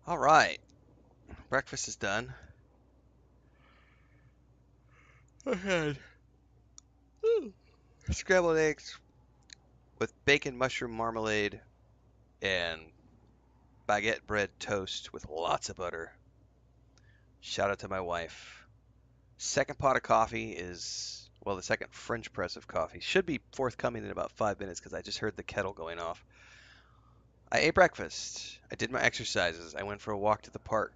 All right, breakfast is done. I had scrambled eggs with bacon, mushroom marmalade, and baguette bread toast with lots of butter. Shout out to my wife. Second pot of coffee is, well, the second French press of coffee should be forthcoming in about 5 minutes because I just heard the kettle going off. I ate breakfast. I did my exercises. I went for a walk to the park.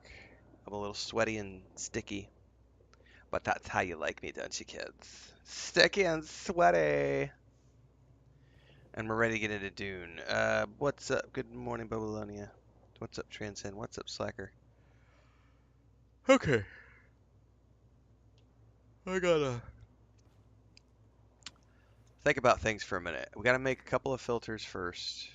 I'm a little sweaty and sticky, but that's how you like me, don't you, kids? Sticky and sweaty. And we're ready to get into Dune. What's up? Good morning, Babylonia. What's up, Transcend? What's up, Slacker? Okay, I gotta think about things for a minute. We gotta make a couple of filters first.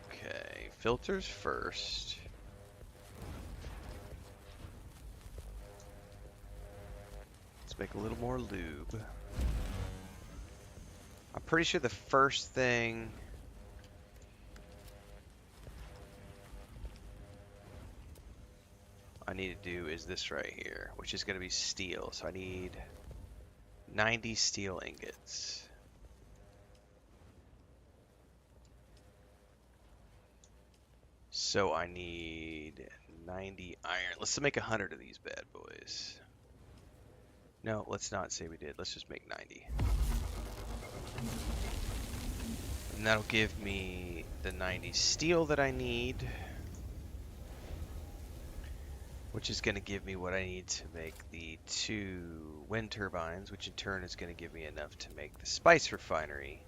Okay, filters first. Let's make a little more lube. I'm pretty sure the first thing I need to do is this right here, which is going to be steel. So I need 90 steel ingots. So I need 90 iron. Let's make 100 of these bad boys. No, let's not say we did. Let's just make 90. And that'll give me the 90 steel that I need, which is going to give me what I need to make the 2 wind turbines, which in turn is going to give me enough to make the spice refinery,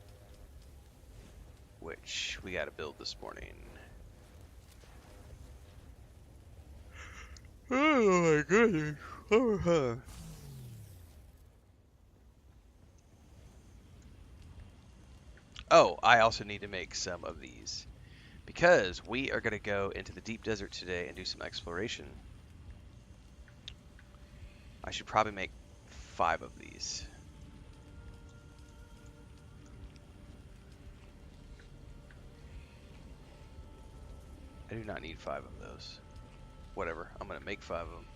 which we got to build this morning. Oh my goodness. Oh, I also need to make some of these because we are going to go into the deep desert today and do some exploration. I should probably make 5 of these. I do not need 5 of those. Whatever, I'm going to make 5 of them.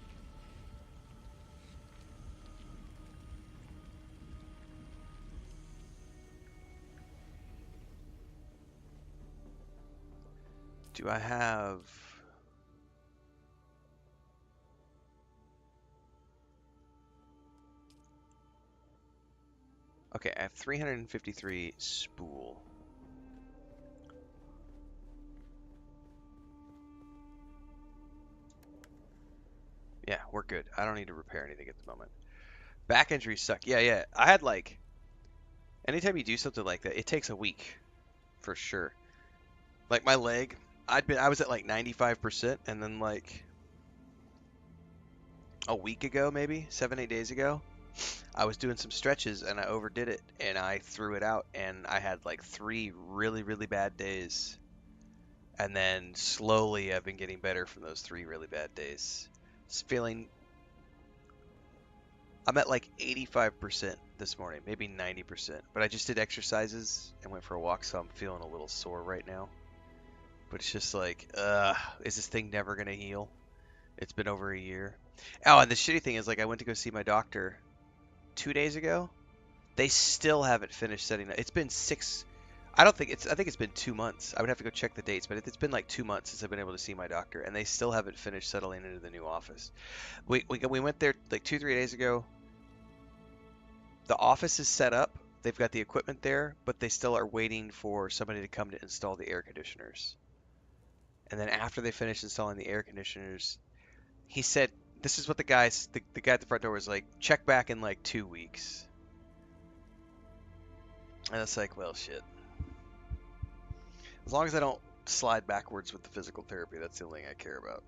Do I have... Okay, I have 353 spool. Yeah, we're good. I don't need to repair anything at the moment. Back injuries suck. Yeah. I had like... Anytime you do something like that, it takes a week. For sure. Like my leg, I was at like 95%, and then like a week ago, maybe 7-8 days ago, I was doing some stretches and I overdid it and I threw it out and I had like 3 really bad days, and then slowly I've been getting better from those 3 really bad days. Just feeling I'm at like 85% this morning, maybe 90%, but I just did exercises and went for a walk, so I'm feeling a little sore right now. But it's just like, is this thing never gonna heal? It's been over a year. Oh, and the shitty thing is, like, I went to go see my doctor 2 days ago. They still haven't finished setting up. It's been 6. I don't think it's. I think it's been 2 months. I would have to go check the dates, but it's been like 2 months since I've been able to see my doctor, and they still haven't finished settling into the new office. We went there like 2-3 days ago. The office is set up. They've got the equipment there, but they still are waiting for somebody to come to install the air conditioners. And then after they finish installing the air conditioners, he said, this is what the guy at the front door was like, check back in like 2 weeks. And it's like, well, shit. As long as I don't slide backwards with the physical therapy, that's the only thing I care about.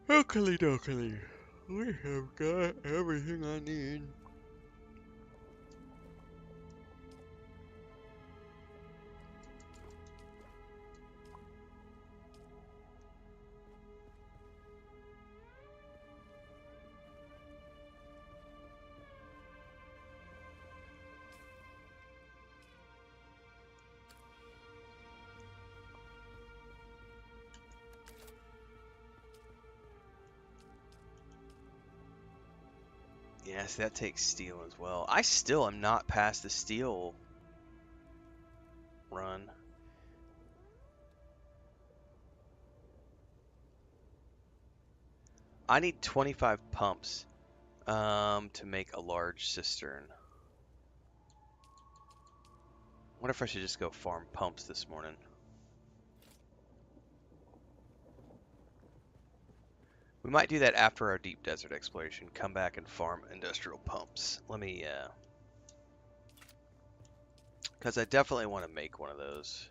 Oakley dokley. We have got everything I need. Yes, that takes steel as well. I still am not past the steel run. I need 25 pumps to make a large cistern. What if I should just go farm pumps this morning? We might do that after our deep desert exploration. Come back and farm industrial pumps. Let me, because I definitely want to make one of those.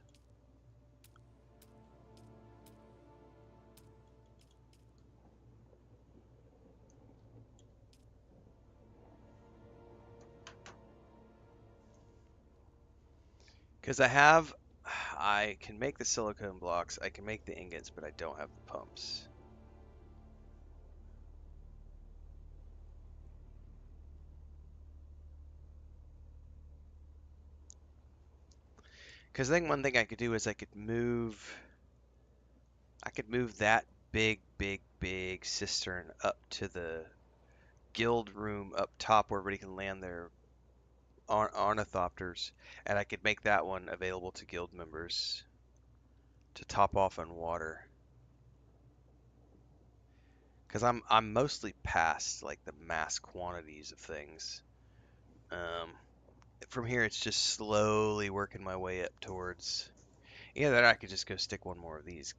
Because I can make the silicone blocks, I can make the ingots, but I don't have the pumps. Because I think one thing I could do is I could move that big cistern up to the guild room up top where everybody can land their ornithopters, and I could make that one available to guild members to top off on water. Because I'm mostly past like the mass quantities of things. From here, it's just slowly working my way up towards. Yeah, that I could just go stick one more of these.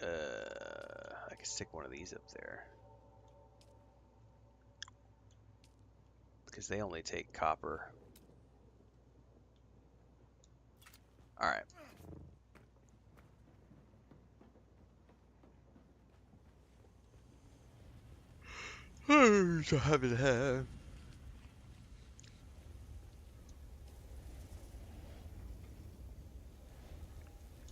I could stick one of these up there because they only take copper. All right. So happy to have.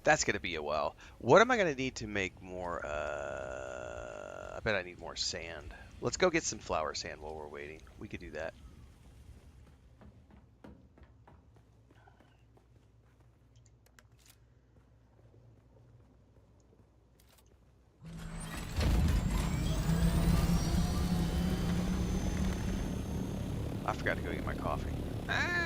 That's gonna be a while. What am I gonna need to make more? I bet I need more sand. Let's go get some flour sand while we're waiting. We could do that. I forgot to go get my coffee. Ah.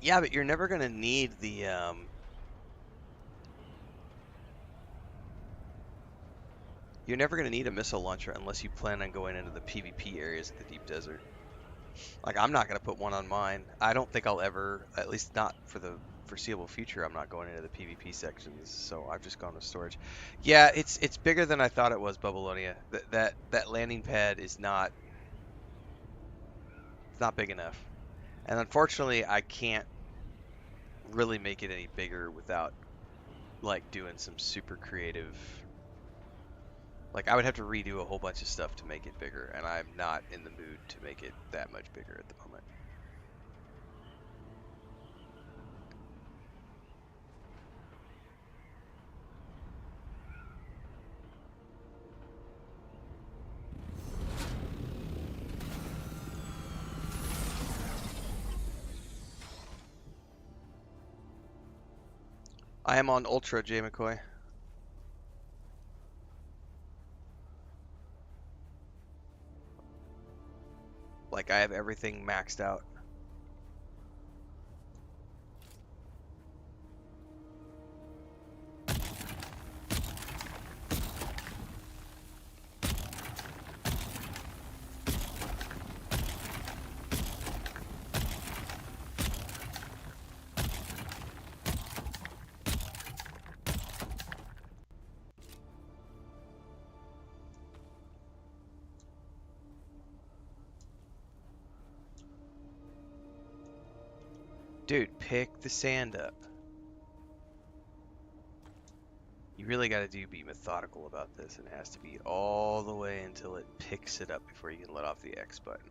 Yeah, but you're never gonna need the You're never gonna need a missile launcher unless you plan on going into the PvP areas of the deep desert. Like, I'm not gonna put one on mine. I don't think I'll ever, at least not for the foreseeable future. I'm not going into the PvP sections, so I've just gone to storage. Yeah, it's bigger than I thought it was, Babylonia. That landing pad is not, it's not big enough, and unfortunately, I can't really make it any bigger without like doing some super creative. Like, I would have to redo a whole bunch of stuff to make it bigger, and I'm not in the mood to make it that much bigger at the moment. I am on Ultra, J. McCoy. Like, I have everything maxed out. Dude, pick the sand up. You really got to be methodical about this, and it has to be all the way until it picks it up before you can let off the X button.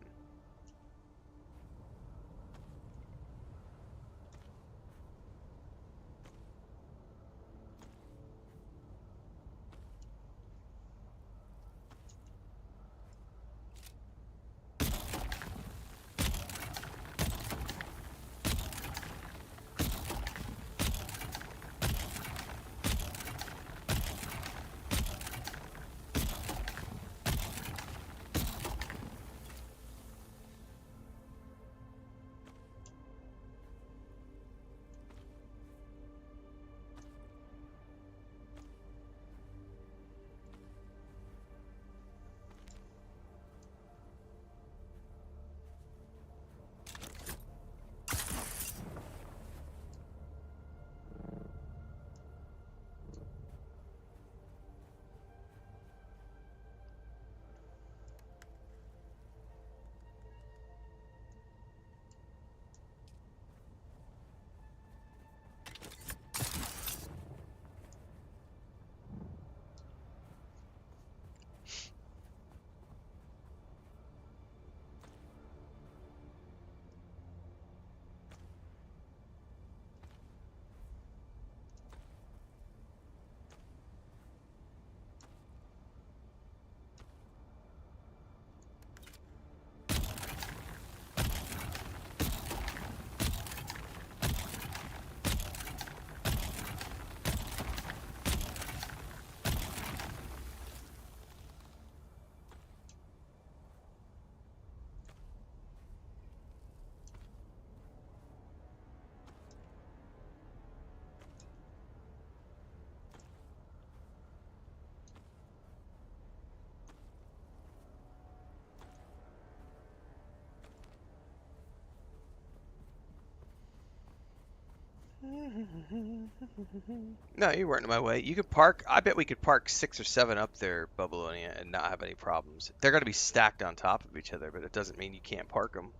No, you weren't in my way. You could park. I bet we could park 6 or 7 up there, Babylonia, and not have any problems. They're going to be stacked on top of each other, but it doesn't mean you can't park them.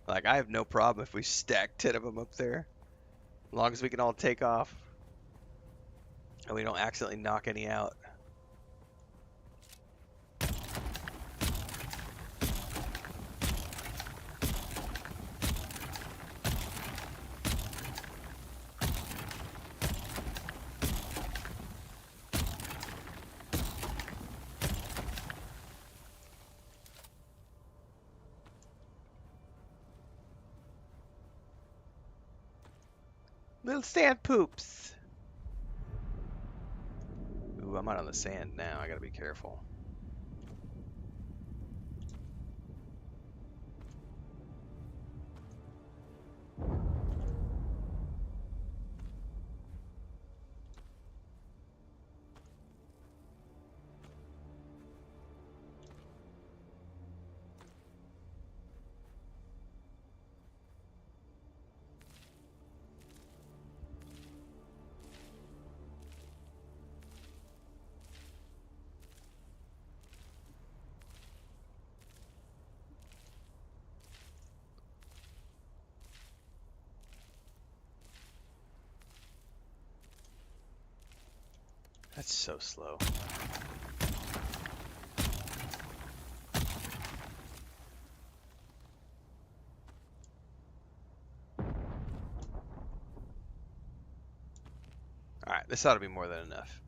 Like, I have no problem if we stack 10 of them up there, as long as we can all take off and we don't accidentally knock any out. Little sand poops. Ooh, I'm out on the sand now. I gotta be careful. That's so slow. Alright, this ought to be more than enough.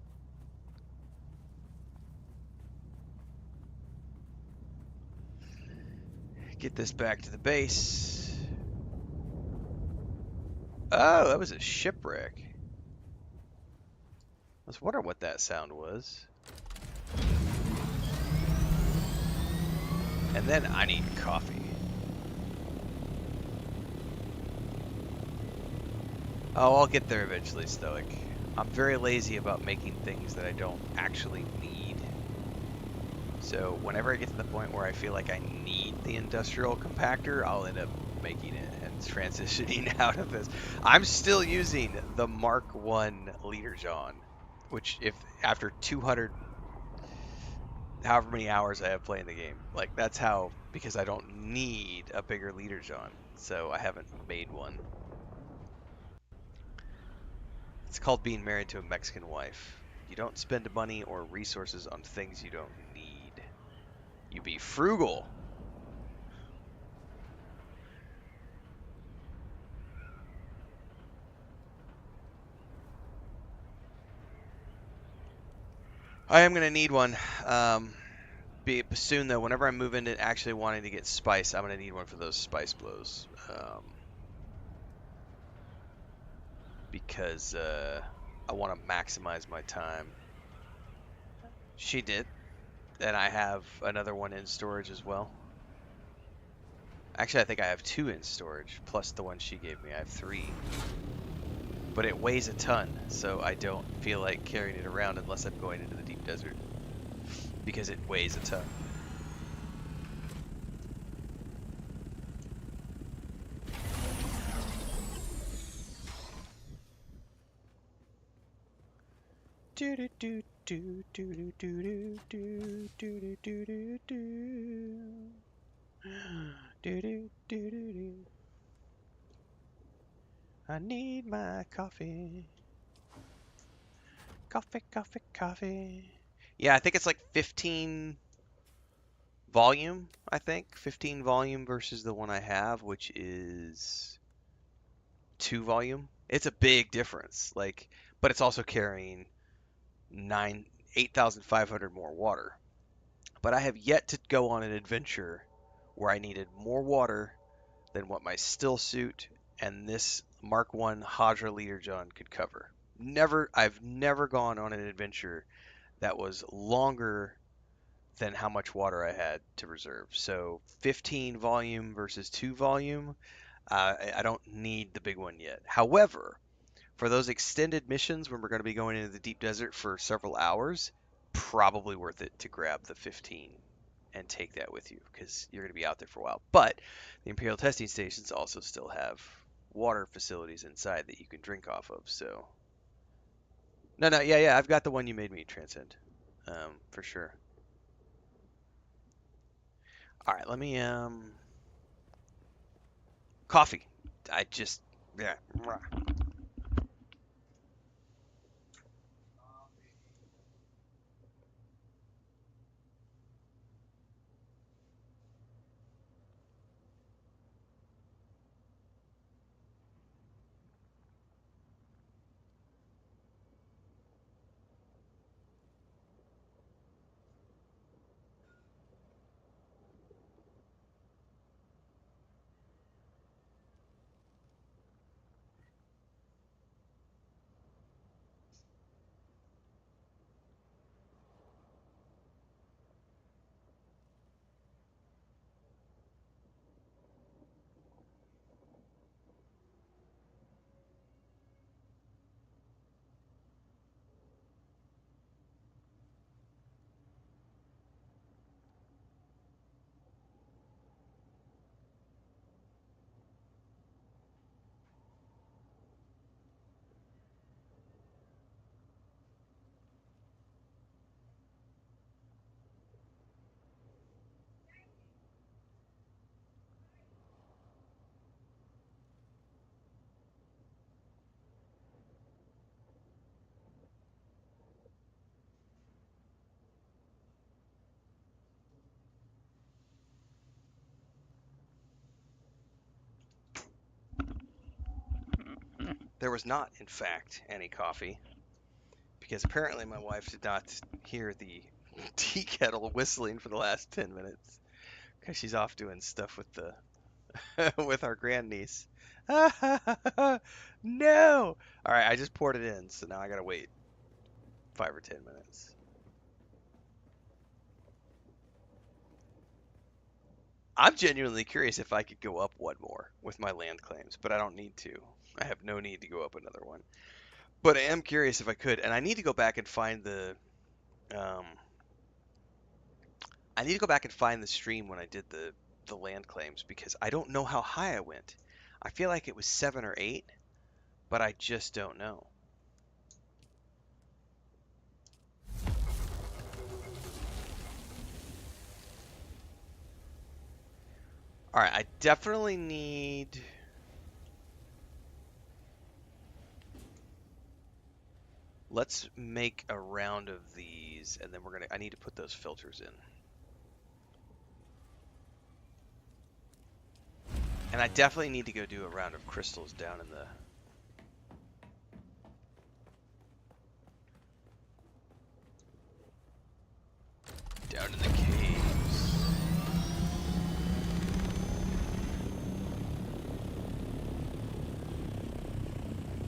Get this back to the base. Oh, that was a shipwreck. I was wondering what that sound was. And then I need coffee. Oh, I'll get there eventually, Stoic. I'm very lazy about making things that I don't actually need. So whenever I get to the point where I feel like I need the industrial compactor, I'll end up making it and transitioning out of this. I'm still using the Mark 1 Leader John, which if after 200 however many hours I have playing the game, like that's how, because I don't need a bigger Leader John, so I haven't made one. It's called being married to a Mexican wife. You don't spend money or resources on things you don't need. You be frugal. I am gonna need one. Be soon though. Whenever I move into actually wanting to get spice, I'm gonna need one for those spice blows. Because I want to maximize my time. She did, and I have another one in storage as well. Actually, I think I have 2 in storage, plus the one she gave me. I have 3. But it weighs a ton, so I don't feel like carrying it around unless I'm going into the deep desert. Because it weighs a ton. Do do do do do do do do do do do do do do do do. I need my coffee. Coffee, coffee, coffee. Yeah, I think it's like 15 volume, I think. 15 volume versus the one I have, which is 2 volume. It's a big difference. Like, but it's also carrying 8,500 more water. But I have yet to go on an adventure where I needed more water than what my still suit and this Mark 1 Hadra Leader John could cover. I've never gone on an adventure that was longer than how much water I had to reserve. So 15 volume versus 2 volume, I don't need the big one yet. However, For those extended missions when we're going to be going into the deep desert for several hours, probably worth it to grab the 15 and take that with you because you're going to be out there for a while. But the Imperial testing stations also still have water facilities inside that you can drink off of. So no, yeah, I've got the one you made me, Transcend, for sure. All right, let me coffee. I just yeah. There was not, in fact, any coffee because apparently my wife did not hear the tea kettle whistling for the last 10 minutes because she's off doing stuff with the with our grandniece. No! All right, I just poured it in, so now I gotta wait 5 or 10 minutes. I'm genuinely curious if I could go up one more with my land claims, but I don't need to. I have no need to go up another one. But I am curious if I could, and I need to go back and find the um, I need to go back and find the stream when I did the land claims because I don't know how high I went. I feel like it was 7 or 8, but I just don't know. All right, I definitely need. Let's make a round of these, and then I need to put those filters in. And I definitely need to go do a round of crystals down in the. Down in the caves.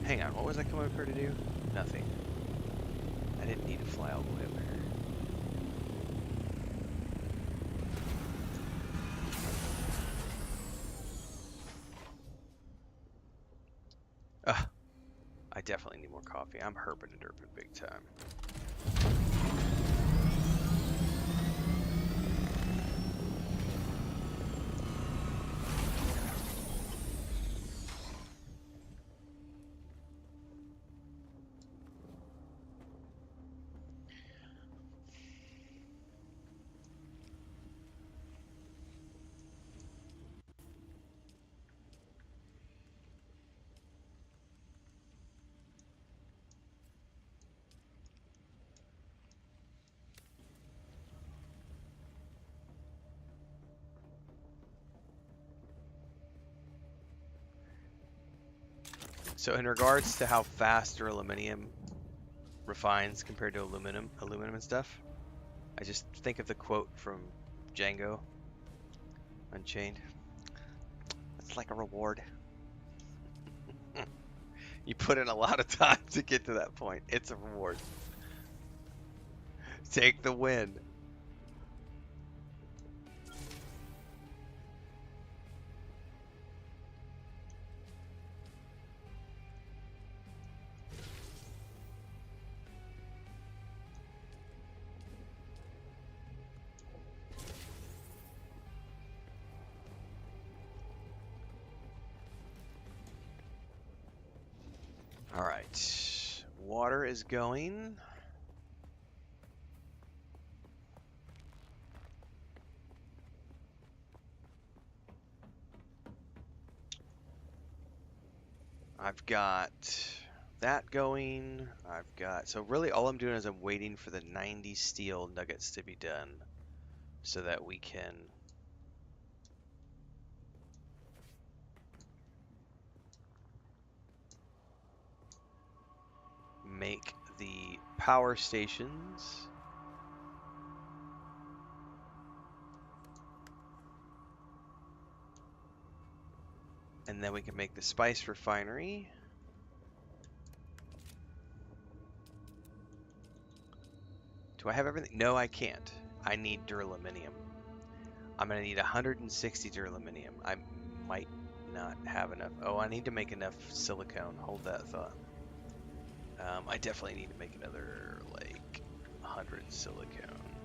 Hang on, what was I coming up here to do? Nothing. I didn't need to fly all the way up here. I definitely need more coffee. I'm herping and derping big time. So in regards to how fast aluminum refines compared to aluminum and stuff, I just think of the quote from Django Unchained. It's like a reward. You put in a lot of time to get to that point. It's a reward. Take the win. All right. Water is going. I've got that going. I've got, so really all I'm doing is I'm waiting for the 90 steel nuggets to be done so that we can make the power stations. And then we can make the spice refinery. Do I have everything? No, I can't. I need duraluminum. I'm going to need 160 duraluminum. I might not have enough. Oh, I need to make enough silicone. Hold that thought. I definitely need to make another, like, 100 silicone.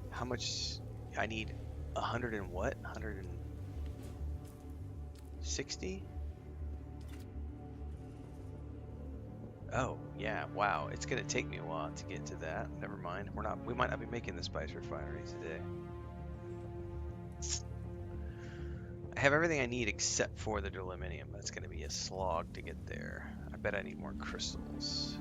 How much? I need 100 and what? 160? Oh, yeah, wow. It's gonna take me a while to get to that. Never mind. We might not be making the spice refinery today. I have everything I need except for the duraluminum. That's gonna be a slog to get there. I bet I need more crystals.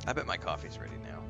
I bet my coffee's ready now.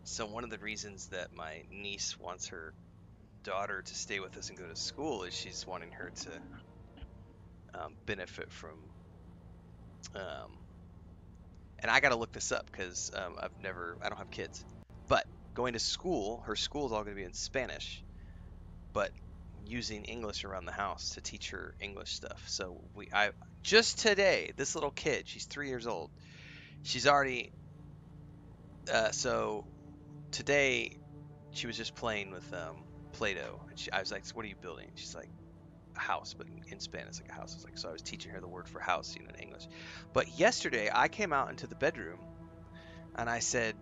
So one of the reasons that my niece wants her daughter to stay with us and go to school is she's wanting her to benefit from, um, and I got to look this up because I don't have kids, but going to school, her school is all going to be in Spanish, but using English around the house to teach her English stuff. So just today, this little kid, she's 3 years old, she's already, so today she was just playing with Play-Doh, and I was like, so "What are you building?" She's like, "A house," but in Spanish, like a house. It's like, so I was teaching her the word for house, in English. But yesterday, I came out into the bedroom, and I said,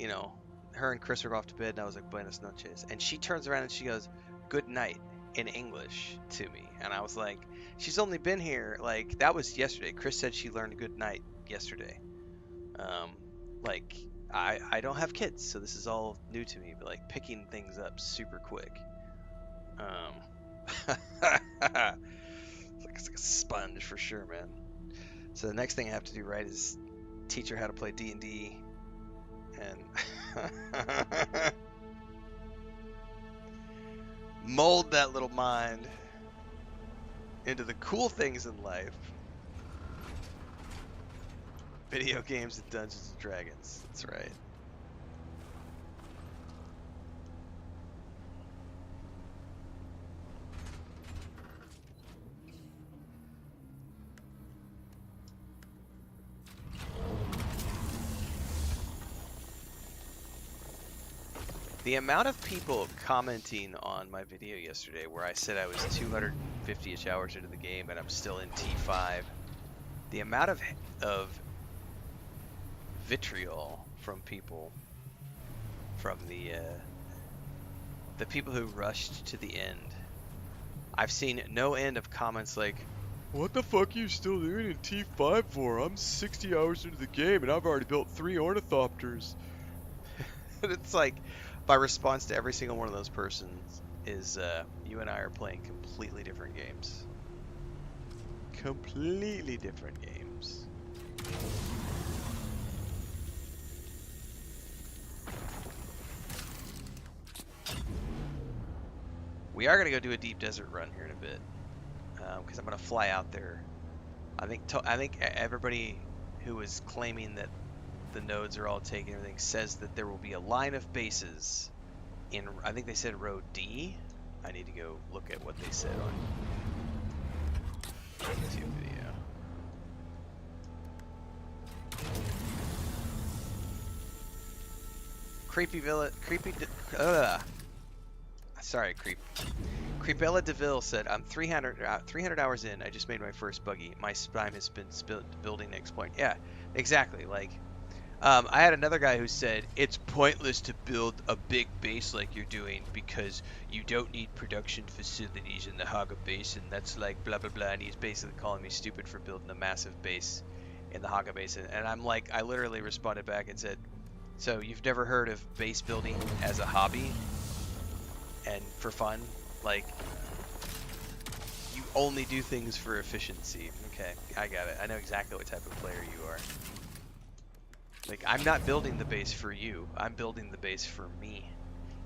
you know, her and Chris are off to bed, and I was like, "Buenas noches," and she turns around and she goes, "Good night," in English to me, and I was like, she's only been here, like, that was yesterday. Chris said she learned good night yesterday. Um, like, I don't have kids, so this is all new to me, but like picking things up super quick. It's like a sponge for sure, man. So the next thing I have to do, right, is teach her how to play D&D and mold that little mind into the cool things in life. Video games and Dungeons and Dragons. That's right. The amount of people commenting on my video yesterday where I said I was 250-ish hours into the game and I'm still in T5, the amount of vitriol from people, from the people who rushed to the end. I've seen no end of comments like, "What the fuck are you still doing in T5 for? I'm 60 hours into the game and I've already built 3 ornithopters." It's like, my response to every single one of those persons is, you and I are playing completely different games. Completely different games. We are going to go do a deep desert run here in a bit, because I'm going to fly out there. I think everybody who is claiming that the nodes are all taken, everything, says that there will be a line of bases in, I think they said row D. I need to go look at what they said on YouTube video. Creepella DeVille said, I'm 300 hours in. I just made my first buggy. My spine has been building the exploit. Yeah, exactly. Like, I had another guy who said it's pointless to build a big base like you're doing because you don't need production facilities in the Haga Basin. That's like blah blah blah. And he's basically calling me stupid for building a massive base in the Haga Basin. And I'm like, I literally responded back and said, so you've never heard of base building as a hobby and for fun? Like, you only do things for efficiency. Okay, I got it. I know exactly what type of player you are. Like, I'm not building the base for you. I'm building the base for me.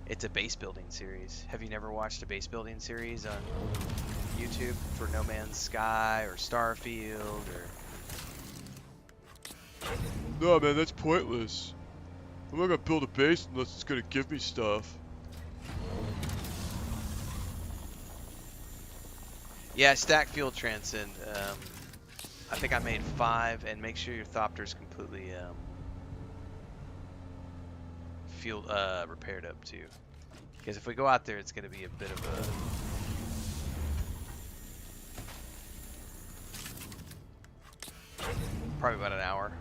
It's a base building series. Have you never watched a base building series on YouTube for No Man's Sky or Starfield or... No, man, that's pointless. I'm not gonna build a base unless it's gonna give me stuff. Yeah, stack fuel transcend. I think I made 5, and make sure your Thopter's completely fuel repaired up too. Because if we go out there, it's gonna be a bit of a probably about an hour.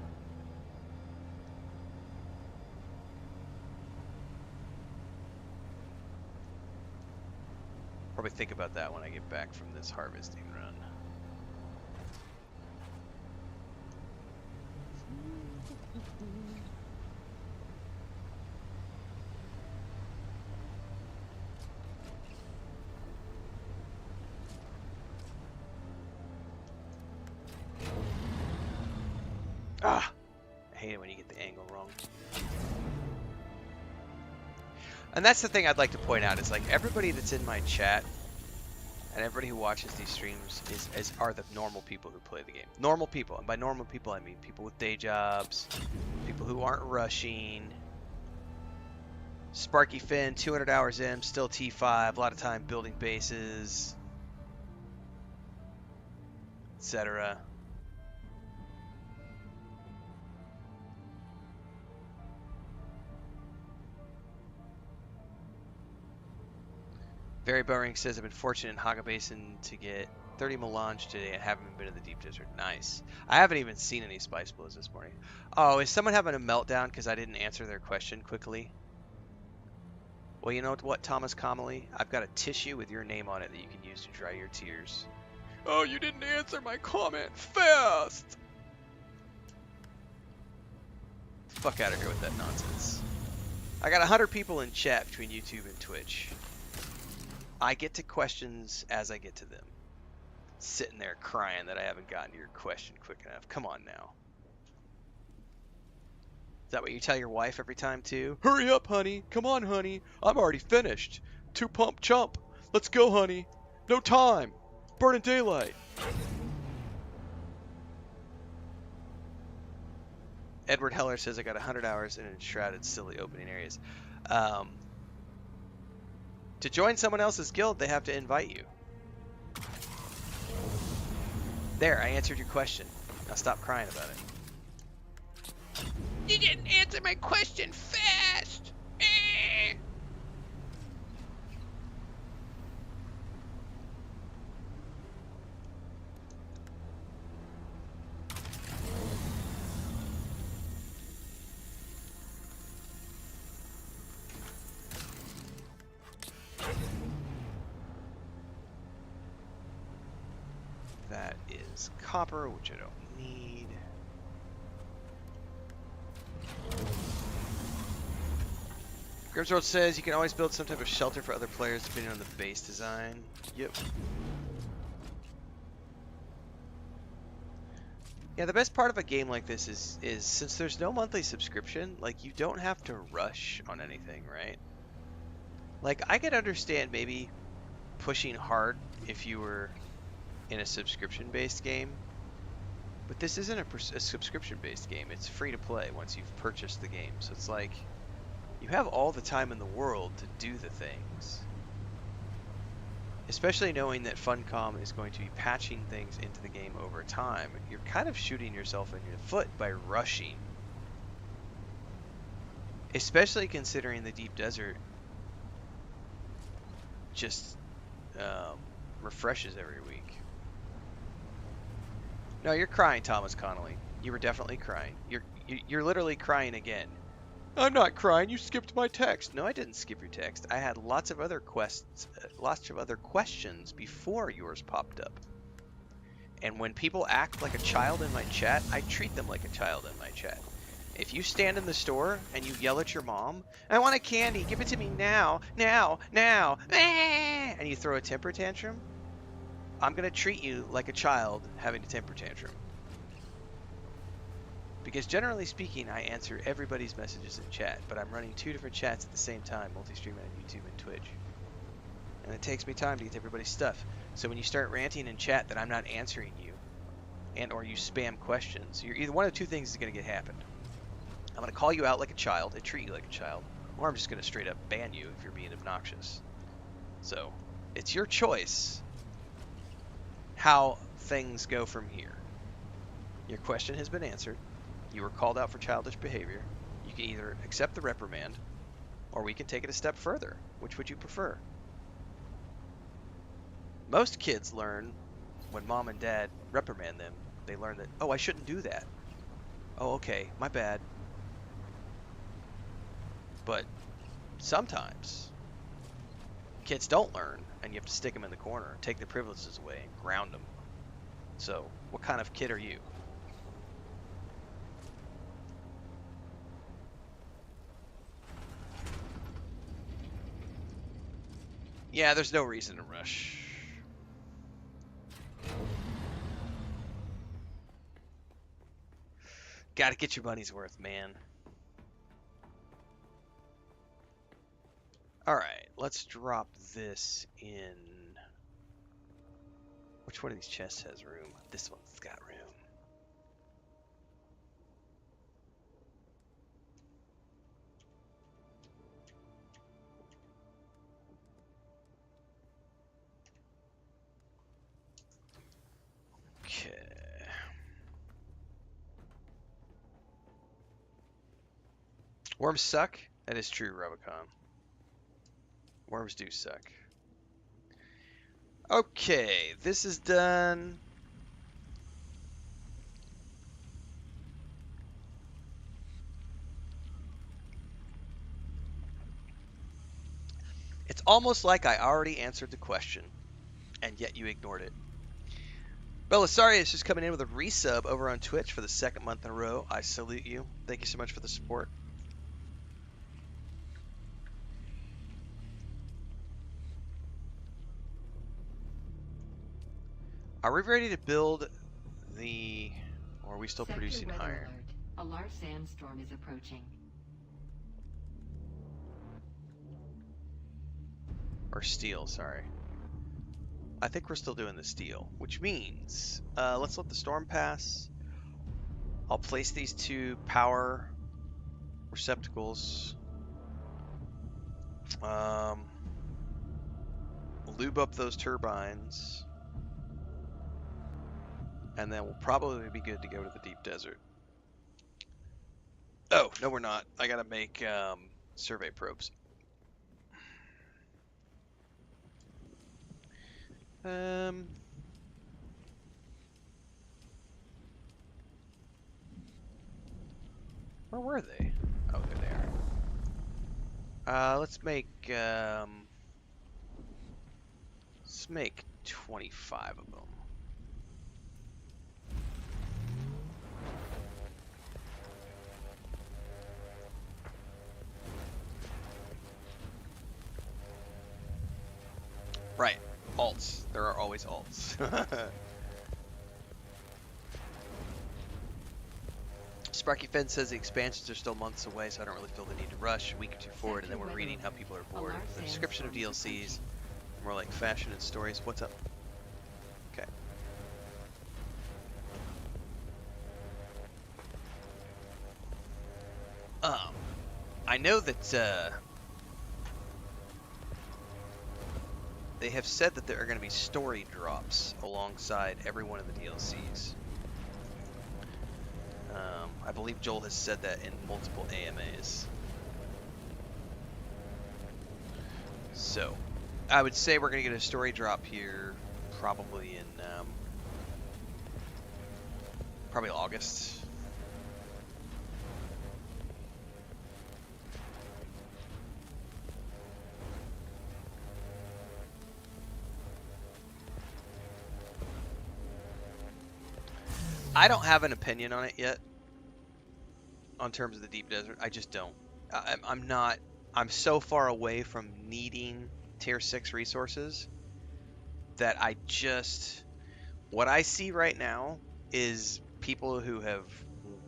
Probably think about that when I get back from this harvesting run. Ah! I hate it when you get the angle wrong. And that's the thing I'd like to point out is, like, everybody that's in my chat and everybody who watches these streams are the normal people who play the game. Normal people. And by normal people, I mean people with day jobs, people who aren't rushing. Sparky Finn, 200 hours in, still T5, a lot of time building bases, etc. Very Boring says, I've been fortunate in Haga Basin to get 30 melange today and haven't been to the deep desert. Nice. I haven't even seen any spice blows this morning. Oh, is someone having a meltdown because I didn't answer their question quickly? Well, you know what, Thomas Comely? I've got a tissue with your name on it that you can use to dry your tears. Oh, you didn't answer my comment fast! Fuck out of here with that nonsense. I got 100 people in chat between YouTube and Twitch. I get to questions as I get to them. Sitting there crying that I haven't gotten to your question quick enough. Come on now. Is that what you tell your wife every time too? Hurry up, honey. Come on, honey. I'm already finished. 2 pump chump. Let's go, honey. No time. Burning daylight. Edward Heller says I got 100 hours in enshrouded, silly opening areas. To join someone else's guild, they have to invite you. There, I answered your question. Now stop crying about it. You didn't answer my question fast! That is copper, which I don't need. Grimsworld says you can always build some type of shelter for other players depending on the base design. Yep. Yeah, the best part of a game like this is since there's no monthly subscription, like you don't have to rush on anything, right? Like I could understand maybe pushing hard if you were in a subscription-based game, but this isn't a subscription-based game. It's free to play once you've purchased the game. So it's like you have all the time in the world to do the things. Especially knowing that Funcom is going to be patching things into the game over time, you're kind of shooting yourself in the foot by rushing. Especially considering the Deep Desert just refreshes every week. No, you're crying, Thomas Connolly. You were definitely crying. You're literally crying again. I'm not crying. You skipped my text. No, I didn't skip your text. I had lots of other questions before yours popped up. And when people act like a child in my chat, I treat them like a child in my chat. If you stand in the store and you yell at your mom, I want a candy, give it to me now, now, now, and you throw a temper tantrum, I'm going to treat you like a child having a temper tantrum. Because generally speaking, I answer everybody's messages in chat, but I'm running 2 different chats at the same time, multi-streaming on YouTube and Twitch. And it takes me time to get to everybody's stuff. So when you start ranting in chat that I'm not answering you, and or you spam questions, you're either one of 2 things is going to get happen. I'm going to call you out like a child and treat you like a child, or I'm just going to straight up ban you if you're being obnoxious. So, it's your choice how things go from here. Your question has been answered. You were called out for childish behavior. You can either accept the reprimand, or we can take it a step further. Which would you prefer? Most kids learn when mom and dad reprimand them, they learn that, oh, I shouldn't do that. Oh, okay, my bad. But sometimes kids don't learn, and you have to stick them in the corner, take their privileges away, and ground them. So, what kind of kid are you? Yeah, there's no reason to rush. Gotta get your money's worth, man. Alright, let's drop this in. Which one of these chests has room? This one's got room. Okay. Worms suck? That is true, Rubicon. Worms do suck. Okay, this is done. It's almost like I already answered the question, and yet you ignored it. Belisarius is just coming in with a resub over on Twitch for the 2nd month in a row. I salute you. Thank you so much for the support. Are we ready to build the... Or are we still producing iron? A large sandstorm is approaching. Or steel, sorry. I think we're still doing the steel, which means let's let the storm pass. I'll place these 2 power receptacles. Lube up those turbines. And then we'll probably be good to go to the deep desert. Oh, no we're not. I gotta make survey probes. Where were they? Oh, there they are. Let's make 25 of them. Right. Alts. There are always alts. Sparky Fed says the expansions are still months away, so I don't really feel the need to rush. A week or two forward, and then we're reading how people are bored. The description of DLCs, more like fashion and stories. What's up? Okay. I know that they have said that there are going to be story drops alongside every one of the DLCs. I believe Joel has said that in multiple AMAs. So, I would say we're going to get a story drop here probably in probably August. I don't have an opinion on it yet. On terms of the deep desert, I just don't. I'm not. I'm so far away from needing tier 6 resources that I just. What I see right now is people who have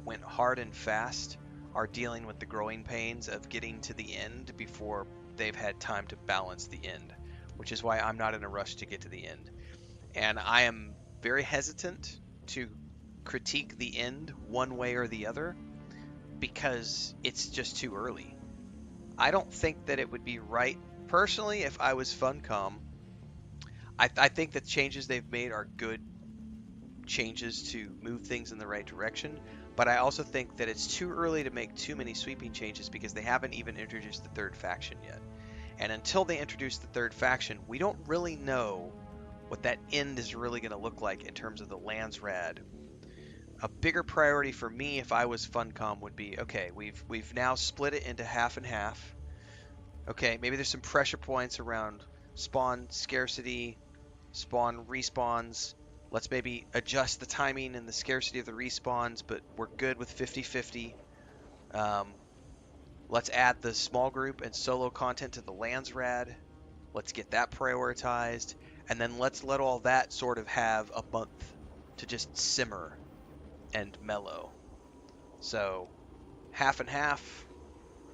went hard and fast are dealing with the growing pains of getting to the end before they've had time to balance the end, which is why I'm not in a rush to get to the end. And I am very hesitant to critique the end one way or the other because it's just too early. I don't think that it would be right, personally, if I was Funcom. I think the changes they've made are good changes to move things in the right direction, but I also think that it's too early to make too many sweeping changes because they haven't even introduced the third faction yet. And until they introduce the third faction, we don't really know what that end is really going to look like in terms of the Landsrad. A bigger priority for me if I was Funcom would be, okay, we've now split it into half and half. Okay, maybe there's some pressure points around spawn scarcity, spawn respawns. Let's maybe adjust the timing and the scarcity of the respawns, but we're good with 50-50. Let's add the small group and solo content to the Landsrad. Let's get that prioritized. And then let's let all that sort of have a month to just simmer and mellow. So half and half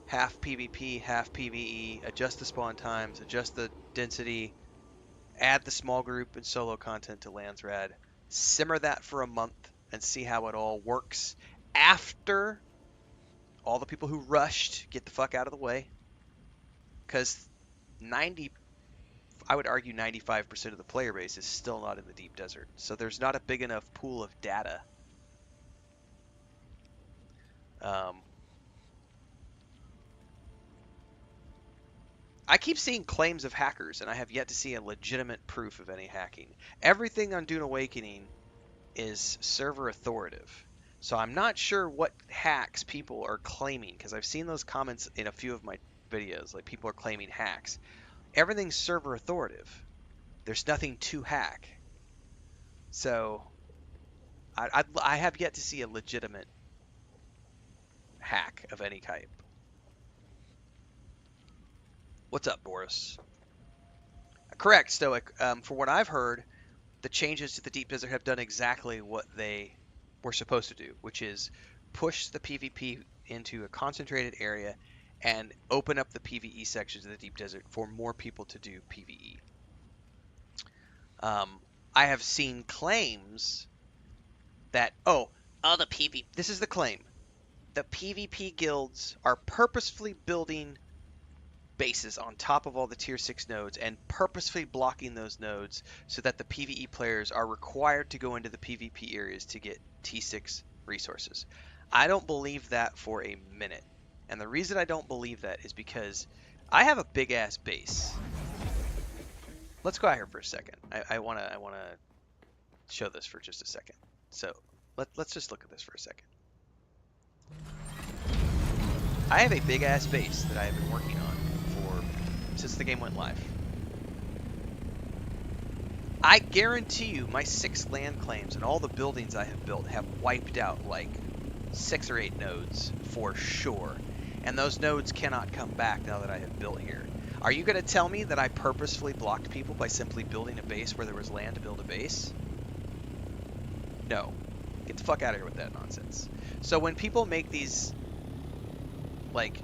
PvP, half PvE, adjust the spawn times, adjust the density, add the small group and solo content to Landsrad, simmer that for a month and see how it all works after all the people who rushed get the fuck out of the way. Because I would argue 95% of the player base is still not in the deep desert. So there's not a big enough pool of data. I keep seeing claims of hackers, and I have yet to see a legitimate proof of any hacking. Everything on Dune Awakening is server authoritative. So I'm not sure what hacks people are claiming, because I've seen those comments in a few of my videos, like people are claiming hacks. Everything's server authoritative. There's nothing to hack. So I have yet to see a legitimate hack of any type. What's up, Boris? Correct, Stoic. For what I've heard, the changes to the Deep Desert have done exactly what they were supposed to do, which is push the PvP into a concentrated area and open up the PvE sections of the Deep Desert for more people to do PvE. I have seen claims that, the PvP, this is the claim. The PvP guilds are purposefully building bases on top of all the tier 6 nodes and purposefully blocking those nodes so that the PvE players are required to go into the PvP areas to get T6 resources. I don't believe that for a minute. And the reason I don't believe that is because I have a big ass base. Let's go out here for a second. I wanna show this for just a second. So let's just look at this for a second. I have a big ass base that I have been working on since the game went live. I guarantee you my 6 land claims and all the buildings I have built have wiped out like 6 or 8 nodes for sure. And those nodes cannot come back now that I have built here. Are you going to tell me that I purposefully blocked people by simply building a base where there was land to build a base? No. Get the fuck out of here with that nonsense. So when people make these, like,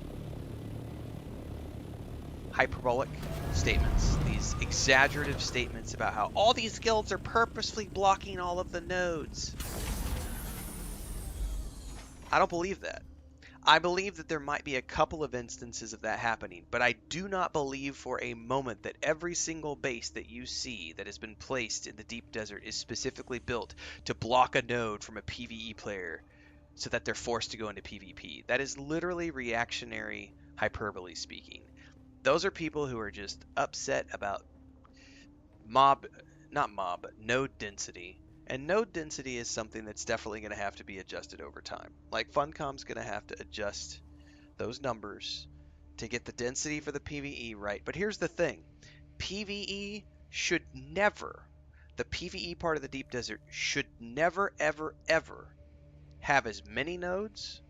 hyperbolic statements, these exaggerative statements about how all these guilds are purposefully blocking all of the nodes, I don't believe that. I believe that there might be a couple of instances of that happening, but I do not believe for a moment that every single base that you see that has been placed in the deep desert is specifically built to block a node from a PvE player so that they're forced to go into PvP. That is literally reactionary hyperbole speaking. Those are people who are just upset about node density. And node density is something that's definitely going to have to be adjusted over time. Like Funcom's going to have to adjust those numbers to get the density for the PvE right. But here's the thing. PvE should never, the PvE part of the deep desert should never, ever, ever have as many nodes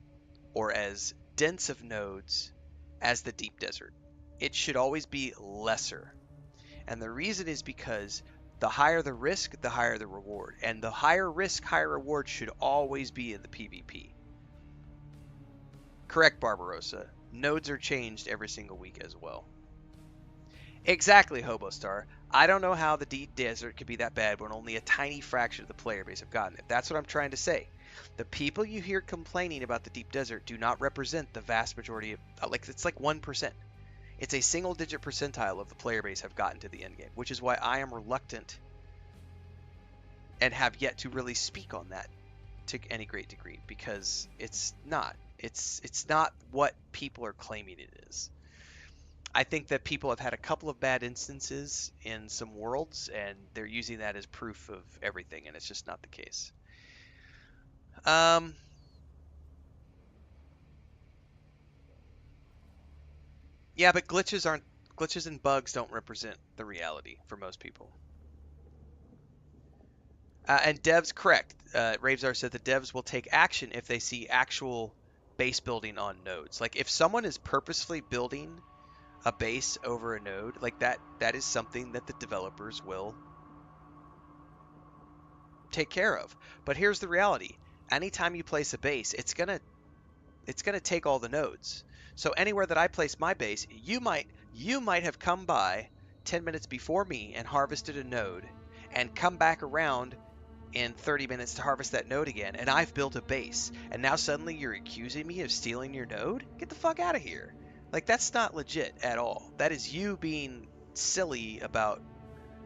or as dense of nodes as the deep desert. It should always be lesser. And the reason is because the higher the risk, the higher the reward. And the higher risk, higher reward should always be in the PvP. Correct, Barbarossa. Nodes are changed every single week as well. Exactly, Hobostar. I don't know how the deep desert could be that bad when only a tiny fraction of the player base have gotten it. That's what I'm trying to say. The people you hear complaining about the deep desert do not represent the vast majority of, it's like 1%. It's a single-digit percentile of the player base have gotten to the endgame, which is why I am reluctant and have yet to really speak on that to any great degree, because it's not. It's not what people are claiming it is. I think that people have had a couple of bad instances in some worlds, and they're using that as proof of everything, and it's just not the case. Yeah, but glitches and bugs don't represent the reality for most people. And devs, correct. Ravesar said the devs will take action if they see actual base building on nodes. Like if someone is purposefully building a base over a node, like that is something that the developers will take care of. But here's the reality. Anytime you place a base, it's gonna take all the nodes. So anywhere that I place my base, you might have come by 10 minutes before me and harvested a node and come back around in 30 minutes to harvest that node again, and I've built a base, and now suddenly you're accusing me of stealing your node? Get the fuck out of here. Like, that's not legit at all. That is you being silly about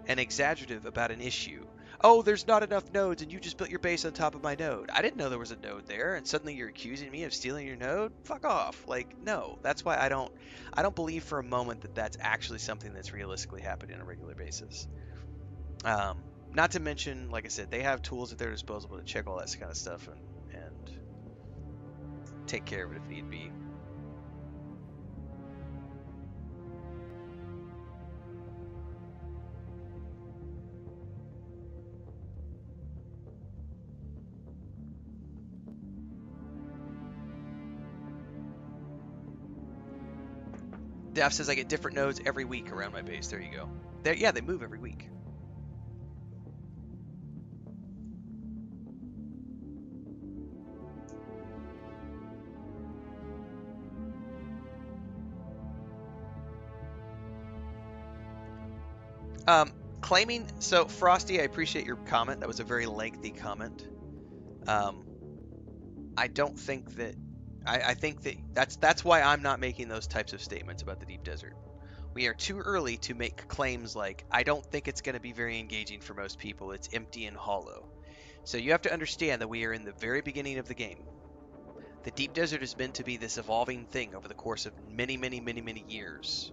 and exaggerative about an issue. Oh, there's not enough nodes, and you just built your base on top of my node. I didn't know there was a node there, and suddenly you're accusing me of stealing your node? Fuck off. Like, no. That's why I don't believe for a moment that that's actually something that's realistically happening on a regular basis. Not to mention, like I said, they have tools at their disposal to check all that kind of stuff and take care of it if need be. Daph says I get different nodes every week around my base. There you go. Yeah, they move every week. Claiming, so Frosty, I appreciate your comment. That was a very lengthy comment. I don't think that, I think that that's why I'm not making those types of statements about the deep desert. We are too early to make claims like, I don't think it's going to be very engaging for most people. It's empty and hollow. So you have to understand that we are in the very beginning of the game. The deep desert is meant to be this evolving thing over the course of many, many, many, many years.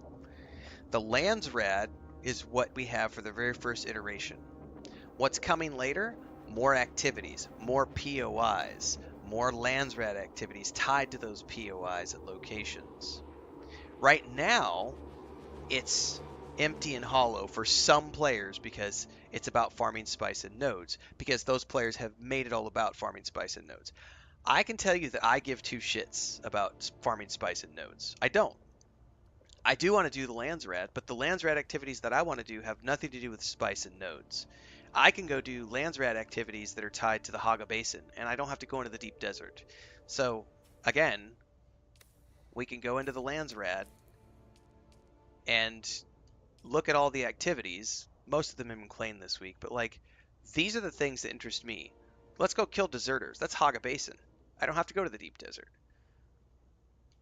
The Landsrad is what we have for the very first iteration. What's coming later? More activities, more POIs, more Landsrad activities tied to those POIs at locations. Right now, it's empty and hollow for some players because it's about farming spice and nodes, because those players have made it all about farming spice and nodes. I can tell you that I give two shits about farming spice and nodes. I don't. I do want to do the Landsrat, but the Landsrat activities that I want to do have nothing to do with spice and nodes. I can go do Landsrat activities that are tied to the Haga Basin, and I don't have to go into the deep desert. So, again, we can go into the Landsrat and look at all the activities. Most of them have been claimed this week, but like, these are the things that interest me. Let's go kill deserters. That's Haga Basin. I don't have to go to the deep desert.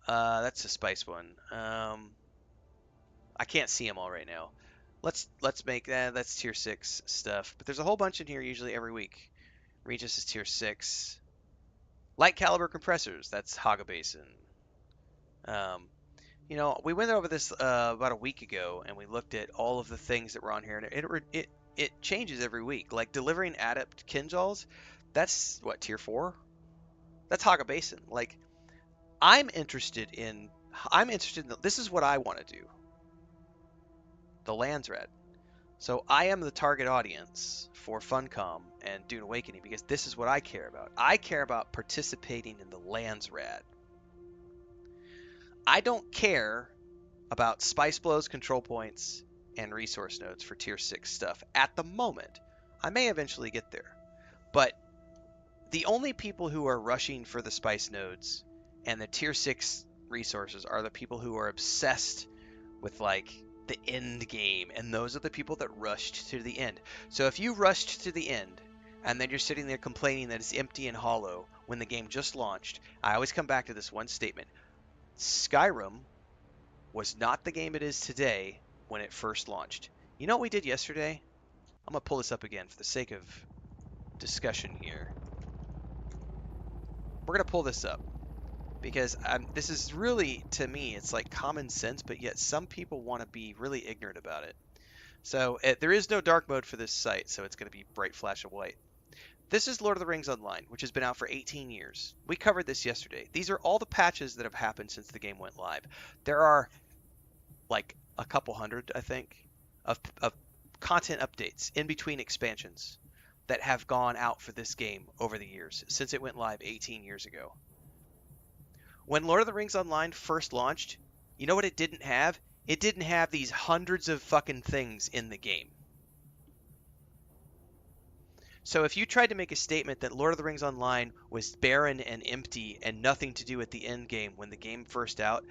That's a spice one. I can't see them all right now. Let's make that. That's tier 6 stuff. But there's a whole bunch in here usually every week. Regis is tier 6. Light caliber compressors. That's Haga Basin. Um, we went over this about a week ago, and we looked at all of the things that were on here, and it changes every week. Like delivering adept kinjals, that's what, tier 4? That's Haga Basin. Like, I'm interested in this is what I want to do. The Landsrat. So I am the target audience for Funcom and Dune Awakening because this is what I care about. I care about participating in the Landsrat. I don't care about spice blows, control points, and resource nodes for tier 6 stuff at the moment. I may eventually get there. But the only people who are rushing for the spice nodes and the tier 6 resources are the people who are obsessed with like the end game, and those are the people that rushed to the end. So if you rushed to the end and then you're sitting there complaining that it's empty and hollow when the game just launched, I always come back to this one statement. Skyrim was not the game it is today when it first launched. You know what we did yesterday? I'm going to pull this up again for the sake of discussion here. We're going to pull this up because this is really, to me, it's like common sense, but yet some people want to be really ignorant about it. So there is no dark mode for this site, so it's going to be bright flash of white. This is Lord of the Rings Online, which has been out for 18 years. We covered this yesterday. These are all the patches that have happened since the game went live. There are like a couple hundred, I think, of content updates in between expansions that have gone out for this game over the years, since it went live 18 years ago. When Lord of the Rings Online first launched, you know what it didn't have? It didn't have these hundreds of fucking things in the game. So if you tried to make a statement that Lord of the Rings Online was barren and empty and nothing to do at the end game when the game first out,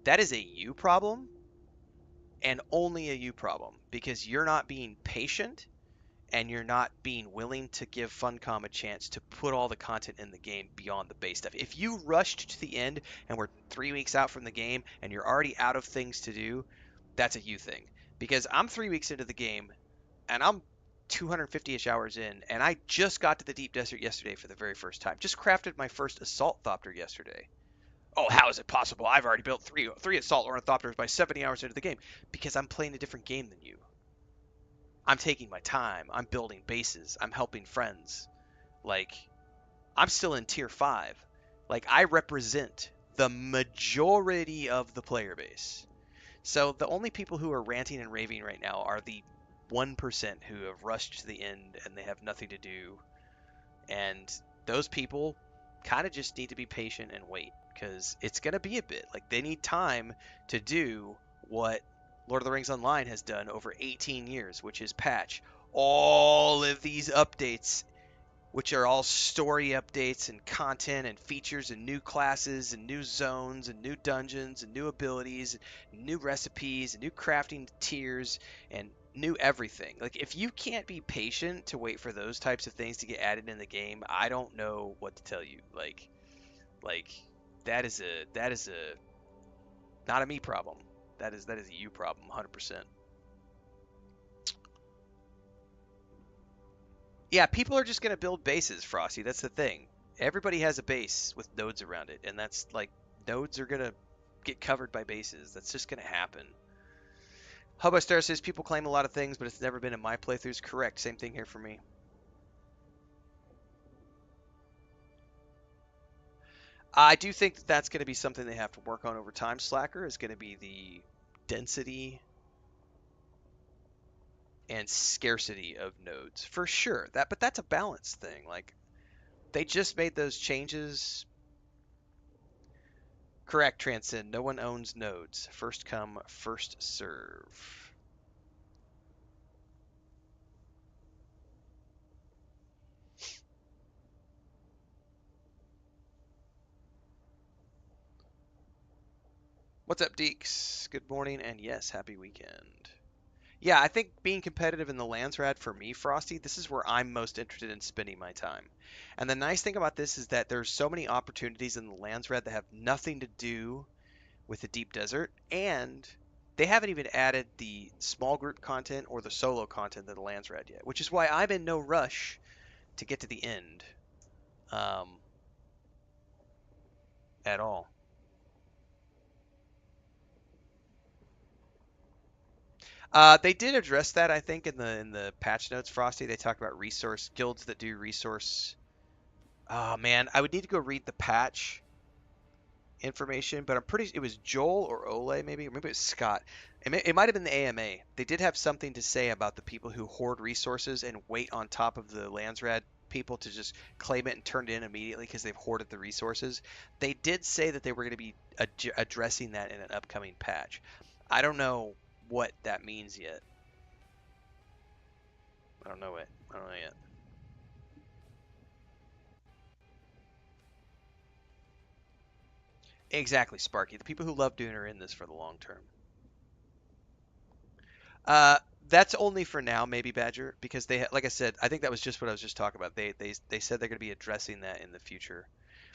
that is a you problem, and only a you problem, because you're not being patient and you're not being willing to give Funcom a chance to put all the content in the game beyond the base stuff. If you rushed to the end and we're 3 weeks out from the game and you're already out of things to do, that's a you thing. Because I'm 3 weeks into the game and I'm 250-ish hours in, and I just got to the deep desert yesterday for the very first time. Just crafted my first assault thopter yesterday. Oh, how is it possible? I've already built three assault ornithopters by 70 hours into the game. Because I'm playing a different game than you. I'm taking my time. I'm building bases. I'm helping friends. Like, I'm still in tier 5. Like, I represent the majority of the player base. So the only people who are ranting and raving right now are the 1% who have rushed to the end and they have nothing to do. And those people kind of just need to be patient and wait, because it's going to be a bit. Like, they need time to do what Lord of the Rings Online has done over 18 years, which is patch all of these updates, which are all story updates and content and features and new classes and new zones and new dungeons and new abilities and new recipes and new crafting tiers and new everything. Like, if you can't be patient to wait for those types of things to get added in the game, I don't know what to tell you. Like that is a not a me problem. That is a you problem, 100%. Yeah, people are just going to build bases, Frosty. That's the thing. Everybody has a base with nodes around it, and that's like, nodes are going to get covered by bases. That's just going to happen. Hubba Star says people claim a lot of things, but it's never been in my playthroughs. Correct. Same thing here for me. I do think that that's going to be something they have to work on over time. Slacker is going to be the density and scarcity of nodes for sure. But that's a balance thing. Like, they just made those changes Correct, Transcend. No one owns nodes. First come, first serve. What's up, Deeks? Good morning, and yes, happy weekend. Yeah, I think being competitive in the Landsrad for me, Frosty, this is where I'm most interested in spending my time. And the nice thing about this is that there's so many opportunities in the Landsrad that have nothing to do with the deep desert, and they haven't even added the small group content or the solo content to the Landsrad yet, which is why I'm in no rush to get to the end um, at all. They did address that, I think, in the patch notes, Frosty. They talked about resource guilds that do resource. Oh man, I would need to go read the patch information, but I'm pretty. It was Joel or Ole, maybe, or maybe it was Scott. It might have been the AMA. They did have something to say about the people who hoard resources and wait on top of the Landsrad people to just claim it and turn it in immediately because they've hoarded the resources. They did say that they were going to be addressing that in an upcoming patch. I don't know what that means yet. I don't know it. I don't know yet. Exactly, Sparky. The people who love Dune are in this for the long term. Uh, that's only for now, maybe Badger, because they, like I said, I think that was just what I was just talking about. They said they're going to be addressing that in the future,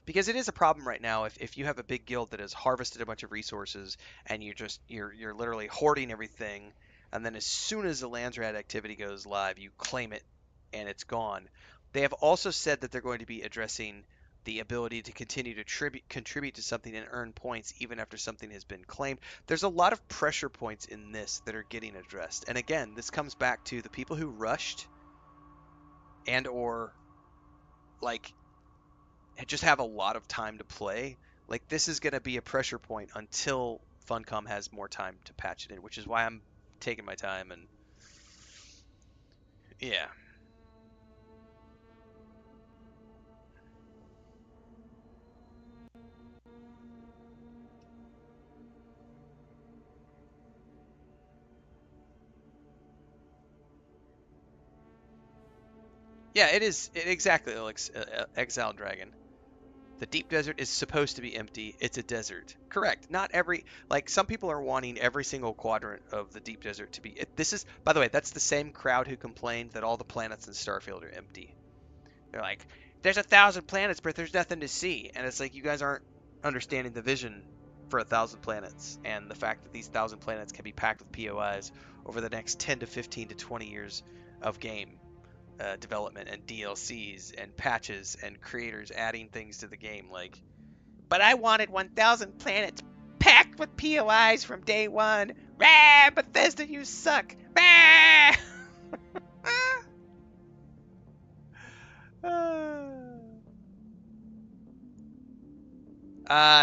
because it is a problem right now. If you have a big guild that has harvested a bunch of resources and you're literally hoarding everything, and then as soon as the Landsrat activity goes live, you claim it and it's gone. They have also said that they're going to be addressing the ability to continue to contribute to something and earn points even after something has been claimed. There's a lot of pressure points in this that are getting addressed. And again, this comes back to the people who rushed and or like just have a lot of time to play. Like this is going to be a pressure point until Funcom has more time to patch it in, which is why I'm taking my time and yeah. Yeah, it is exactly like Exile Dragon. The deep desert is supposed to be empty. It's a desert. Correct. Not every, like, some people are wanting every single quadrant of the deep desert to be. This is, by the way, that's the same crowd who complained that all the planets in Starfield are empty. They're like, there's 1,000 planets, but there's nothing to see. And it's like, you guys aren't understanding the vision for 1,000 planets and the fact that these 1,000 planets can be packed with POIs over the next 10 to 15 to 20 years of game development and DLCs and patches and creators adding things to the game. Like, but I wanted 1,000 planets packed with POIs from day one. Rah! Bethesda, you suck. Rah!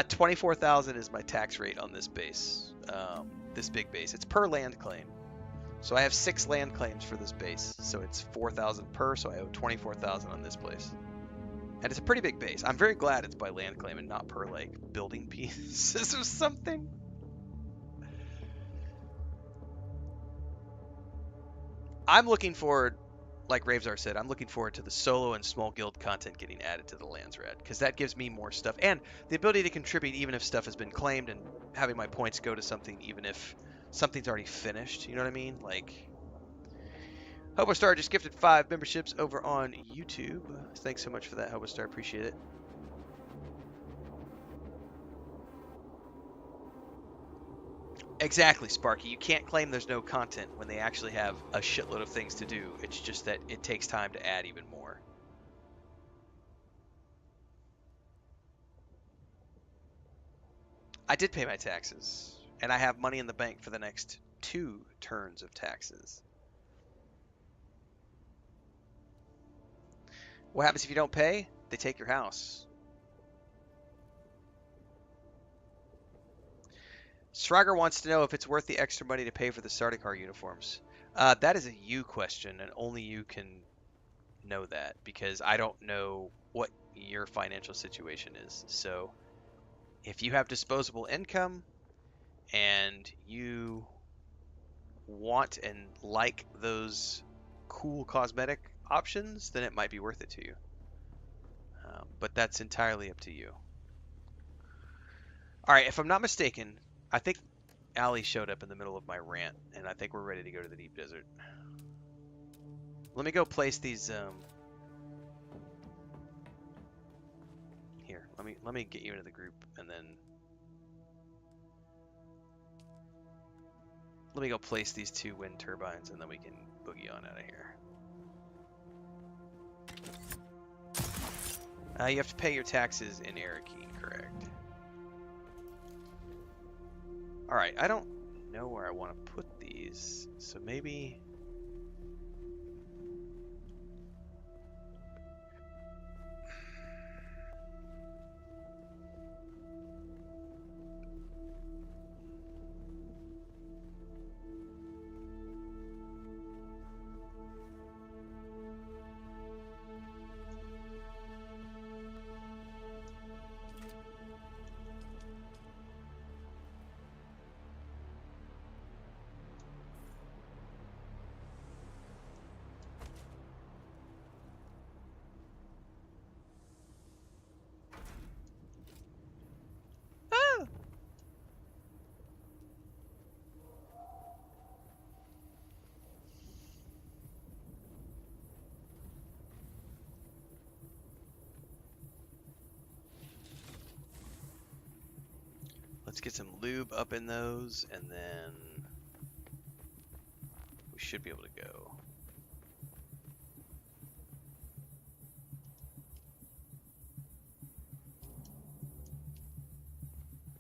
24,000 is my tax rate on this base. This big base. It's per land claim. So I have 6 land claims for this base. So it's 4,000 per, so I owe 24,000 on this place. And it's a pretty big base. I'm very glad it's by land claim and not per, like, building pieces or something. I'm looking forward, like Ravesar said, I'm looking forward to the solo and small guild content getting added to the Landsrad, because that gives me more stuff. And the ability to contribute even if stuff has been claimed, and having my points go to something even if something's already finished. You know what I mean? Like, Hobostar just gifted 5 memberships over on YouTube. Thanks so much for that, Hobostar. Appreciate it. Exactly, Sparky. You can't claim there's no content when they actually have a shitload of things to do. It's just that it takes time to add even more. I did pay my taxes, and I have money in the bank for the next 2 turns of taxes. What happens if you don't pay? They take your house. Schrager wants to know if it's worth the extra money to pay for the Sardaukar uniforms. That is a you question, and only you can know that, because I don't know what your financial situation is. So If you have disposable income and you want and like those cool cosmetic options, then it might be worth it to you. But that's entirely up to you. All right, if I'm not mistaken, I think Allie showed up in the middle of my rant, and I think we're ready to go to the deep desert. Let me go place these. Here, let me get you into the group, and then let me go place these 2 wind turbines, and then we can boogie on out of here. You have to pay your taxes in Araki, correct? All right, I don't know where I want to put these, so maybe. Ah! Let's get some lube up in those, and then we should be able to go.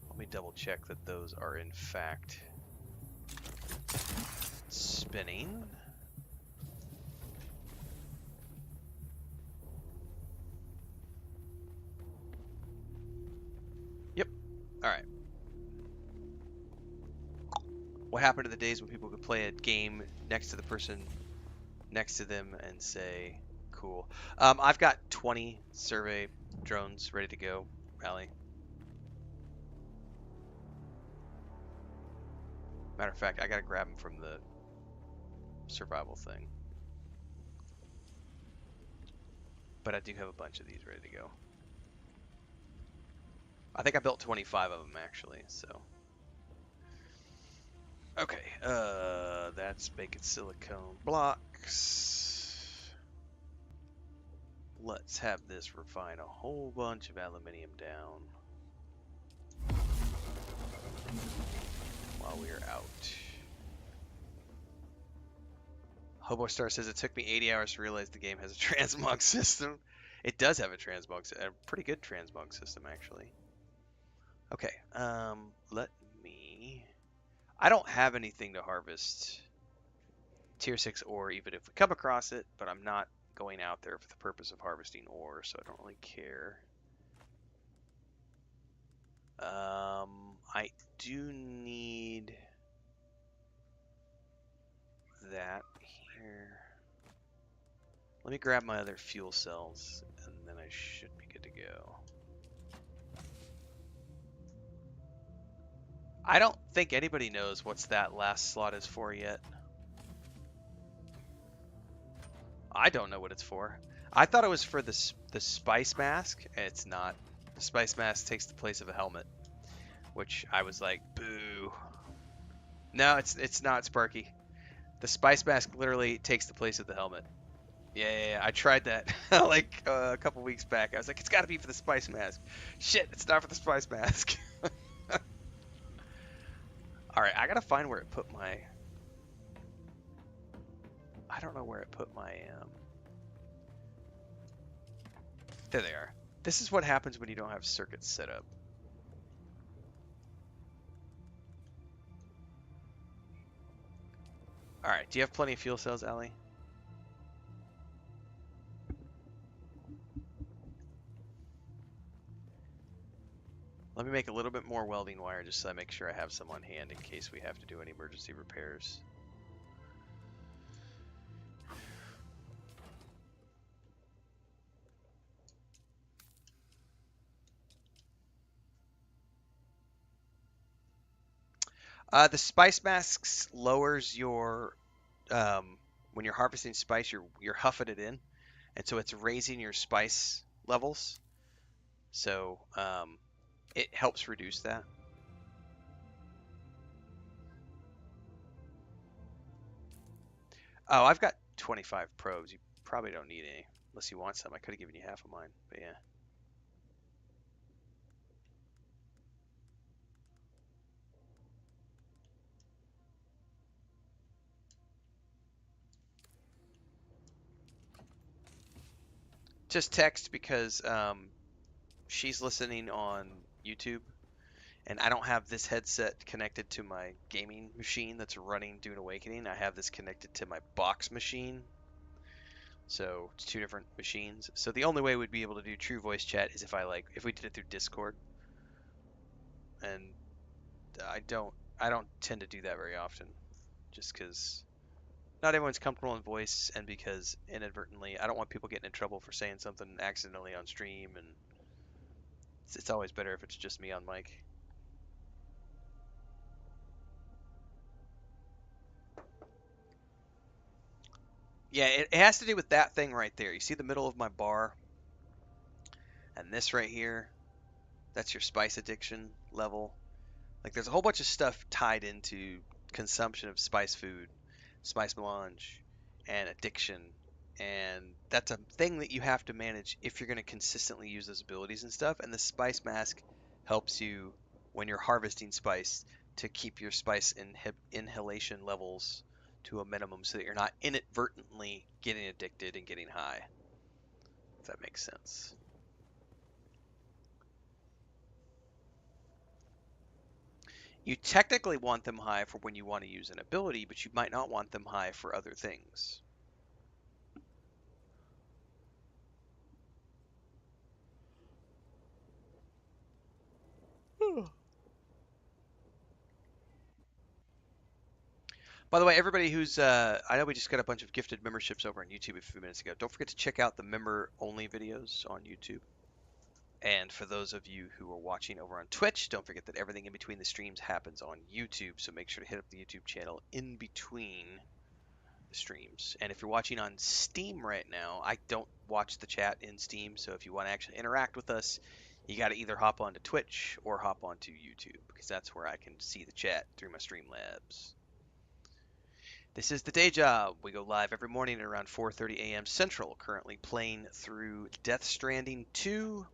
Let me double check that those are in fact spinning. Yep. All right. What happened to the days when people could play a game next to the person next to them and say, cool. I've got 20 survey drones ready to go, Allie. Matter of fact, I gotta grab them from the survival thing. But I do have a bunch of these ready to go. I think I built 25 of them actually, so. Okay, that's making silicone blocks. Let's have this refine a whole bunch of aluminium down while we are out. Hobo Star says it took me 80 hours to realize the game has a transmog system. It does have a transmog, a pretty good transmog system actually. Okay, let me. I don't have anything to harvest tier 6 ore, even if we come across it, but I'm not going out there for the purpose of harvesting ore, so I don't really care. I do need that here. Let me grab my other fuel cells, and then I should be good to go. I don't think anybody knows what's that last slot is for yet. I don't know what it's for. I thought it was for the spice mask, and it's not. The spice mask takes the place of a helmet, which I was like, boo. No, it's not, Sparky. The spice mask literally takes the place of the helmet. Yeah, I tried that like a couple weeks back. I was like, it's got to be for the spice mask. Shit, it's not for the spice mask. All right, I gotta find where it put my. I don't know where it put my. There they are. This is what happens when you don't have circuits set up. All right, do you have plenty of fuel cells, Allie? Let me make a little bit more welding wire just so I make sure I have some on hand in case we have to do any emergency repairs. The spice masks lowers your when you're harvesting spice, you're huffing it in, and so it's raising your spice levels. So it helps reduce that. Oh, I've got 25 probes. You probably don't need any unless you want some. I could have given you half of mine, but yeah. Just text because she's listening on YouTube, and I don't have this headset connected to my gaming machine that's running Dune Awakening. I have this connected to my box machine. So it's two different machines. So the only way we'd be able to do true voice chat is if we did it through Discord. And I don't tend to do that very often, just because not everyone's comfortable in voice, and because inadvertently I don't want people getting in trouble for saying something accidentally on stream, and it's always better if it's just me on mic. Yeah, it has to do with that thing right there. You see the middle of my bar, and this right here, that's your spice addiction level. Like there's a whole bunch of stuff tied into consumption of spice food, spice melange, and addiction. And that's a thing that you have to manage if you're going to consistently use those abilities and stuff. And the spice mask helps you when you're harvesting spice to keep your spice inhalation levels to a minimum so that you're not inadvertently getting addicted and getting high. If that makes sense. You technically want them high for when you want to use an ability, but you might not want them high for other things. By the way, everybody who's, I know we just got a bunch of gifted memberships over on YouTube a few minutes ago. Don't forget to check out the member-only videos on YouTube. And for those of you who are watching over on Twitch, don't forget that everything in between the streams happens on YouTube. So make sure to hit up the YouTube channel in between the streams. And if you're watching on Steam right now, I don't watch the chat in Steam. So if you want to actually interact with us, you got to either hop onto Twitch or hop onto YouTube, because that's where I can see the chat through my Streamlabs. This is the day job. We go live every morning at around 4:30 a.m. Central. Currently playing through Death Stranding 2.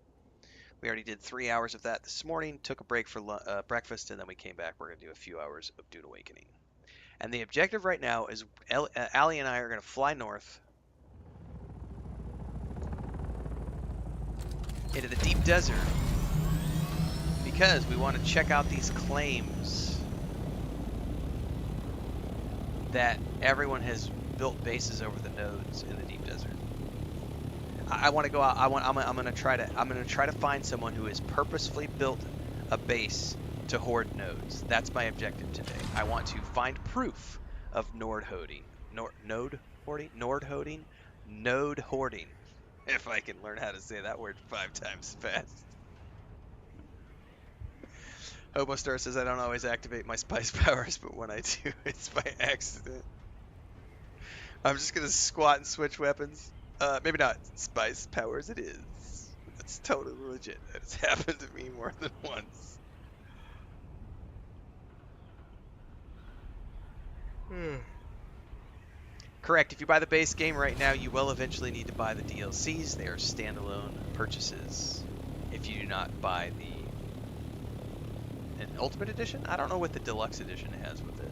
We already did 3 hours of that this morning. Took a break for breakfast, and then we came back. We're going to do a few hours of Dune Awakening. And the objective right now is Allie and I are going to fly north into the deep desert because we want to check out these claims that everyone has built bases over the nodes in the deep desert. I want to go out. I'm going to try to find someone who has purposefully built a base to hoard nodes. That's my objective today. I want to find proof of node hoarding. Node hoarding. If I can learn how to say that word 5 times fast. Homostar says I don't always activate my spice powers, but when I do, it's by accident. I'm just gonna squat and switch weapons. Maybe not spice powers. It is. That's totally legit. It's happened to me more than once. Correct. If you buy the base game right now, you will eventually need to buy the DLCs. They are standalone purchases. If you do not buy an Ultimate Edition, I don't know what the Deluxe Edition has with it.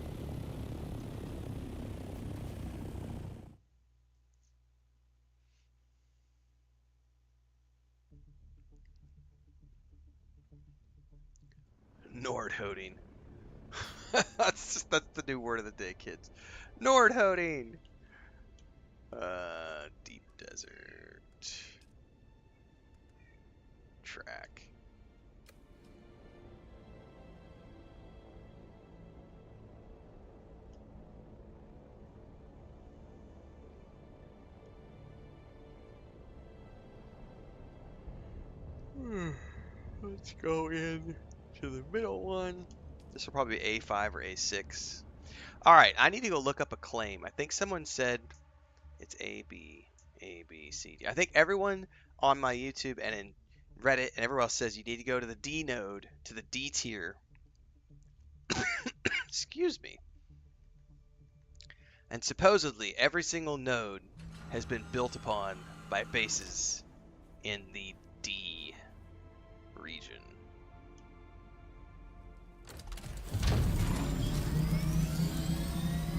Nord hoarding. that's the new word of the day, kids. Nord hoarding. Deep desert track. Let's go in to the middle one. This will probably be A5 or A6. All right, I need to go look up a claim. I think someone said it's A, B, C, D. I think everyone on my YouTube and in Reddit and everywhere else says you need to go to the D node, to the D tier. Excuse me. And supposedly every single node has been built upon by bases in the D region.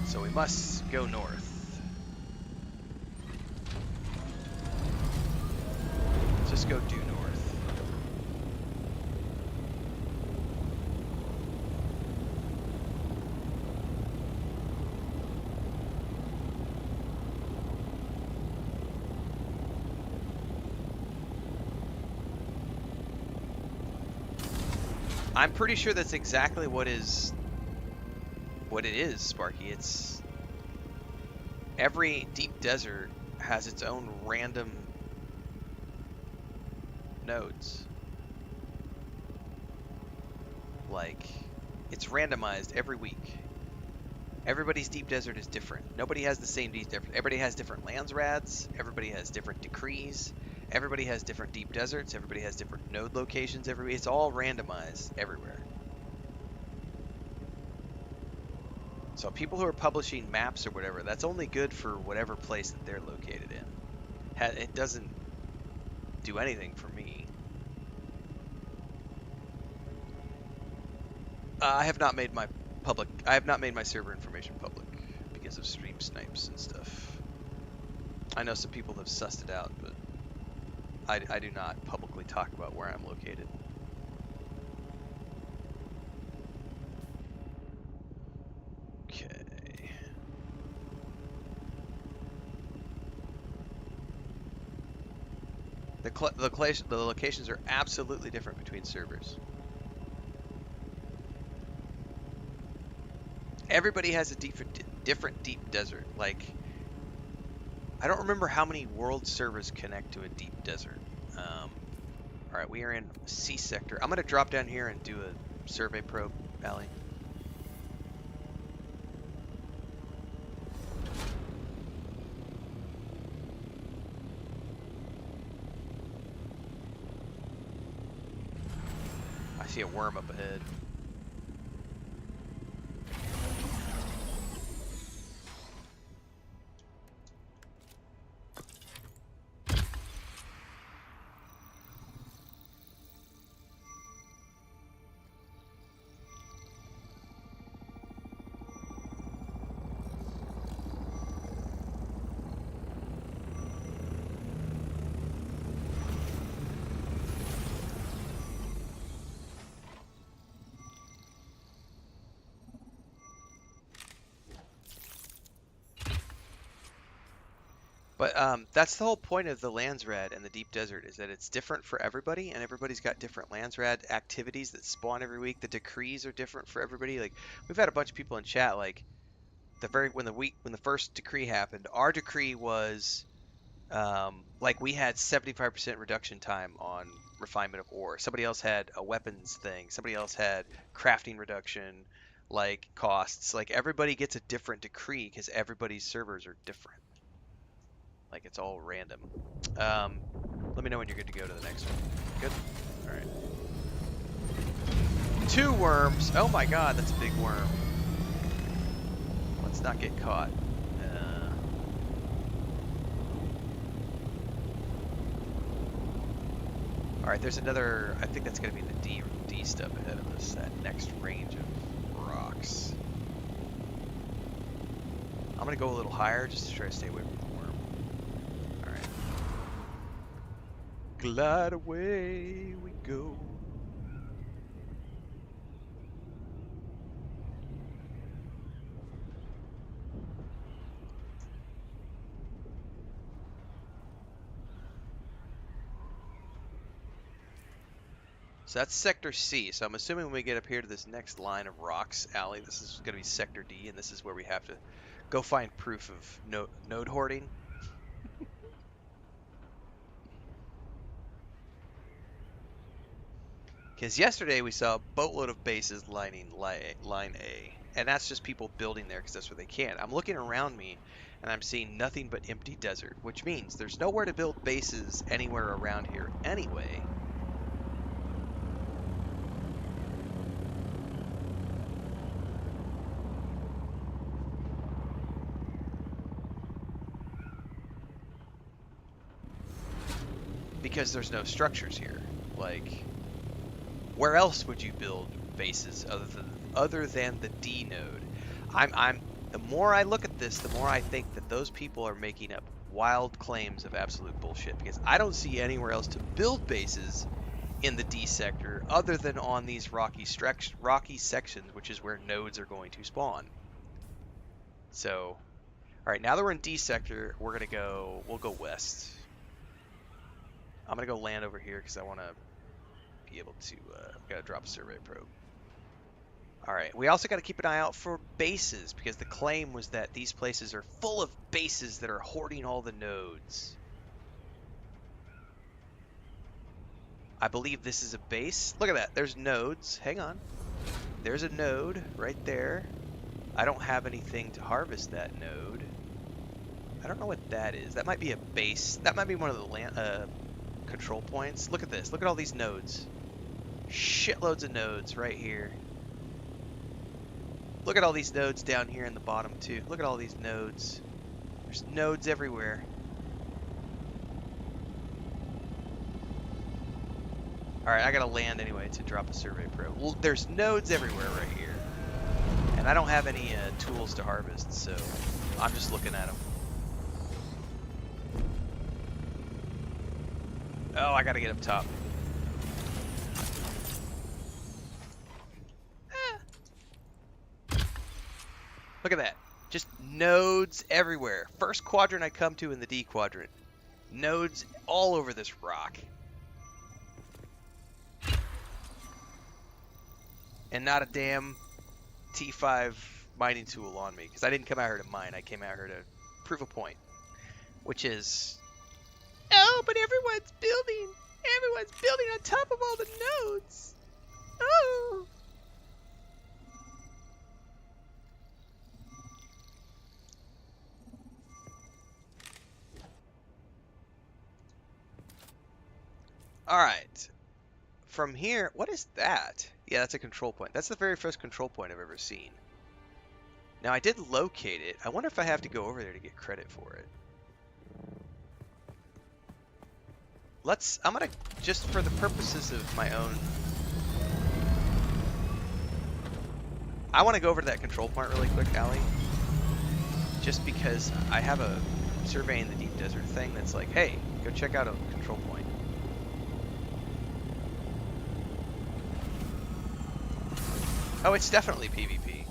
So we must go north. Just go due north. I'm pretty sure that's exactly what it is, Sparky. It's every deep desert has its own random nodes. Like, it's randomized every week. Everybody's deep desert is different. Nobody has the same deep desert. Everybody has different lands rads. Everybody has different decrees. Everybody has different deep deserts. Everybody has different node locations. It's all randomized everywhere. So people who are publishing maps or whatever, that's only good for whatever place that they're located in. It doesn't do anything for me. I have not made my server information public because of stream snipes and stuff. I know some people have sussed it out, but I do not publicly talk about where I'm located. Okay. The locations are absolutely different between servers. Everybody has a different deep desert. Like, I don't remember how many world servers connect to a deep desert. All right, we are in C sector. I'm gonna drop down here and do a survey probe, Allie. I see a worm up ahead. But that's the whole point of the Landsrad and the Deep Desert, is that it's different for everybody, and everybody's got different Landsrad activities that spawn every week. The decrees are different for everybody. Like, we've had a bunch of people in chat, like when the first decree happened, our decree was like we had 75% reduction time on refinement of ore. Somebody else had a weapons thing. Somebody else had crafting reduction, like costs. Like, everybody gets a different decree because everybody's servers are different. Like, it's all random. Let me know when you're good to go to the next one. Good? Alright. 2 worms! Oh my god, that's a big worm. Let's not get caught. Alright, there's another... I think that's going to be the D stuff ahead of us. That next range of rocks. I'm going to go a little higher just to try to stay away from the worm. Alright. Glide away we go. So that's Sector C. So I'm assuming when we get up here to this next line of rocks, Alley, this is going to be Sector D, and this is where we have to go find proof of node hoarding. Because yesterday we saw a boatload of bases lining line A, and that's just people building there because that's where they can. I'm looking around me, and I'm seeing nothing but empty desert, which means there's nowhere to build bases anywhere around here anyway. Because there's no structures here. Like, where else would you build bases other than the D node? The more I look at this, the more I think that those people are making up wild claims of absolute bullshit, because I don't see anywhere else to build bases in the D sector other than on these rocky sections, which is where nodes are going to spawn. So, all right, now that we're in D sector, we'll go west. I'm gonna go land over here because I want to be able to, gotta drop a survey probe. Alright, we also gotta keep an eye out for bases, because the claim was that these places are full of bases that are hoarding all the nodes. I believe this is a base. Look at that, there's nodes. Hang on. There's a node right there. I don't have anything to harvest that node. I don't know what that is. That might be a base. That might be one of the control points. Look at this. Look at all these nodes. Shitloads of nodes right here. Look at all these nodes down here in the bottom too. Look at all these nodes. There's nodes everywhere. Alright, I gotta land anyway to drop a survey probe. Well, there's nodes everywhere right here. And I don't have any tools to harvest, so I'm just looking at them. Oh, I gotta get up top. Look at that. Just nodes everywhere. First quadrant I come to in the D quadrant. Nodes all over this rock. And not a damn T5 mining tool on me. Because I didn't come out here to mine. I came out here to prove a point. Which is... Oh, but everyone's building. Everyone's building on top of all the nodes. Oh. Alright. From here, what is that? Yeah, that's a control point. That's the very first control point I've ever seen. Now, I did locate it. I wonder if I have to go over there to get credit for it. I'm gonna, just for the purposes of my own... I want to go over to that control point really quick, Allie. Just because I have a surveying the deep desert thing that's like, hey, go check out a control point. Oh, it's definitely PvP.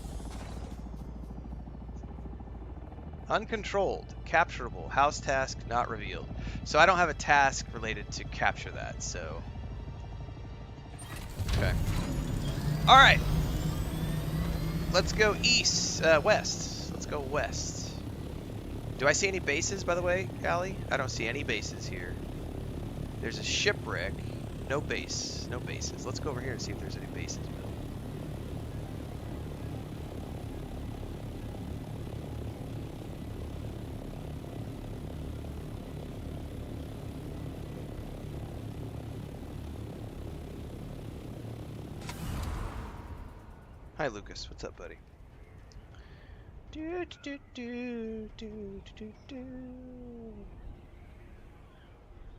Uncontrolled, capturable, house task not revealed. So I don't have a task related to capture that, so... Okay. Alright! Let's go east, west. Let's go west. Do I see any bases, by the way, Callie? I don't see any bases here. There's a shipwreck. No base. No bases. Let's go over here and see if there's any bases built. Hi, Lucas. What's up, buddy?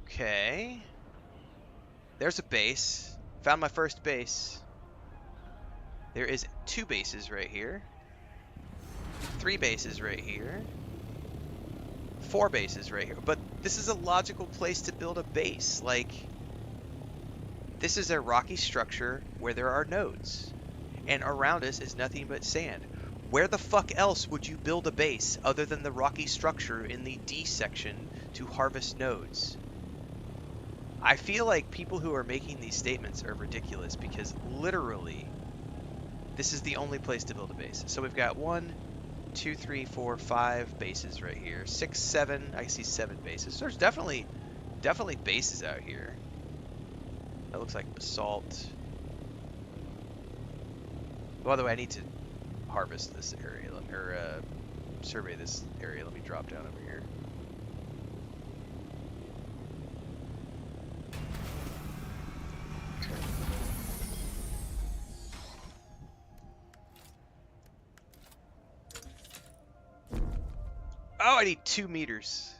Okay. There's a base. Found my first base. There is 2 bases right here. 3 bases right here. 4 bases right here. But this is a logical place to build a base. Like, this is a rocky structure where there are nodes. And around us is nothing but sand. Where the fuck else would you build a base other than the rocky structure in the D section to harvest nodes? I feel like people who are making these statements are ridiculous, because literally this is the only place to build a base. So we've got 1, 2, 3, 4, 5 bases right here. 6, 7, I see 7 bases. So there's definitely bases out here. That looks like basalt. By the way, I need to harvest this area, or survey this area. Let me drop down over here. Oh, I need 2 meters.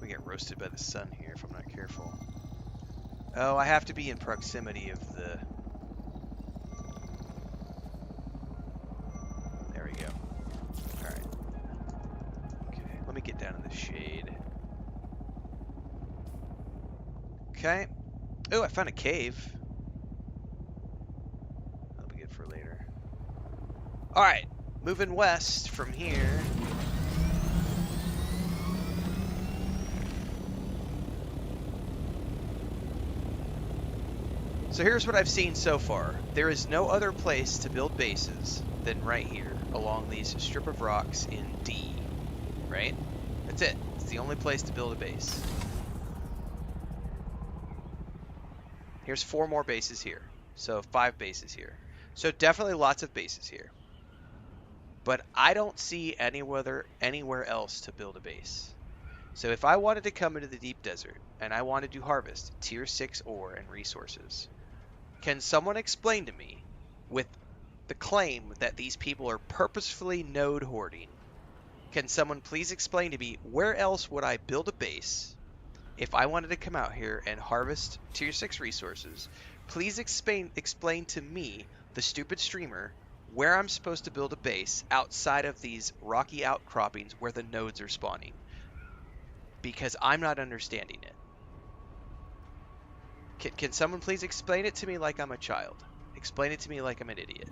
We get roasted by the sun here if I'm not careful. Oh, I have to be in proximity of the... There we go. Alright. Okay, let me get down in the shade. Okay. Oh, I found a cave. That'll be good for later. Alright, moving west from here. So here's what I've seen so far. There is no other place to build bases than right here, along these strip of rocks in D, right? That's it. It's the only place to build a base. Here's 4 more bases here. So 5 bases here. So definitely lots of bases here. But I don't see anywhere else to build a base. So if I wanted to come into the deep desert and I wanted to harvest tier 6 ore and resources, can someone explain to me, with the claim that these people are purposefully node hoarding, can someone please explain to me where else would I build a base if I wanted to come out here and harvest tier 6 resources? Please explain to me, the stupid streamer, where I'm supposed to build a base outside of these rocky outcroppings where the nodes are spawning. Because I'm not understanding it. Can someone please explain it to me like I'm a child? Explain it to me like I'm an idiot.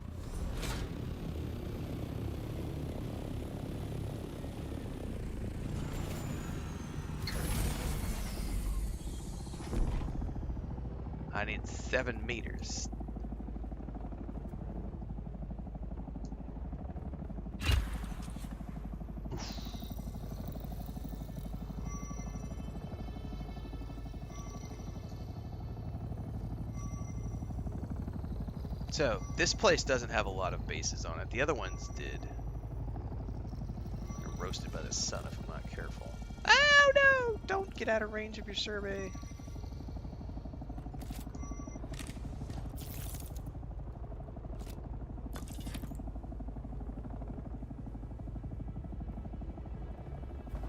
I need 7 meters. So, this place doesn't have a lot of bases on it. The other ones did. They're roasted by the sun if I'm not careful. Oh no! Don't get out of range of your survey.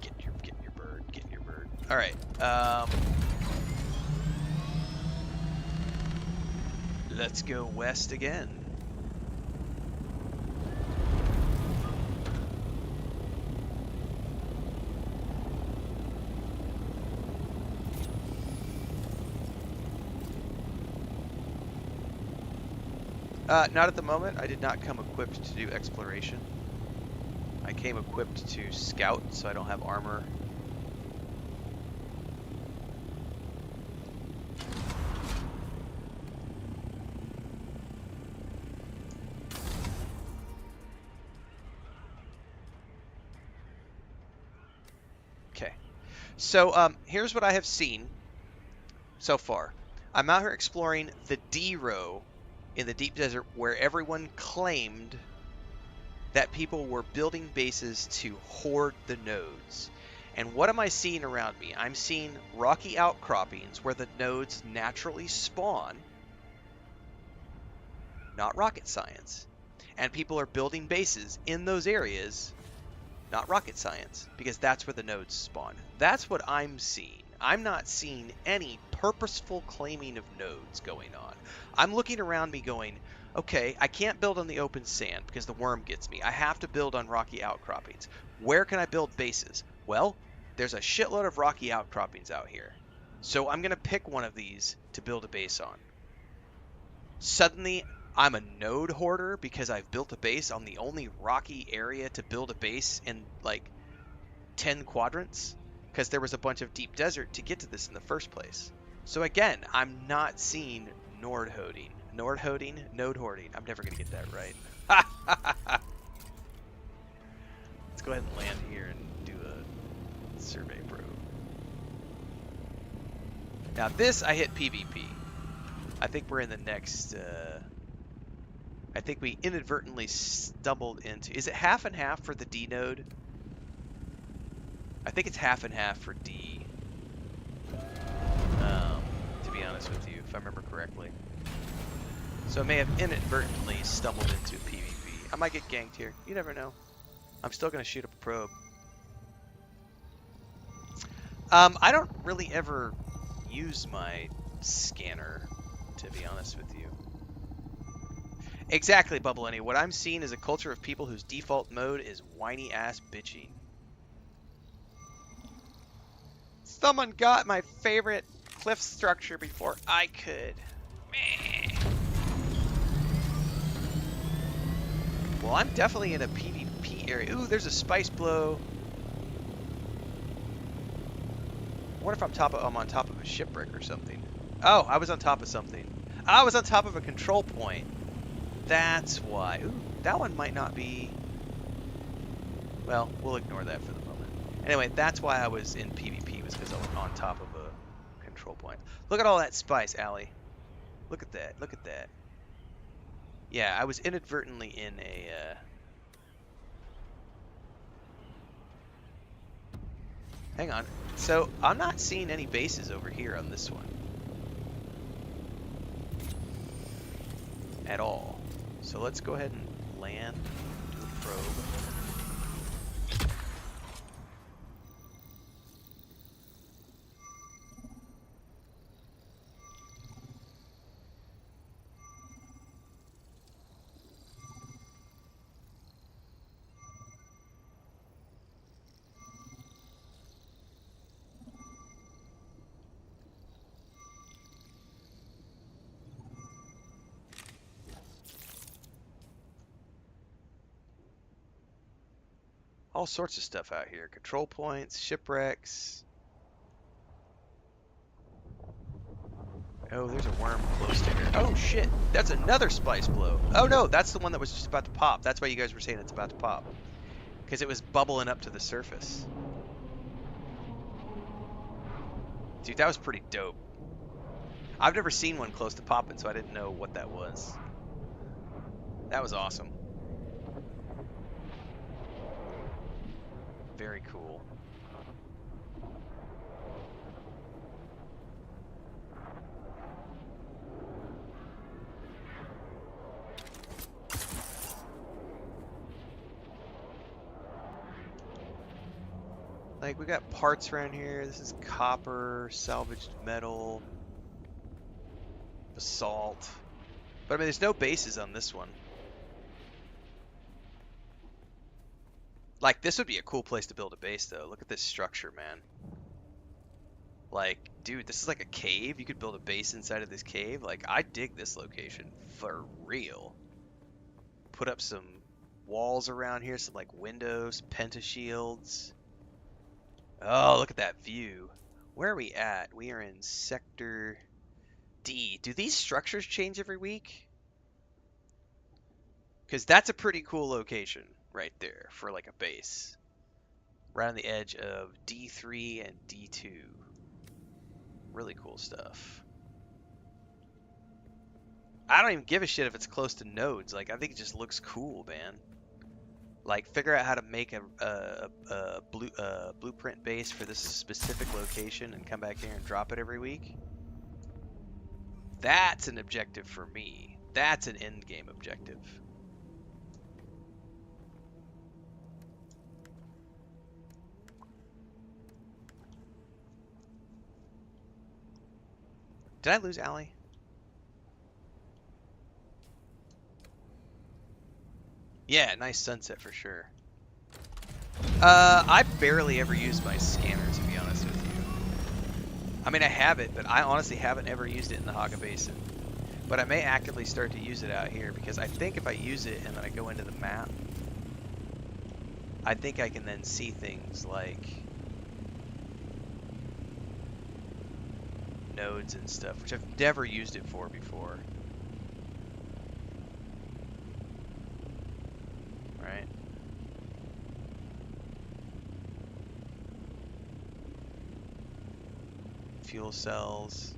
Get your bird. Alright, let's go west again. Not at the moment. I did not come equipped to do exploration. I came equipped to scout, so I don't have armor. Okay. So, here's what I have seen so far. I'm out here exploring the D row in the deep desert where everyone claimed that people were building bases to hoard the nodes. And what am I seeing around me? I'm seeing rocky outcroppings where the nodes naturally spawn. Not rocket science. And people are building bases in those areas. Not rocket science, because that's where the nodes spawn. That's what I'm seeing. I'm not seeing any purposeful claiming of nodes going on. I'm looking around me going, okay, I can't build on the open sand because the worm gets me. I have to build on rocky outcroppings. Where can I build bases? Well, there's a shitload of rocky outcroppings out here. So I'm going to pick one of these to build a base on. Suddenly, I'm a node hoarder because I've built a base on the only rocky area to build a base in like 10 quadrants, because there was a bunch of deep desert to get to this in the first place. So again, I'm not seeing node hoarding. Node hoarding? Node hoarding. I'm never going to get that right. Let's go ahead and land here and do a survey probe. Now this, I hit PvP. I think we're in the next... I think we inadvertently stumbled into... Is it half and half for the D node? I think it's half and half for D. To be honest with you, if I remember correctly. So I may have inadvertently stumbled into PvP. I might get ganked here. You never know. I'm still going to shoot up a probe. I don't really ever use my scanner, to be honest with you. Exactly, Bubble Any. What I'm seeing is a culture of people whose default mode is whiny ass bitching. Someone got my favorite cliff structure before I could. Meh. Well, I'm definitely in a PvP area. Ooh, there's a spice blow. I wonder if I'm on top of a shipwreck or something. Oh, I was on top of something. I was on top of a control point. That's why. Ooh, that one might not be... Well, we'll ignore that for the moment. Anyway, that's why I was in PvP, was because I was on top of a control point. Look at all that spice, Allie. Look at that. Look at that. Yeah, I was inadvertently in a... Hang on. So, I'm not seeing any bases over here on this one. At all. So let's go ahead and land, do a probe. All sorts of stuff out here. Control points, shipwrecks. Oh, there's a worm close to here. Oh, shit. That's another spice blow. Oh, no. That's the one that was just about to pop. That's why you guys were saying it's about to pop. Because it was bubbling up to the surface. Dude, that was pretty dope. I've never seen one close to popping, so I didn't know what that was. That was awesome. Very cool. Like, we got parts around here. This is copper, salvaged metal, basalt. But I mean, there's no bases on this one. Like, this would be a cool place to build a base, though. Look at this structure, man. Like, dude, this is like a cave. You could build a base inside of this cave. Like, I dig this location for real. Put up some walls around here, some, like, windows, pentashields. Oh, look at that view. Where are we at? We are in Sector D. Do these structures change every week? Because that's a pretty cool location right there for like a base. Right on the edge of D3 and D2. Really cool stuff. I don't even give a shit if it's close to nodes. Like, I think it just looks cool, man. Like, figure out how to make a blueprint base for this specific location and come back here and drop it every week. That's an objective for me. That's an end game objective. Did I lose Allie? Yeah, nice sunset for sure. I barely ever use my scanner, to be honest with you. I mean, I have it, but I honestly haven't ever used it in the Haga Basin. But I may actively start to use it out here, because I think if I use it and then I go into the map, I think I can then see things like nodes and stuff, which I've never used it for before. fuel cells.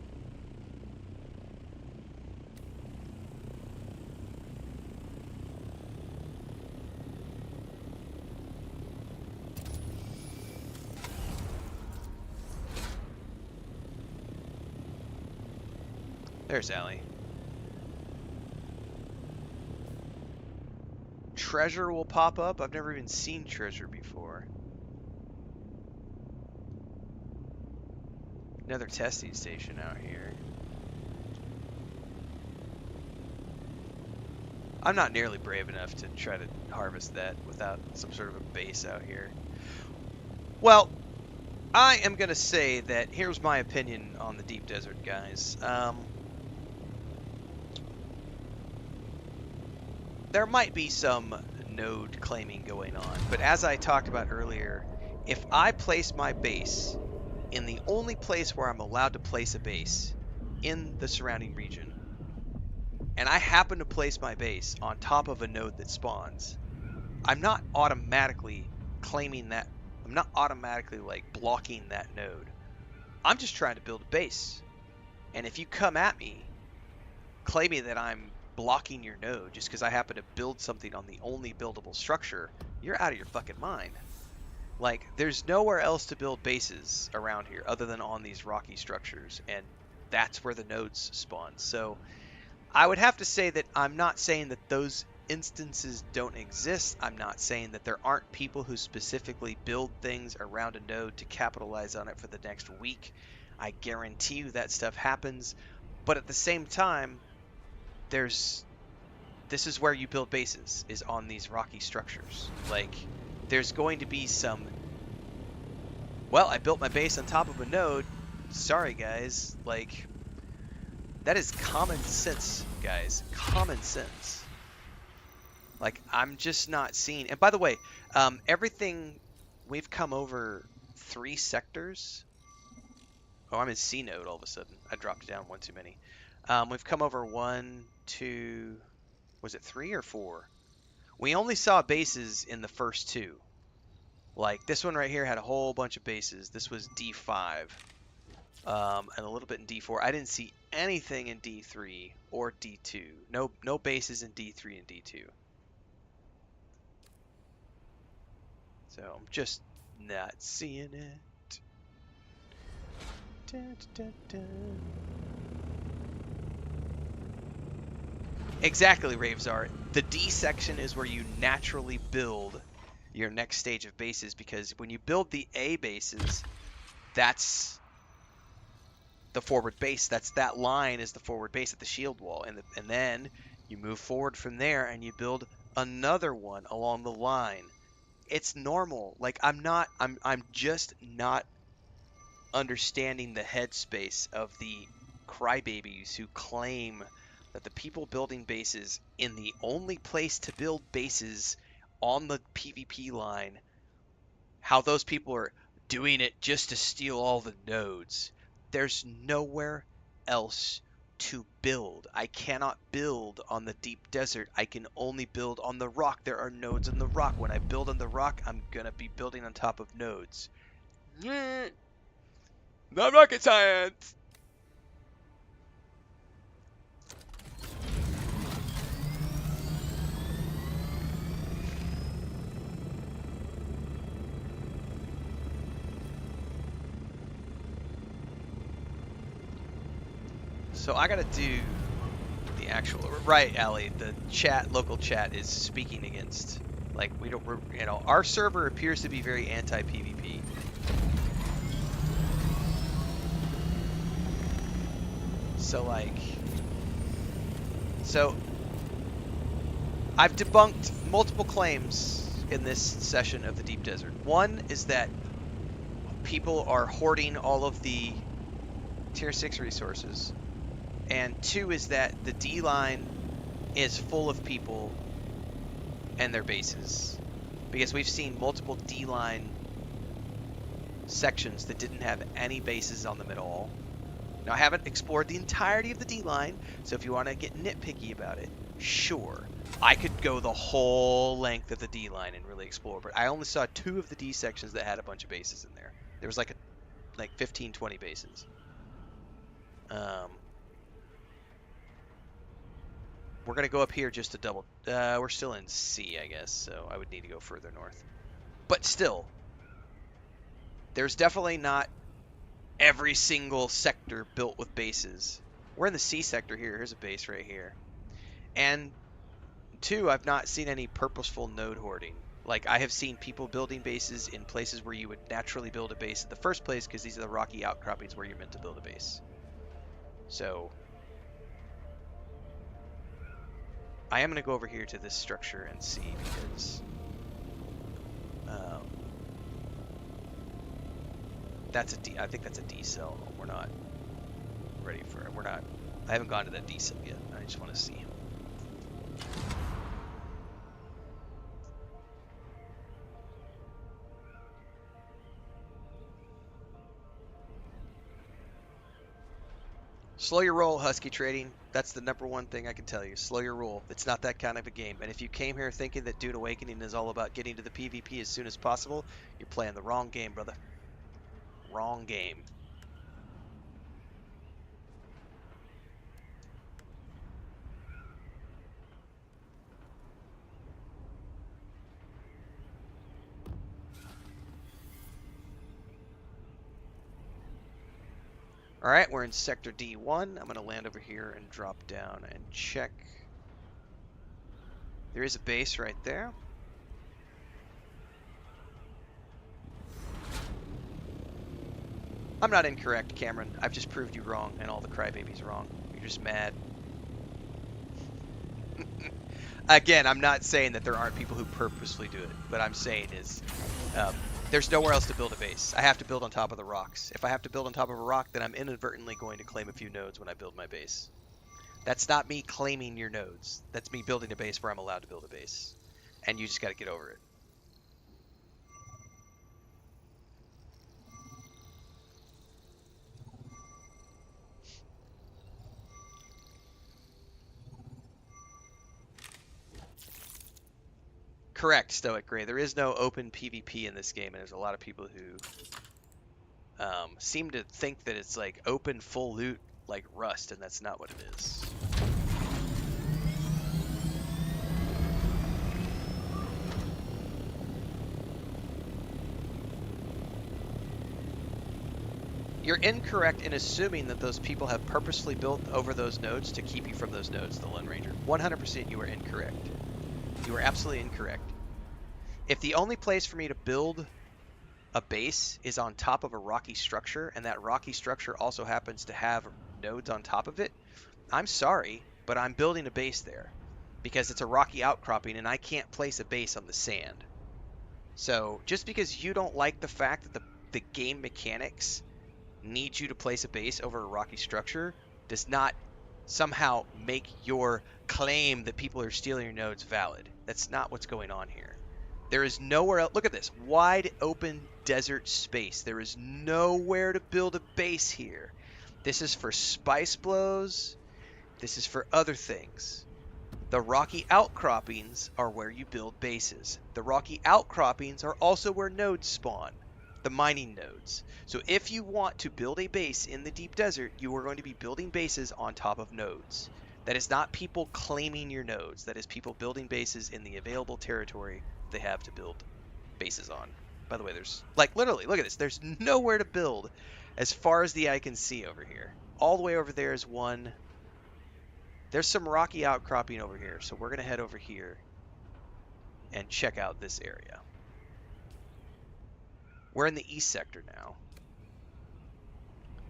There's Allie. Treasure will pop up. I've never even seen treasure before. Another testing station out here. I'm not nearly brave enough to try to harvest that without some sort of a base out here. Well, I am going to say that here's my opinion on the deep desert, guys. There might be some node claiming going on, but as I talked about earlier, if I place my base in the only place where I'm allowed to place a base in the surrounding region, and I happen to place my base on top of a node that spawns, I'm not automatically claiming that. I'm not automatically like blocking that node. I'm just trying to build a base. And if you come at me claiming that I'm blocking your node just because I happen to build something on the only buildable structure, you're out of your fucking mind. Like, there's nowhere else to build bases around here other than on these rocky structures, and that's where the nodes spawn. So I would have to say that I'm not saying that those instances don't exist. I'm not saying that there aren't people who specifically build things around a node to capitalize on it for the next week. I guarantee you that stuff happens. But at the same time, this is where you build bases, is on these rocky structures. Like, there's going to be some, well, I built my base on top of a node. Sorry, guys. Like, that is common sense, guys. Common sense. Like, I'm just not seeing. And by the way, everything, we've come over 3 sectors. Oh, I'm in C node all of a sudden. I dropped down one too many. We've come over 1, 2, was it 3 or 4? We only saw bases in the first 2. Like, this one right here had a whole bunch of bases. This was D5. And a little bit in D4. I didn't see anything in D3 or D2. No bases in D3 and D2. So I'm just not seeing it. Dun, dun, dun. Exactly, Ravesar. The D section is where you naturally build your next stage of bases, because when you build the A bases, that's the forward base. That line is the forward base at the shield wall, and then you move forward from there and you build another one along the line. It's normal. Like, I'm just not understanding the headspace of the crybabies who claim that the people building bases in the only place to build bases on the PvP line, how those people are doing it just to steal all the nodes. There's nowhere else to build. I cannot build on the deep desert. I can only build on the rock. There are nodes in the rock. When I build on the rock, I'm gonna be building on top of nodes. Not rocket science! So I gotta do the actual, right, Allie, the local chat is speaking against, like, our server appears to be very anti-PvP. So I've debunked multiple claims in this session of the Deep Desert. One is that people are hoarding all of the Tier 6 resources. And 2 is that the D line is full of people and their bases. Because we've seen multiple D line sections that didn't have any bases on them at all. Now, I haven't explored the entirety of the D line, so if you want to get nitpicky about it, sure. I could go the whole length of the D line and really explore, but I only saw 2 of the D sections that had a bunch of bases in there. There was like 15, 20 bases. Um, we're going to go up here just to double... we're still in C, I guess, so I would need to go further north. But still, there's definitely not every single sector built with bases. We're in the C sector here. Here's a base right here. And 2, I've not seen any purposeful node hoarding. Like, I have seen people building bases in places where you would naturally build a base in the first place because these are the rocky outcroppings where you're meant to build a base. So, I am going to go over here to this structure and see because that's a D. I think that's a D cell. We're not ready for it. I haven't gone to that D cell yet. I just want to see. Slow your roll, Husky Trading. That's the #1 thing I can tell you. Slow your roll. It's not that kind of a game. And if you came here thinking that Dune Awakening is all about getting to the PvP as soon as possible, you're playing the wrong game, brother. Wrong game. Alright, we're in Sector D1. I'm going to land over here and drop down and check. There is a base right there. I'm not incorrect, Cameron. I've just proved you wrong and all the crybabies wrong. You're just mad. Again, I'm not saying that there aren't people who purposely do it. What I'm saying is there's nowhere else to build a base. I have to build on top of the rocks. If I have to build on top of a rock, then I'm inadvertently going to claim a few nodes when I build my base. That's not me claiming your nodes. That's me building a base where I'm allowed to build a base. And you just got to get over it. Correct, Stoic Gray. There is no open PvP in this game, and there's a lot of people who seem to think that it's like open full loot like Rust, and that's not what it is. You're incorrect in assuming that those people have purposefully built over those nodes to keep you from those nodes, the Lone Ranger. 100% you are incorrect. You are absolutely incorrect. If the only place for me to build a base is on top of a rocky structure, and that rocky structure also happens to have nodes on top of it, I'm sorry, but I'm building a base there because it's a rocky outcropping and I can't place a base on the sand. So just because you don't like the fact that the game mechanics need you to place a base over a rocky structure does not somehow make your claim that people are stealing your nodes valid. That's not what's going on here. There is nowhere else. Look at this wide open desert space. There is nowhere to build a base here. This is for spice blows. This is for other things. The rocky outcroppings are where you build bases. The rocky outcroppings are also where nodes spawn, the mining nodes. So if you want to build a base in the deep desert, you are going to be building bases on top of nodes. That is not people claiming your nodes. That is people building bases in the available territory they have to build bases on. By the way, there's, like, literally, look at this. There's nowhere to build as far as the eye can see over here. All the way over there is one. There's some rocky outcropping over here, so we're going to head over here and check out this area. We're in the east sector now,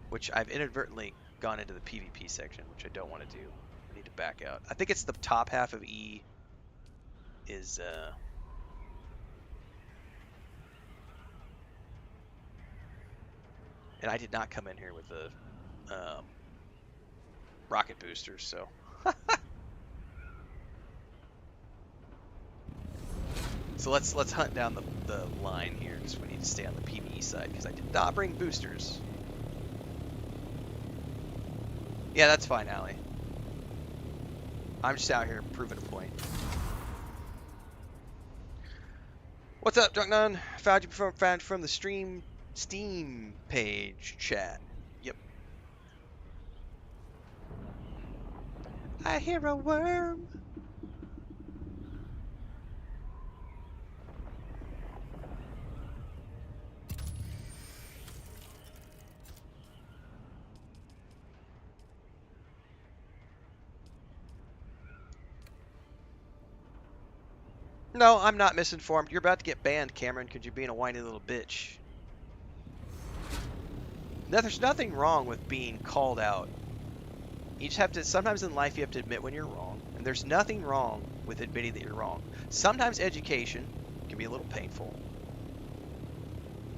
which I've inadvertently gone into the PvP section, which I don't want to do. I need to back out. I think it's the top half of E is... And I did not come in here with the rocket boosters, so... So let's hunt down the line here, because we need to stay on the PvE side, because I did not bring boosters. Yeah, that's fine, Allie. I'm just out here proving a point. What's up, Drunk Found you from the Steam page chat. Yep. I hear a worm. No, I'm not misinformed. You're about to get banned, Cameron, because you're being a whiny little bitch. No, there's nothing wrong with being called out. You just have to, sometimes in life you have to admit when you're wrong, and there's nothing wrong with admitting that you're wrong. Sometimes education can be a little painful.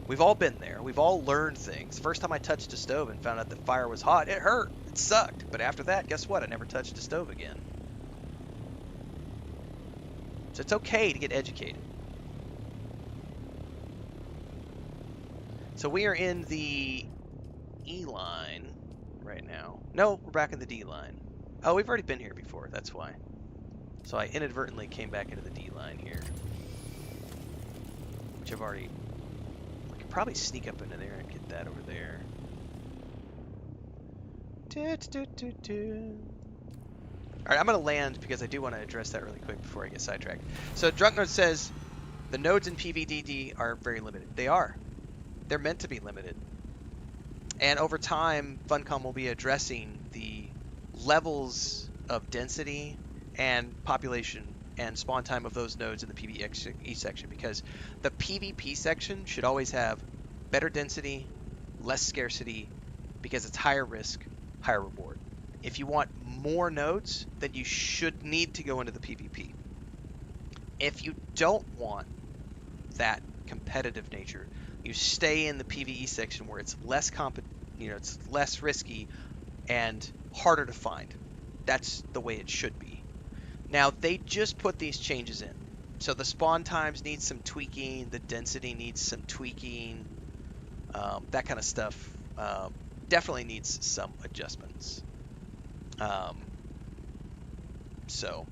We've all been there. We've all learned things. First time I touched a stove and found out that fire was hot, it hurt. It sucked. But after that, guess what? I never touched a stove again. So it's okay to get educated. So we are in the E line right now. No, we're back in the D line. Oh, we've already been here before. That's why. So I inadvertently came back into the D line here. Which I've already... I could probably sneak up into there and get that over there. Alright, I'm going to land because I do want to address that really quick before I get sidetracked. So Drunknode says the nodes in PvDD are very limited. They are. They're meant to be limited. And over time, Funcom will be addressing the levels of density and population and spawn time of those nodes in the PvE section, because the PvP section should always have better density, less scarcity, because it's higher risk, higher reward. If you want more nodes, then you should need to go into the PvP. If you don't want that competitive nature, you stay in the PvE section where it's less it's less risky and harder to find. That's the way it should be. Now, they just put these changes in. So the spawn times need some tweaking, the density needs some tweaking, that kind of stuff definitely needs some adjustments. So...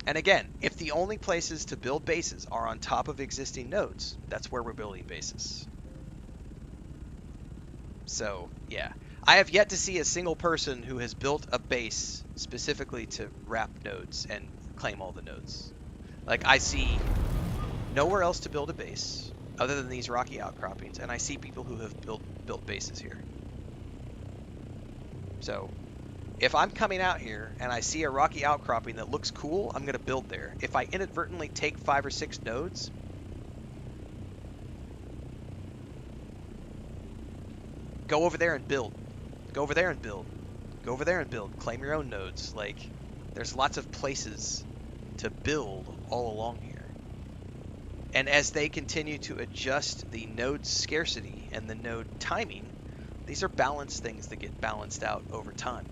And again, if the only places to build bases are on top of existing nodes, that's where we're building bases. So, yeah. I have yet to see a single person who has built a base specifically to wrap nodes and claim all the nodes. Like, I see nowhere else to build a base other than these rocky outcroppings, and I see people who have built bases here. So... if I'm coming out here and I see a rocky outcropping that looks cool, I'm going to build there. If I inadvertently take 5 or 6 nodes, go over there and build. Go over there and build. Go over there and build. Claim your own nodes. Like, there's lots of places to build all along here. And as they continue to adjust the node scarcity and the node timing, these are balanced things that get balanced out over time.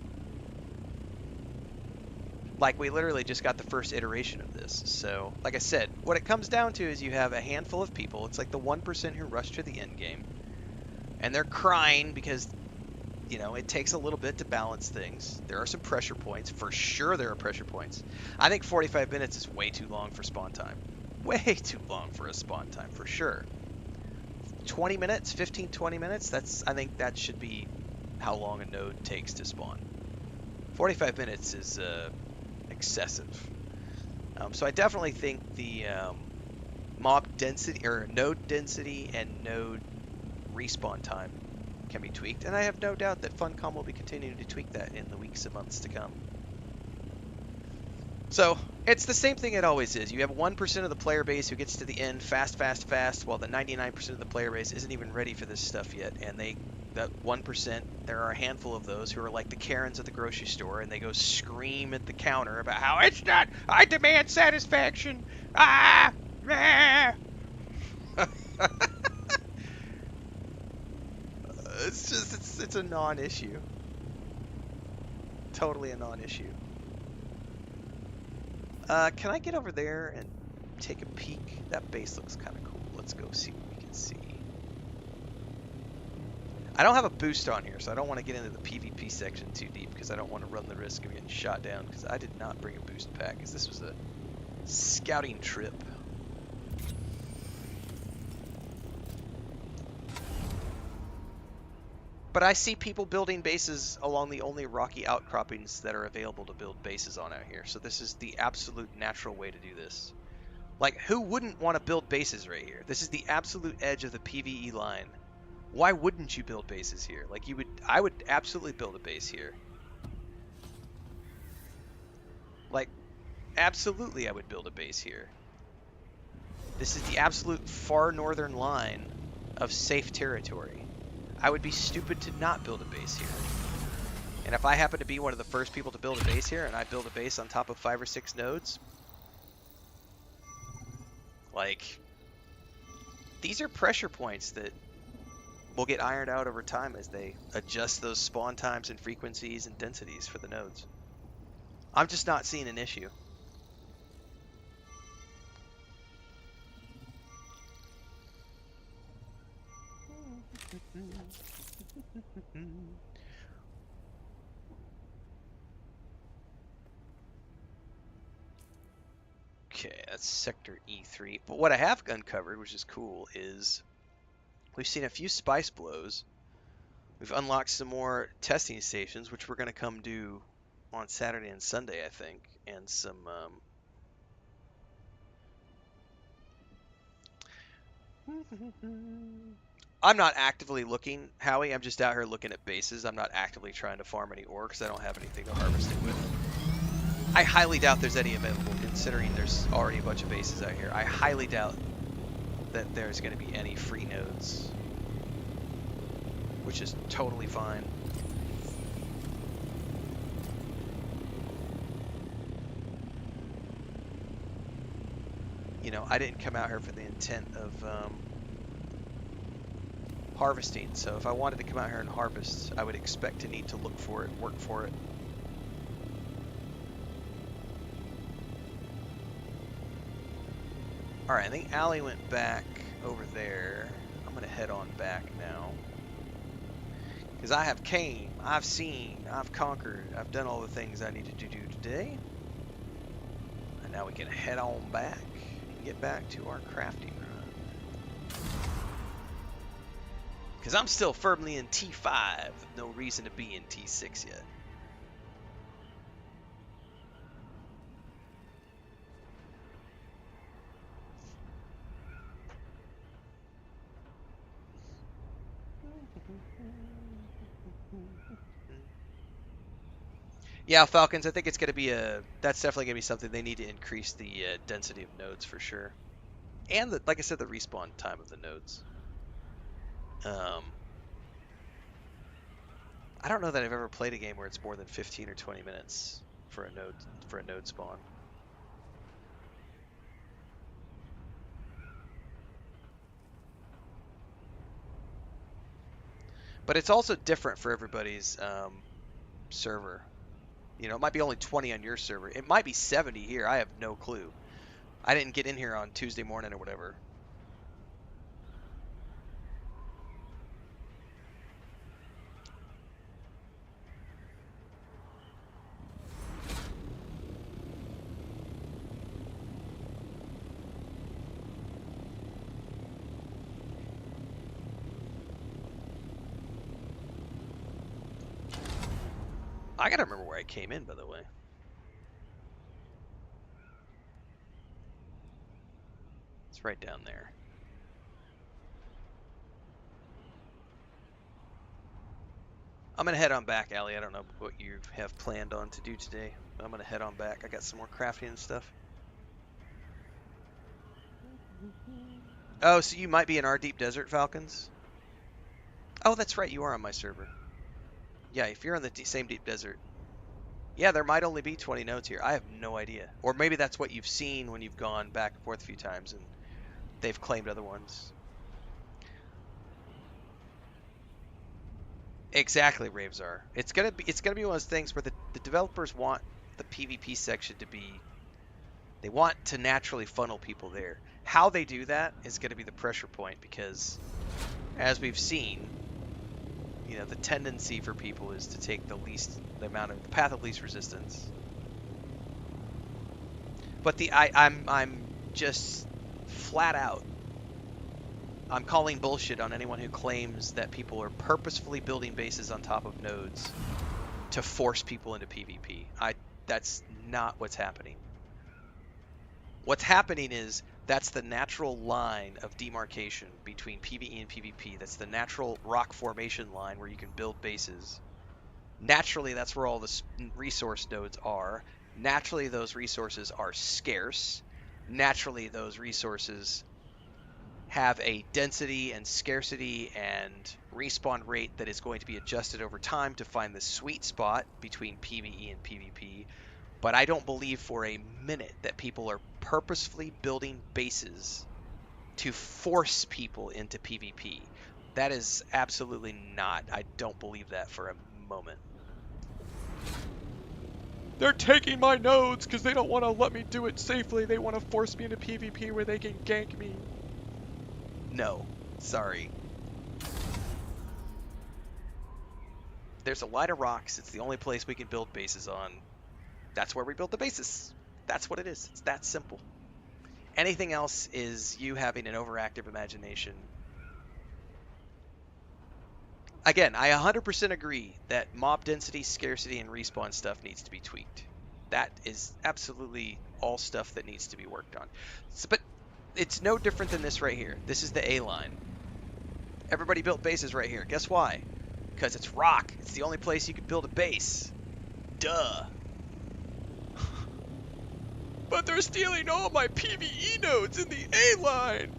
Like, we literally just got the first iteration of this. So, like I said, what it comes down to is you have a handful of people. It's like the 1% who rush to the end game. And they're crying because, you know, it takes a little bit to balance things. There are some pressure points. For sure there are pressure points. I think 45 minutes is way too long for spawn time. Way too long for a spawn time, for sure. 20 minutes, 15, 20 minutes, I think that should be how long a node takes to spawn. 45 minutes is... excessive. So I definitely think the mob density or node density and node respawn time can be tweaked, and I have no doubt that Funcom will be continuing to tweak that in the weeks and months to come. So it's the same thing it always is. You have 1% of the player base who gets to the end fast, while the 99% of the player base isn't even ready for this stuff yet, and that 1%, there are a handful of those who are like the Karens at the grocery store, and they go scream at the counter about how it's not, I demand satisfaction, ah, ah. It's a non-issue. Totally a non-issue. Can I get over there and take a peek? That base looks kind of cool. Let's go see what we can see. I don't have a boost on here, so I don't want to get into the PvP section too deep because I don't want to run the risk of getting shot down, because I did not bring a boost pack because this was a scouting trip. But I see people building bases along the only rocky outcroppings that are available to build bases on out here. So this is the absolute natural way to do this. Like, who wouldn't want to build bases right here? This is the absolute edge of the PvE line. Why wouldn't you build bases here? Like, I would absolutely build a base here. Like, absolutely I would build a base here. This is the absolute far northern line of safe territory. I would be stupid to not build a base here. And if I happen to be one of the first people to build a base here, and I build a base on top of 5 or 6 nodes, like, these are pressure points that will get ironed out over time as they adjust those spawn times and frequencies and densities for the nodes. I'm just not seeing an issue. Okay, that's Sector E3. But what I have uncovered, which is cool, is we've seen a few spice blows. We've unlocked some more testing stations, which we're going to come do on Saturday and Sunday, I think. And some... I'm not actively looking, Howie. I'm just out here looking at bases. I'm not actively trying to farm any ore because I don't have anything to harvest it with. I highly doubt there's any available, considering there's already a bunch of bases out here. I highly doubt that there's going to be any free nodes, which is totally fine. You know, I didn't come out here for the intent of harvesting, so if I wanted to come out here and harvest, I would expect to need to look for it, work for it. Alright, I think Allie went back over there. I'm going to head on back now. Because I have came, I've seen, I've conquered, I've done all the things I needed to do today. And now we can head on back and get back to our crafting run. Because I'm still firmly in T5, with no reason to be in T6 yet. Yeah, Falcons, I think it's going to be that's definitely going to be something they need to increase the density of nodes for sure. And, like I said, the respawn time of the nodes. I don't know that I've ever played a game where it's more than 15 or 20 minutes for a node spawn. But it's also different for everybody's server. You know, it might be only 20 on your server. It might be 70 here. I have no clue. I didn't get in here on Tuesday morning or whatever. I gotta remember where I came in, by the way. It's right down there. I'm gonna head on back, Allie. I don't know what you have planned on to do today. But I'm gonna head on back. I got some more crafting and stuff. Oh, so you might be in our deep desert, Falcons? Oh, that's right. You are on my server. Yeah, if you're on the same deep desert. Yeah, there might only be 20 nodes here. I have no idea. Or maybe that's what you've seen when you've gone back and forth a few times and they've claimed other ones. Exactly, Ravesar. It's gonna be one of those things where the developers want the PvP section to be, they want to naturally funnel people there. How they do that is gonna be the pressure point, because as we've seen, you know, the tendency for people is to take the path of least resistance. But I'm just flat out I'm calling bullshit on anyone who claims that people are purposefully building bases on top of nodes to force people into PvP. That's not what's happening. What's happening is that's the natural line of demarcation between PvE and PvP. That's the natural rock formation line where you can build bases. Naturally, that's where all the resource nodes are. Naturally, those resources are scarce. Naturally, those resources have a density and scarcity and respawn rate that is going to be adjusted over time to find the sweet spot between PvE and PvP. But I don't believe for a minute that people are purposefully building bases to force people into PvP. That is absolutely not. I don't believe that for a moment. They're taking my nodes because they don't want to let me do it safely. They want to force me into PvP where they can gank me. No, sorry. There's a line of rocks. It's the only place we can build bases on. That's where we build the bases. That's what it is. It's that simple. Anything else is you having an overactive imagination. Again, I 100% agree that mob density, scarcity, and respawn stuff needs to be tweaked. That is absolutely all stuff that needs to be worked on. But it's no different than this right here. This is the A line. Everybody built bases right here. Guess why? Because it's rock. It's the only place you can build a base. Duh. But they're stealing all my PvE nodes in the A line.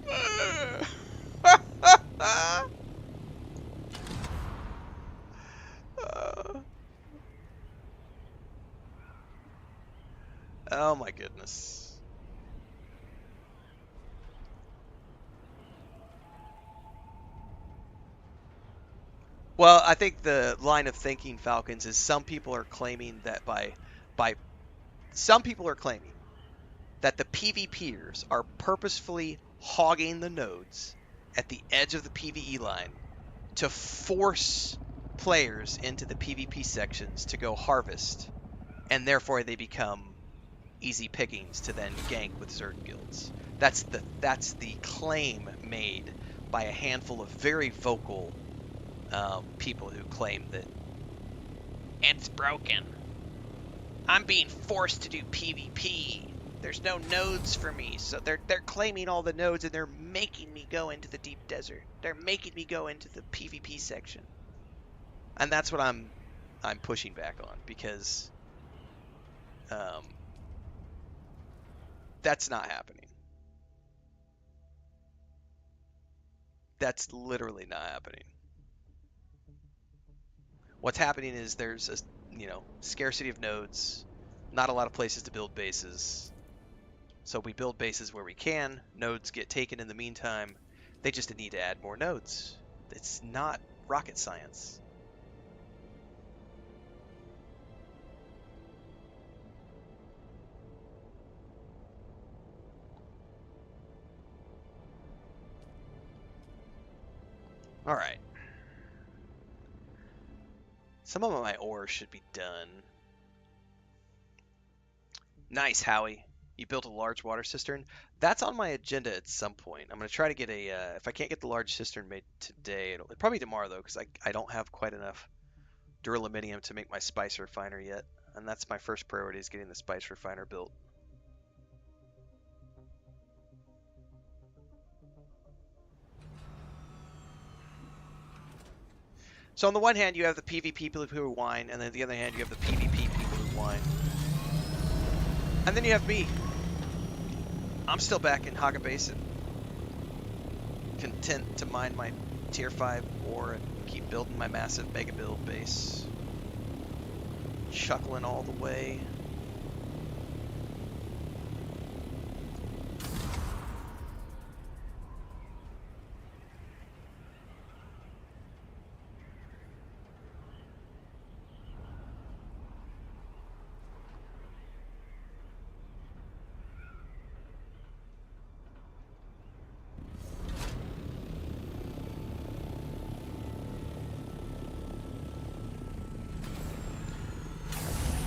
Oh my goodness. Well, I think the line of thinking, Falcons, is some people are claiming that some people are claiming that the PvPers are purposefully hogging the nodes at the edge of the PvE line to force players into the PvP sections to go harvest, and therefore they become easy pickings to then gank with Zerg guilds. That's the claim made by a handful of very vocal people who claim that it's broken. I'm being forced to do PvP. There's no nodes for me, so they're claiming all the nodes and they're making me go into the deep desert. They're making me go into the PvP section, and that's what I'm pushing back on, because that's not happening. That's literally not happening. What's happening is there's a scarcity of nodes, not a lot of places to build bases. So we build bases where we can. Nodes get taken in the meantime. They just need to add more nodes. It's not rocket science. All right. Some of my ore should be done. Nice, Howie. You built a large water cistern. That's on my agenda at some point. I'm going to try to get a, if I can't get the large cistern made today, it'll probably tomorrow though, because I don't have quite enough duraluminum to make my spice refiner yet. And that's my first priority, is getting the spice refiner built. So on the one hand, you have the PvP people who whine, and then on the other hand, you have the PvP people who whine. And then you have me. I'm still back in Haga Basin, content to mine my tier 5 ore and keep building my massive mega build base. Chuckling all the way.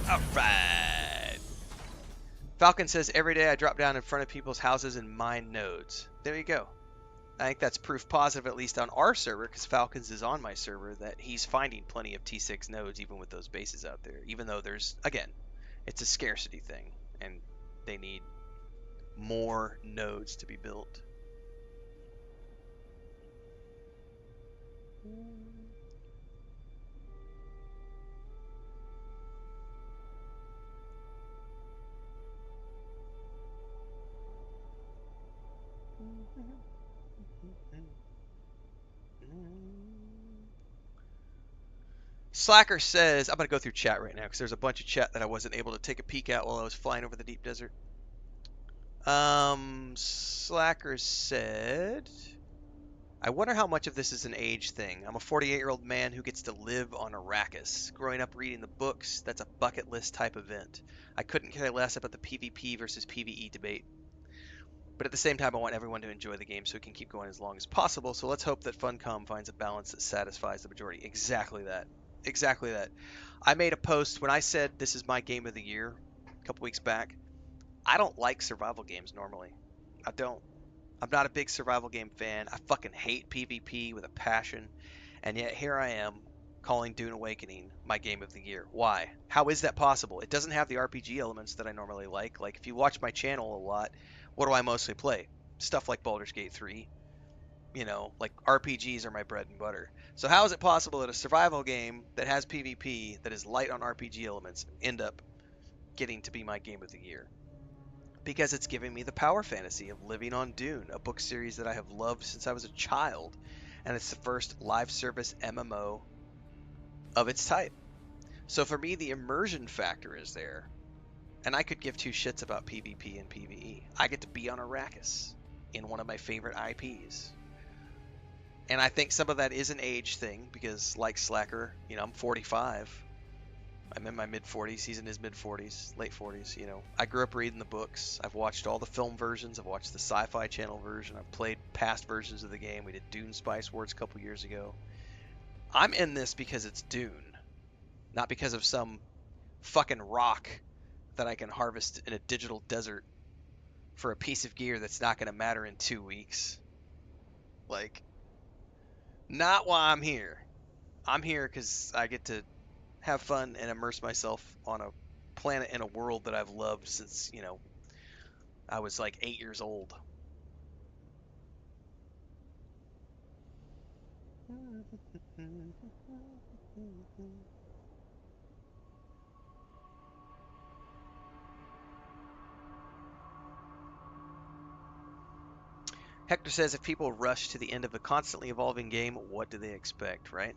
Alright. Falcon says, every day I drop down in front of people's houses and mine nodes. There you go. I think that's proof positive, at least on our server, because Falcons is on my server, that he's finding plenty of T6 nodes even with those bases out there. Even though there's, again, it's a scarcity thing, and they need more nodes to be built. Slacker says, I'm going to go through chat right now because there's a bunch of chat that I wasn't able to take a peek at while I was flying over the deep desert. Slacker said, I wonder how much of this is an age thing. I'm a 48-year-old man who gets to live on Arrakis. Growing up reading the books, that's a bucket list type event. I couldn't care less about the PvP versus PvE debate. But at the same time, I want everyone to enjoy the game so it can keep going as long as possible. So let's hope that Funcom finds a balance that satisfies the majority. Exactly that. Exactly that. I made a post when I said this is my game of the year a couple weeks back. I don't like survival games normally. I don't. I'm not a big survival game fan. I fucking hate PvP with a passion. And yet here I am calling Dune Awakening my game of the year. Why? How is that possible? It doesn't have the RPG elements that I normally like. Like, if you watch my channel a lot, what do I mostly play? Stuff like Baldur's Gate 3. You know, like RPGs are my bread and butter. So how is it possible that a survival game that has PvP, that is light on RPG elements, end up getting to be my game of the year? Because it's giving me the power fantasy of living on Dune, a book series that I have loved since I was a child, and it's the first live service MMO of its type. So for me, the immersion factor is there, and I could give two shits about PvP and PvE. I get to be on Arrakis in one of my favorite IPs. And I think some of that is an age thing, because like Slacker, you know, I'm 45. I'm in my mid-40s. He's in his mid-40s, late 40s, you know. I grew up reading the books. I've watched all the film versions. I've watched the Sci-Fi Channel version. I've played past versions of the game. We did Dune Spice Wars a couple years ago. I'm in this because it's Dune, not because of some fucking rock that I can harvest in a digital desert for a piece of gear that's not going to matter in 2 weeks. Like, not why I'm here. I'm here because I get to have fun and immerse myself on a planet in a world that I've loved since, you know, I was like 8 years old. Hector says, if people rush to the end of a constantly evolving game, what do they expect, right?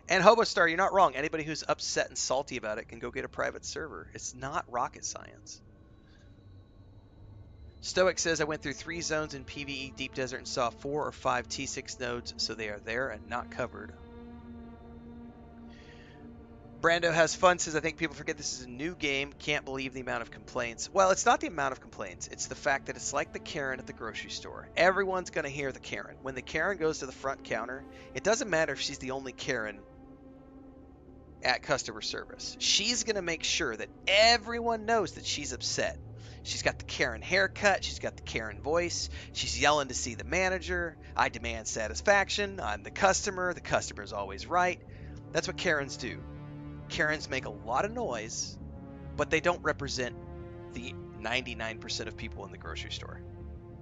And Hobostar, you're not wrong. Anybody who's upset and salty about it can go get a private server. It's not rocket science. Stoic says, I went through 3 zones in PvE Deep Desert and saw 4 or 5 T6 nodes, so they are there and not covered. Brando has fun, says, I think people forget this is a new game. Can't believe the amount of complaints. Well, it's not the amount of complaints. It's the fact that it's like the Karen at the grocery store. Everyone's going to hear the Karen. When the Karen goes to the front counter, it doesn't matter if she's the only Karen at customer service. She's going to make sure that everyone knows that she's upset. She's got the Karen haircut. She's got the Karen voice. She's yelling to see the manager. I demand satisfaction. I'm the customer. The customer's always right. That's what Karens do. Karens make a lot of noise, but they don't represent the 99% of people in the grocery store.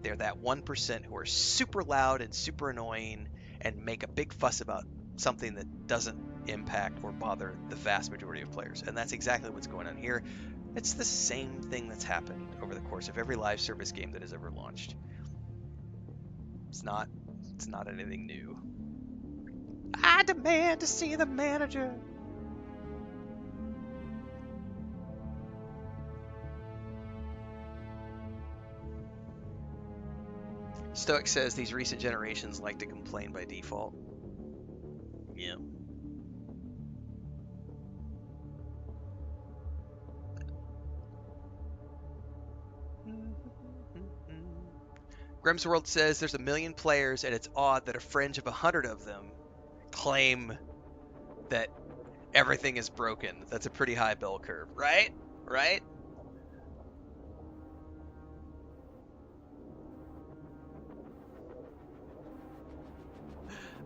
They're that 1% who are super loud and super annoying and make a big fuss about something that doesn't impact or bother the vast majority of players. And that's exactly what's going on here. It's the same thing that's happened over the course of every live service game that has ever launched. It's not anything new. I demand to see the manager. Stoic says these recent generations like to complain by default. Yeah. Grimsworld says there's 1 million players and it's odd that a fringe of 100 of them claim that everything is broken. That's a pretty high bell curve, right? Right?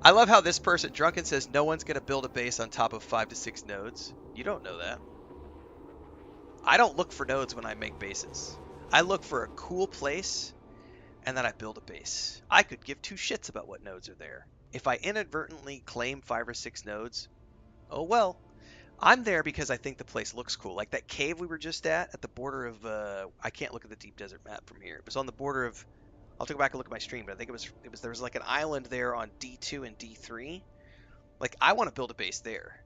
I love how this person, Drunken, says no one's going to build a base on top of 5 to 6 nodes. You don't know that. I don't look for nodes when I make bases. I look for a cool place, and then I build a base. I could give two shits about what nodes are there. If I inadvertently claim 5 or 6 nodes, oh well. I'm there because I think the place looks cool. Like that cave we were just at the border of, I can't look at the deep desert map from here. It was on the border of, I'll have to go back and look at my stream, but I think there was like an island there on D2 and D3. Like, I want to build a base there.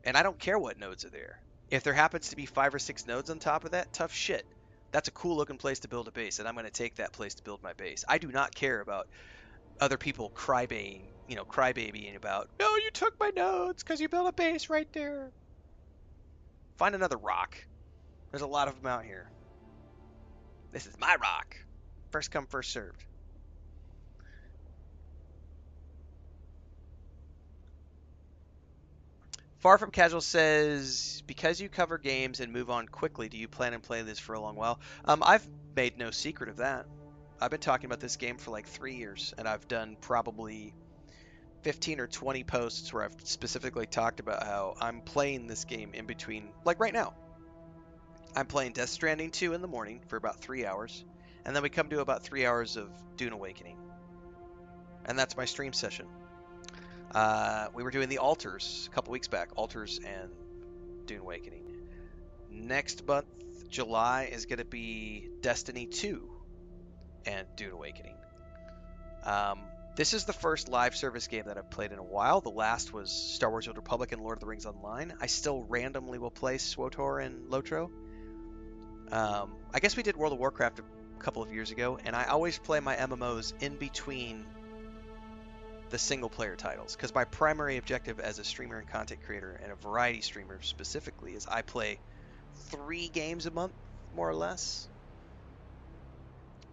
And I don't care what nodes are there. If there happens to be 5 or 6 nodes on top of that, tough shit. That's a cool looking place to build a base, and I'm going to take that place to build my base. I do not care about other people crybabying about, no, you took my nodes because you built a base right there. Find another rock. There's a lot of them out here. This is my rock. First come, first served. Far From Casual says, because you cover games and move on quickly, do you plan on playing this for a long while? I've made no secret of that. I've been talking about this game for like 3 years, and I've done probably 15 or 20 posts where I've specifically talked about how I'm playing this game in between, like right now. I'm playing Death Stranding 2 in the morning for about 3 hours, and then we come to about 3 hours of Dune Awakening. And that's my stream session. We were doing the Altars a couple weeks back, Altars and Dune Awakening. Next month, July, is going to be Destiny 2 and Dune Awakening. This is the first live service game that I've played in a while. The last was Star Wars: Old Republic and Lord of the Rings Online. I still randomly will play SWTOR and LOTRO. I guess we did World of Warcraft a couple of years ago, and I always play my MMOs in between the single-player titles, because my primary objective as a streamer and content creator, and a variety streamer specifically, is I play 3 games a month, more or less.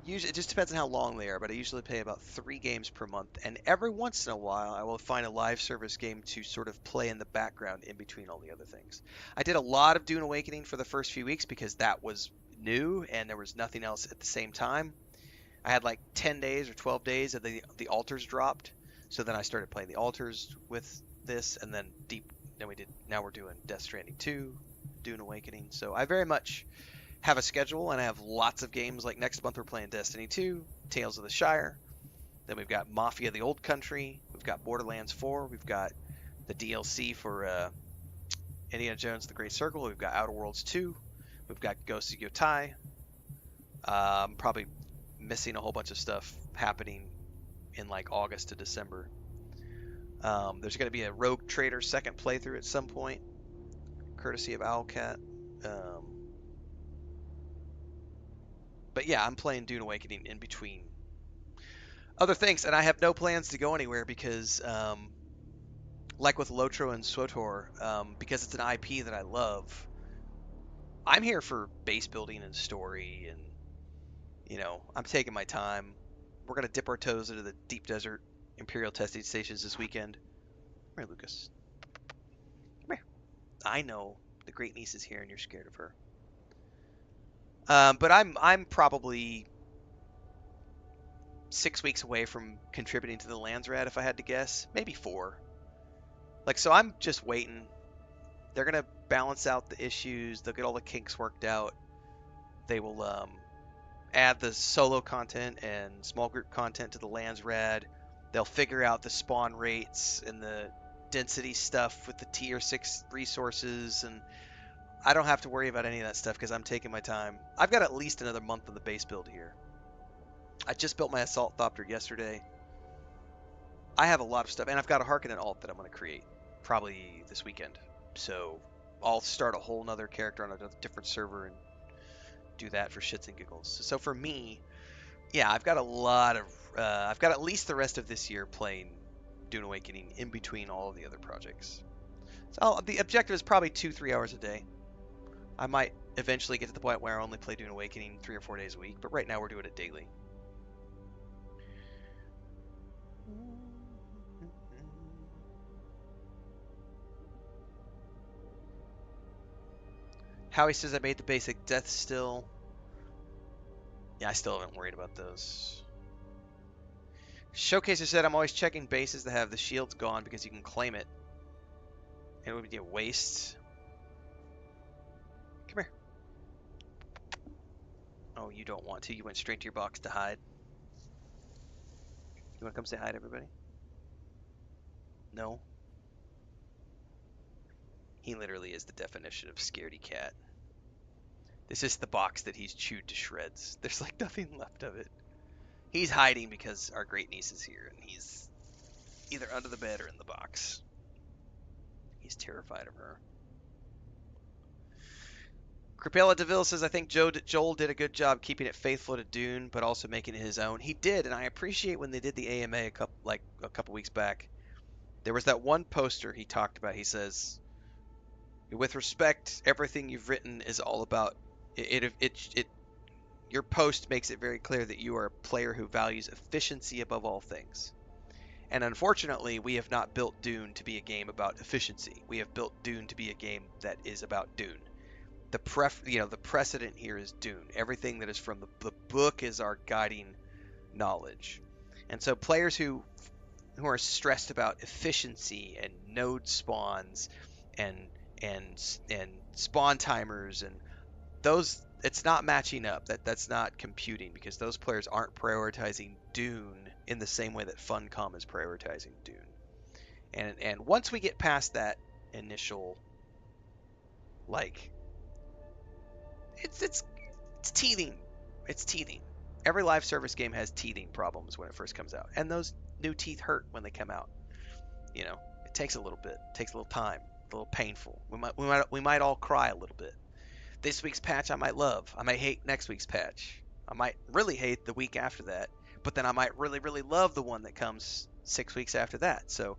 Usually, it just depends on how long they are, but I usually play about 3 games per month, and every once in a while I will find a live service game to sort of play in the background in between all the other things. I did a lot of Dune Awakening for the first few weeks because that was new and there was nothing else at the same time. I had like 10 days or 12 days of the Altars dropped, so then I started playing the Altars with this, and then now we're doing Death Stranding 2, Dune Awakening. So I very much have a schedule, and I have lots of games. Like next month we're playing Destiny 2, Tales of the Shire. Then we've got Mafia: The Old Country. We've got Borderlands 4. We've got the DLC for Indiana Jones: The Great Circle. We've got Outer Worlds 2. We've got Ghost of Yotai. Probably missing a whole bunch of stuff happening in like August to December. There's going to be a Rogue Trader second playthrough at some point, courtesy of Owlcat. But yeah, I'm playing Dune Awakening in between other things, and I have no plans to go anywhere because, like with Lotro and SWTOR, because it's an IP that I love, I'm here for base building and story, and, I'm taking my time. We're going to dip our toes into the deep desert Imperial testing stations this weekend. Come here, Lucas. Come here. I know the great niece is here and you're scared of her. But I'm probably 6 weeks away from contributing to the Landsrad, if I had to guess. Maybe 4. So I'm just waiting. They're going to balance out the issues. They'll get all the kinks worked out. They will add the solo content and small group content to the Landsrad. They'll figure out the spawn rates and the density stuff with the tier 6 resources, and I don't have to worry about any of that stuff because I'm taking my time. I've got at least another month of the base build here. I just built my Assault Thopter yesterday. I have a lot of stuff, and I've got a Harkonnen alt that I'm going to create probably this weekend. So I'll start a whole nother character on a different server and do that for shits and giggles. So for me, yeah, I've got a lot of, I've got at least the rest of this year playing Dune Awakening in between all of the other projects. So the objective is probably 2-3 hours a day. I might eventually get to the point where I only play Dune Awakening 3 or 4 days a week, but right now we're doing it daily. Howie says I made the basic death still. Yeah, I still haven't worried about those. Showcaser said, I'm always checking bases that have the shields gone because you can claim it. And it would be a waste. Come here. Oh, you don't want to. You went straight to your box to hide. You want to come say hi to everybody? No? He literally is the definition of scaredy cat. This is the box that he's chewed to shreds. There's like nothing left of it. He's hiding because our great niece is here, and he's either under the bed or in the box. He's terrified of her. Crapella DeVille says, I think Joel did a good job keeping it faithful to Dune, but also making it his own. He did, and I appreciate when they did the AMA a couple weeks back. There was that one poster he talked about. He says, with respect, everything you've written is all about it. Your post makes it very clear that you are a player who values efficiency above all things. And unfortunately, we have not built Dune to be a game about efficiency. We have built Dune to be a game that is about Dune. The precedent here is Dune. Everything that is from the book is our guiding knowledge. And so players who are stressed about efficiency and node spawns and spawn timers and those, it's not matching up. That's not computing because those players aren't prioritizing Dune in the same way that Funcom is prioritizing Dune. And once we get past that initial, like, it's teething. It's teething. Every live service game has teething problems when it first comes out, and those new teeth hurt when they come out. You know, it takes a little bit, it takes a little time, a little painful. We might all cry a little bit. This week's patch I might love. I might hate next week's patch. I might really hate the week after that, but then I might really, really love the one that comes 6 weeks after that. So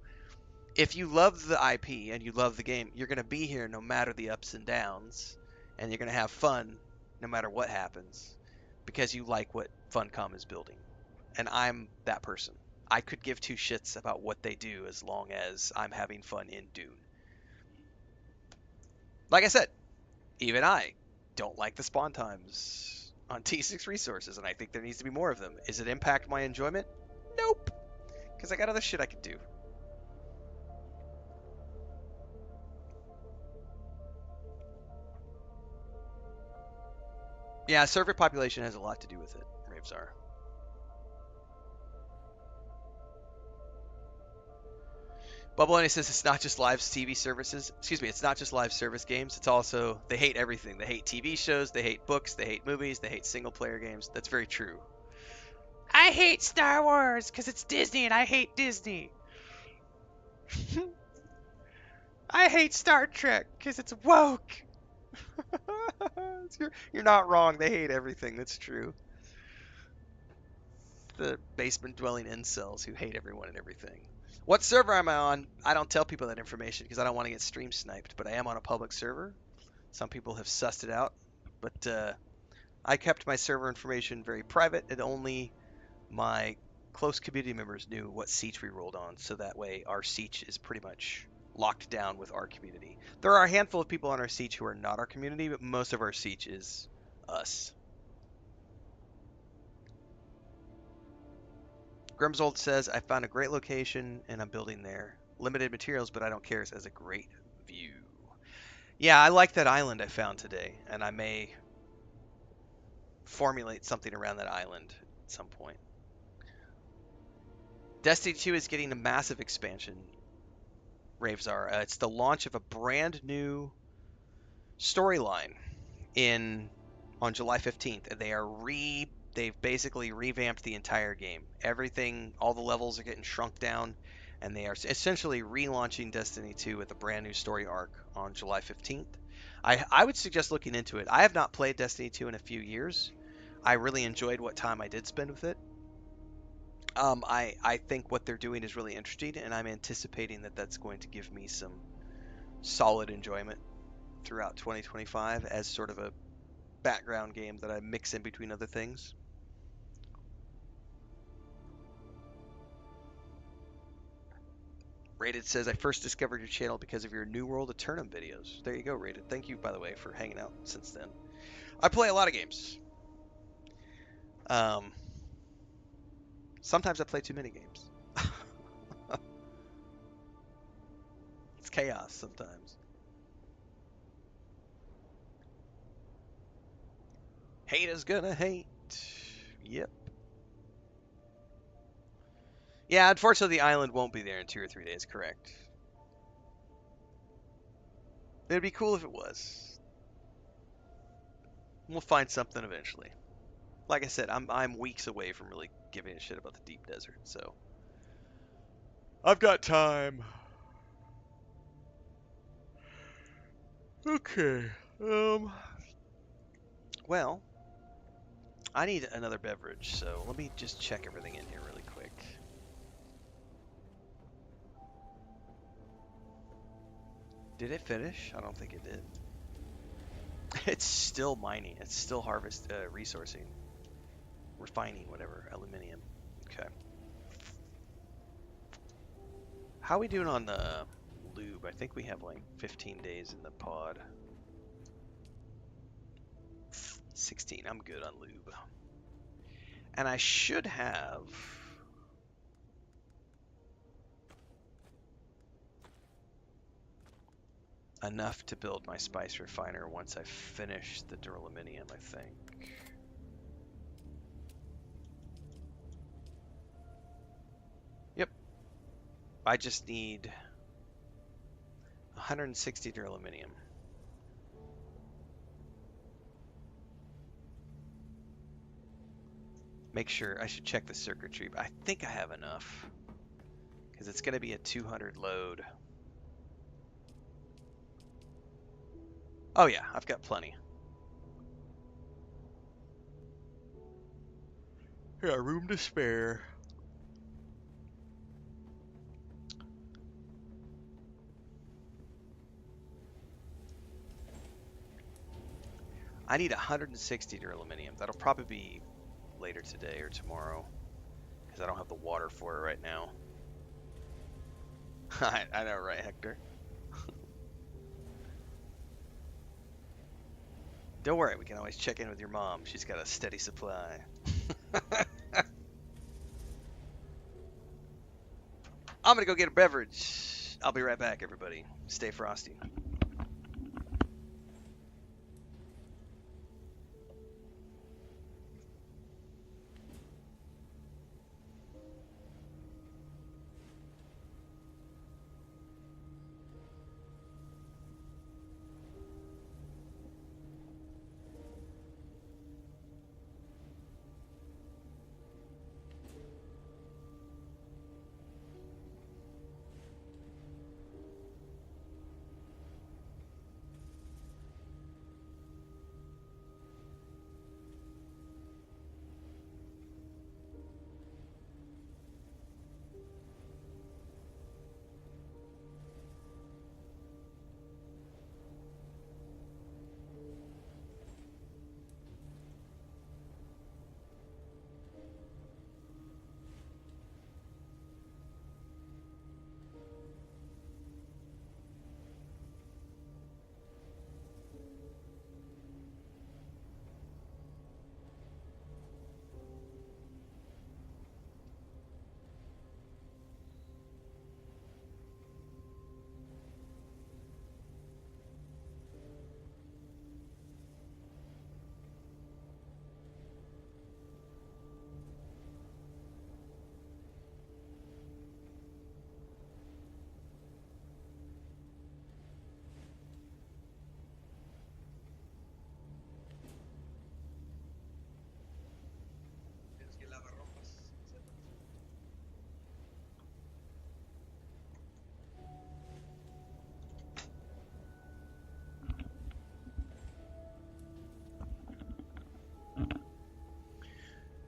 if you love the IP and you love the game, you're going to be here no matter the ups and downs, and you're going to have fun no matter what happens because you like what Funcom is building. And I'm that person. I could give two shits about what they do as long as I'm having fun in Dune. Like I said, even I don't like the spawn times on T6 resources, and I think there needs to be more of them. Does it impact my enjoyment? Nope. Because I got other shit I could do. Yeah, server population has a lot to do with it, Ravesar. Bubble Annie says it's not just live TV services. Excuse me, it's not just live service games. It's also, they hate everything. They hate TV shows, they hate books, they hate movies, they hate single player games. That's very true. I hate Star Wars because it's Disney and I hate Disney. I hate Star Trek because it's woke. You're not wrong. They hate everything. That's true. The basement dwelling incels who hate everyone and everything. What server am I on? I don't tell people that information because I don't want to get stream sniped, but I am on a public server. Some people have sussed it out, but I kept my server information very private, and only my close community members knew what siege we rolled on, so that way our siege is pretty much locked down with our community. There are a handful of people on our siege who are not our community, but most of our siege is us. Grimsold says, I found a great location and I'm building there. Limited materials, but I don't care. It has a great view. Yeah, I like that island I found today, and I may formulate something around that island at some point. Destiny 2 is getting a massive expansion, Ravesar. It's the launch of a brand new storyline on July 15th, and they've basically revamped the entire game. Everything, all the levels are getting shrunk down, and they are essentially relaunching Destiny 2 with a brand new story arc on July 15th. I would suggest looking into it. I have not played Destiny 2 in a few years. I really enjoyed what time I did spend with it. I think what they're doing is really interesting, and I'm anticipating that that's going to give me some solid enjoyment throughout 2025 as sort of a background game that I mix in between other things. Rated says, I first discovered your channel because of your New World of Turnham videos. There you go, Rated. Thank you, by the way, for hanging out since then. I play a lot of games. Sometimes I play too many games. It's chaos sometimes. Haters gonna hate. Yep. Yeah, unfortunately, the island won't be there in 2 or 3 days. Correct. It'd be cool if it was. We'll find something eventually. Like I said, I'm weeks away from really giving a shit about the deep desert, so I've got time. Okay. Well, I need another beverage, so let me just check everything in here really quick. Did it finish? I don't think it did. It's still mining. It's still resourcing, refining, whatever, aluminium. Okay. How are we doing on the lube? I think we have like 15 days in the pod. 16. I'm good on lube. And I should have enough to build my spice refiner once I finish the duraluminum, I think. Yep. I just need 160 duraluminum. Make sure, I should check the circuitry, but I think I have enough. Because it's going to be a 200 load. Oh yeah, I've got plenty. Yeah, room to spare. I need 160 duraluminum. That'll probably be later today or tomorrow. Because I don't have the water for it right now. I know, right, Hector? Don't worry, we can always check in with your mom. She's got a steady supply. I'm gonna go get a beverage. I'll be right back, everybody. Stay frosty.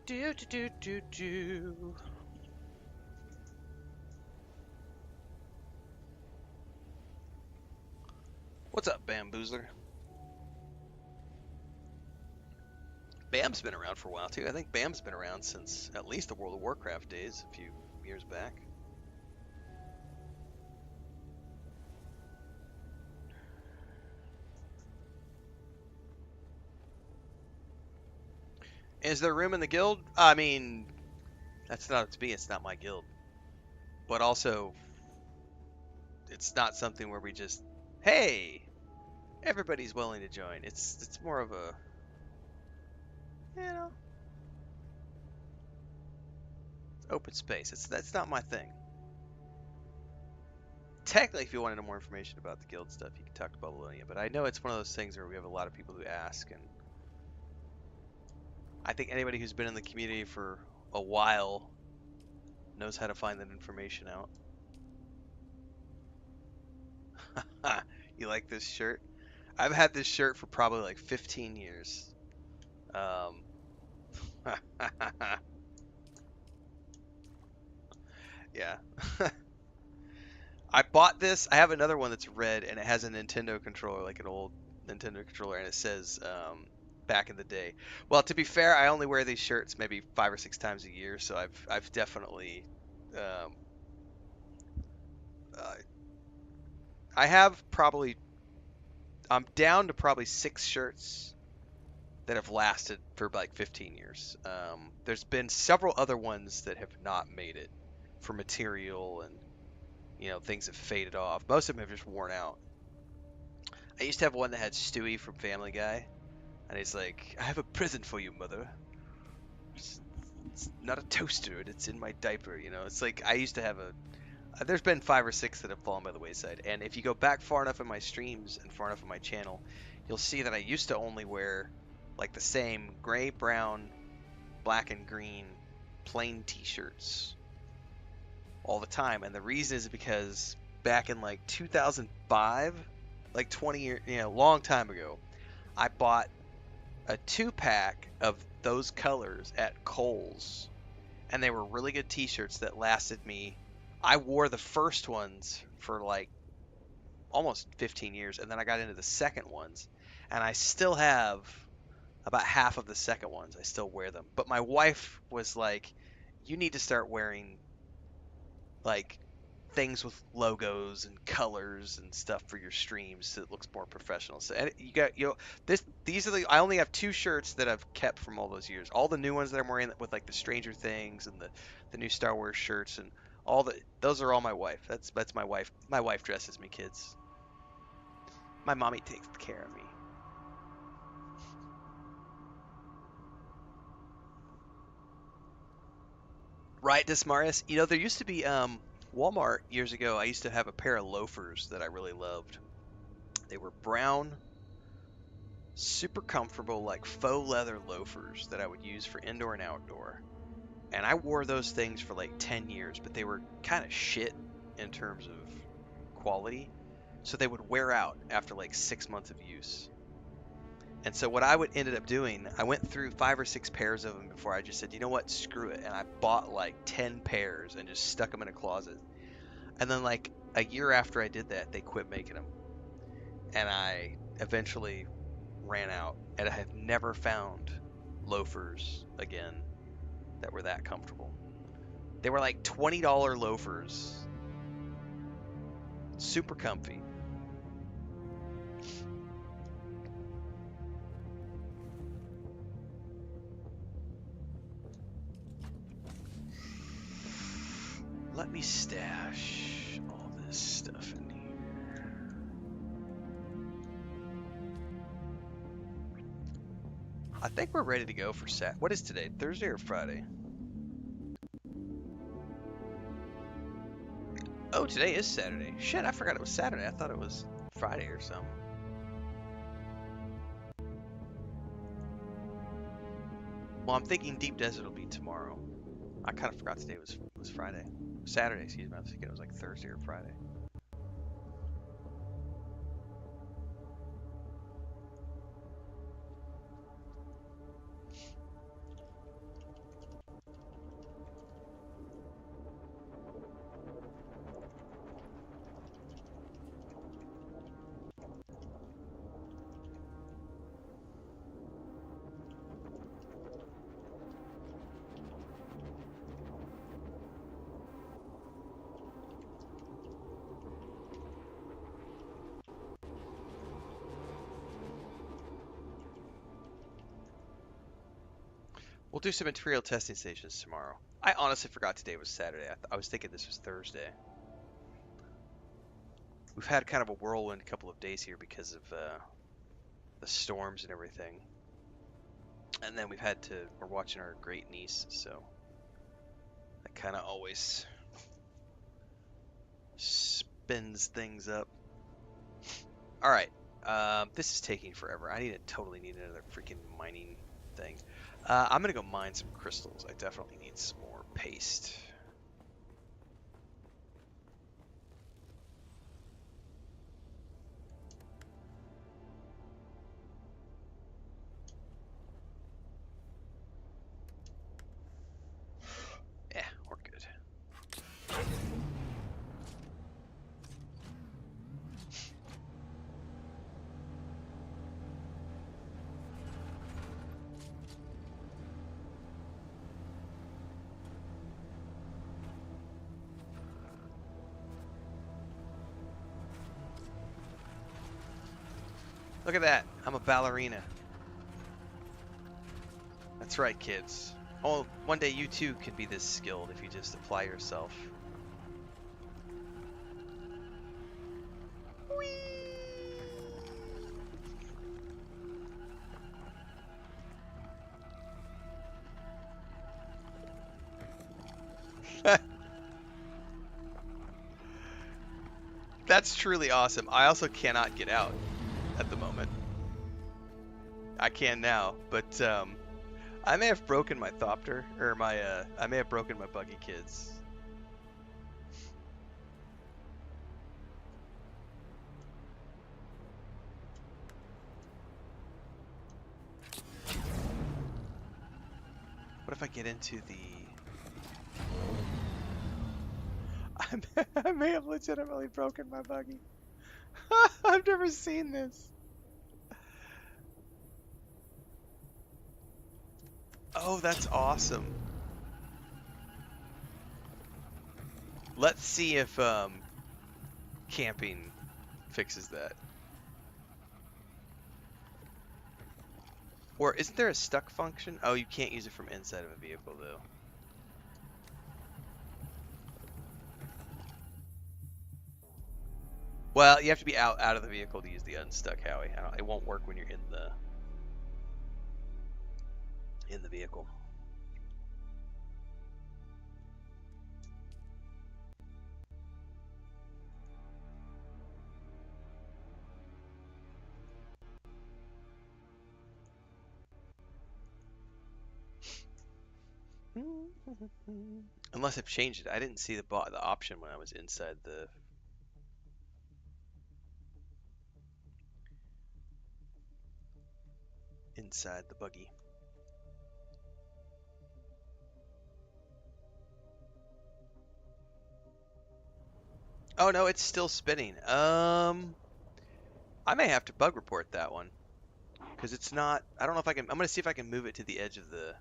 Do do do do do. What's up, Bamboozler? Bam's been around for a while too. I think Bam's been around since at least the World of Warcraft days, a few years back. Is there room in the guild? I mean, That's not up to me. It's not my guild. But also, it's not something where we just, hey, everybody's willing to join. It's more of a, you know, open space. That's not my thing. Technically, if you want to know more information about the guild stuff, you can talk to Bubbleonia. But I know it's one of those things where we have a lot of people who ask, and I think anybody who's been in the community for a while knows how to find that information out. You like this shirt? I've had this shirt for probably like 15 years. Yeah. I bought this. I have another one that's red, and it has a Nintendo controller, like an old Nintendo controller, and it says back in the day. Well, to be fair, I only wear these shirts maybe 5 or 6 times a year, so I've definitely uh, I have probably I'm down to probably 6 shirts that have lasted for like 15 years. There's been several other ones that have not made it for material and things have faded off. Most of them have just worn out. I used to have one that had Stewie from Family Guy, and he's like, "I have a present for you, mother. It's not a toaster, it's in my diaper." It's like I used to have a. There's been 5 or 6 that have fallen by the wayside, and if you go back far enough in my streams and far enough in my channel, you'll see that I used to only wear like the same gray, brown, black, and green plain T-shirts all the time, and the reason is because back in like 2005, like 20 years, long time ago, I bought a 2-pack of those colors at Kohl's, and they were really good T-shirts that lasted me. I wore the first ones for like almost 15 years, and then I got into the second ones, and I still have about half of the second ones. I still wear them, but my wife was like, "You need to start wearing like things with logos and colors and stuff for your streams so it looks more professional." So you got these are I only have 2 shirts that I've kept from all those years. All the new ones that I'm wearing with like the Stranger Things and the new Star Wars shirts and those are all my wife. That's my wife. My wife dresses me, kids. My mommy takes care of me. Right, Desmarius? There used to be Walmart years ago. I used to have a pair of loafers that I really loved. They were brown, super comfortable, like faux leather loafers that I would use for indoor and outdoor. And I wore those things for like 10 years, but they were kind of shit in terms of quality. So they would wear out after like 6 months of use. And so what I ended up doing, I went through 5 or 6 pairs of them before I just said, you know what, screw it. And I bought like 10 pairs and just stuck them in a closet. And then like a year after I did that, they quit making them. And I eventually ran out, and I have never found loafers again that were that comfortable. They were like $20 loafers, super comfy. Let me stash all this stuff in here. I think we're ready to go for What is today? Thursday or Friday? Oh, today is Saturday. Shit, I forgot it was Saturday. I thought it was Friday or something. Well, I'm thinking Deep Desert will be tomorrow. I kind of forgot today was Friday. Saturday, excuse me. I was thinking it was like Thursday or Friday. We'll do some material testing stations tomorrow. I honestly forgot today was Saturday. I was thinking this was Thursday. We've had kind of a whirlwind couple of days here because of the storms and everything. And then we're watching our great niece, so that kind of always spins things up. All right, this is taking forever. Totally need another freaking mining thing. I'm gonna go mine some crystals. I definitely need some more paste. Yeah, we're good. Look at that. I'm a ballerina. That's right, kids. Oh, one day you too can be this skilled if you just apply yourself. That's truly awesome. I also cannot get out at the moment. I can now, but I may have broken my thopter, or I may have broken my buggy kids. What if I get into the... I may have legitimately broken my buggy. I've never seen this. Oh, that's awesome. Let's see if camping fixes that. Or isn't there a stuck function? Oh, you can't use it from inside of a vehicle though. Well, you have to be out of the vehicle to use the unstuck, Howie. It won't work when you're in the vehicle. Unless I've changed it. I didn't see the option when I was inside the... buggy. Oh no, it's still spinning. I may have to bug report that one. Because it's not... I don't know if I can... I'm going to see if I can move it to the edge of the...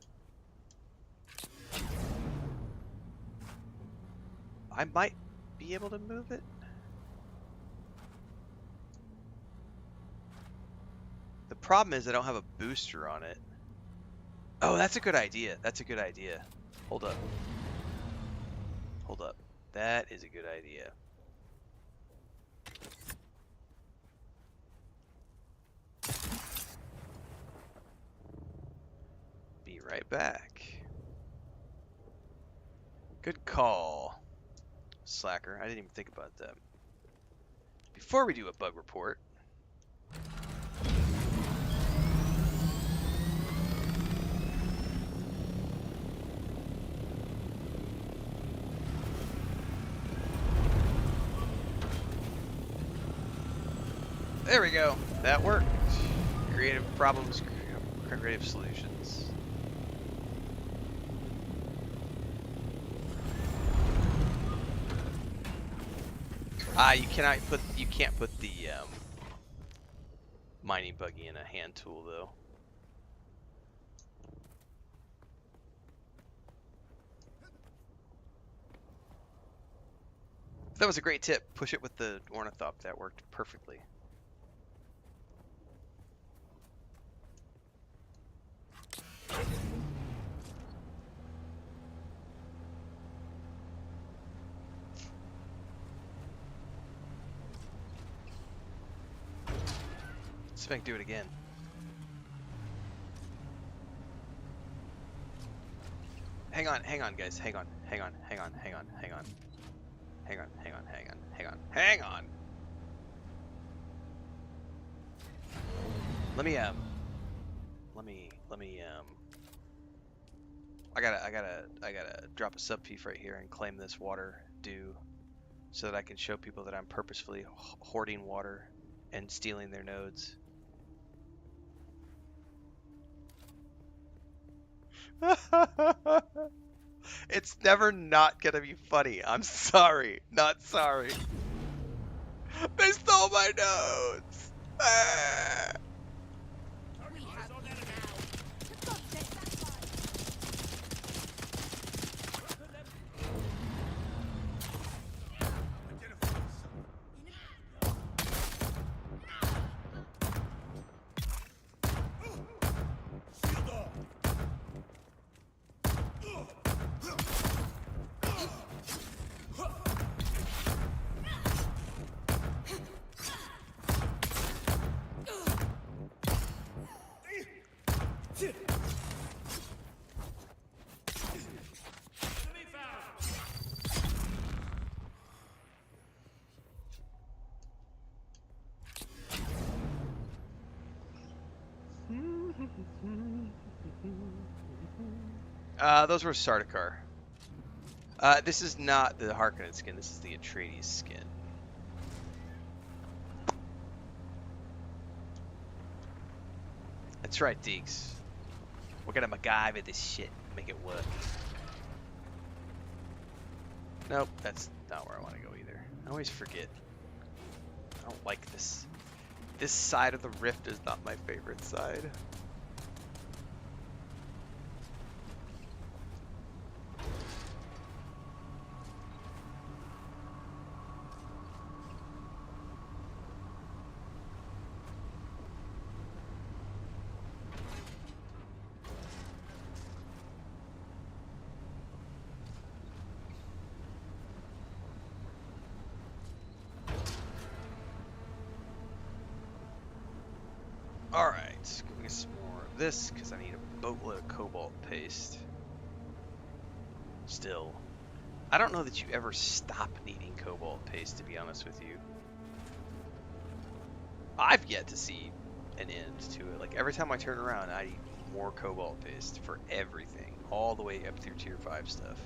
I might be able to move it. The problem is I don't have a booster on it. Oh, that's a good idea. That's a good idea. Hold up. Hold up. That is a good idea. Be right back. Good call, Slacker. I didn't even think about that. Before we do a bug report, there we go. That worked. Creative problems, creative solutions. You can't put the mining buggy in a hand tool though. That was a great tip. Push it with the ornithop. That worked perfectly. see if I can do it again. Hang on, guys. Hang on. Let me I gotta drop a sub piece right here and claim this water due so that I can show people that I'm purposefully hoarding water and stealing their nodes. It's never not gonna be funny. I'm sorry. Not sorry. They stole my nodes! Ah! Those were Sardaukar. This is not the Harkonnen skin, this is the Atreides skin. That's right, Deeks. We're gonna MacGyver this shit, make it work. Nope, that's not where I want to go either. I always forget. I don't like this. This side of the rift is not my favorite side. Alright, go get some more of this, because I need a boatload of cobalt paste. Still. I don't know that you ever stop needing cobalt paste, to be honest with you. I've yet to see an end to it. Like, every time I turn around, I need more cobalt paste for everything. All the way up through tier 5 stuff.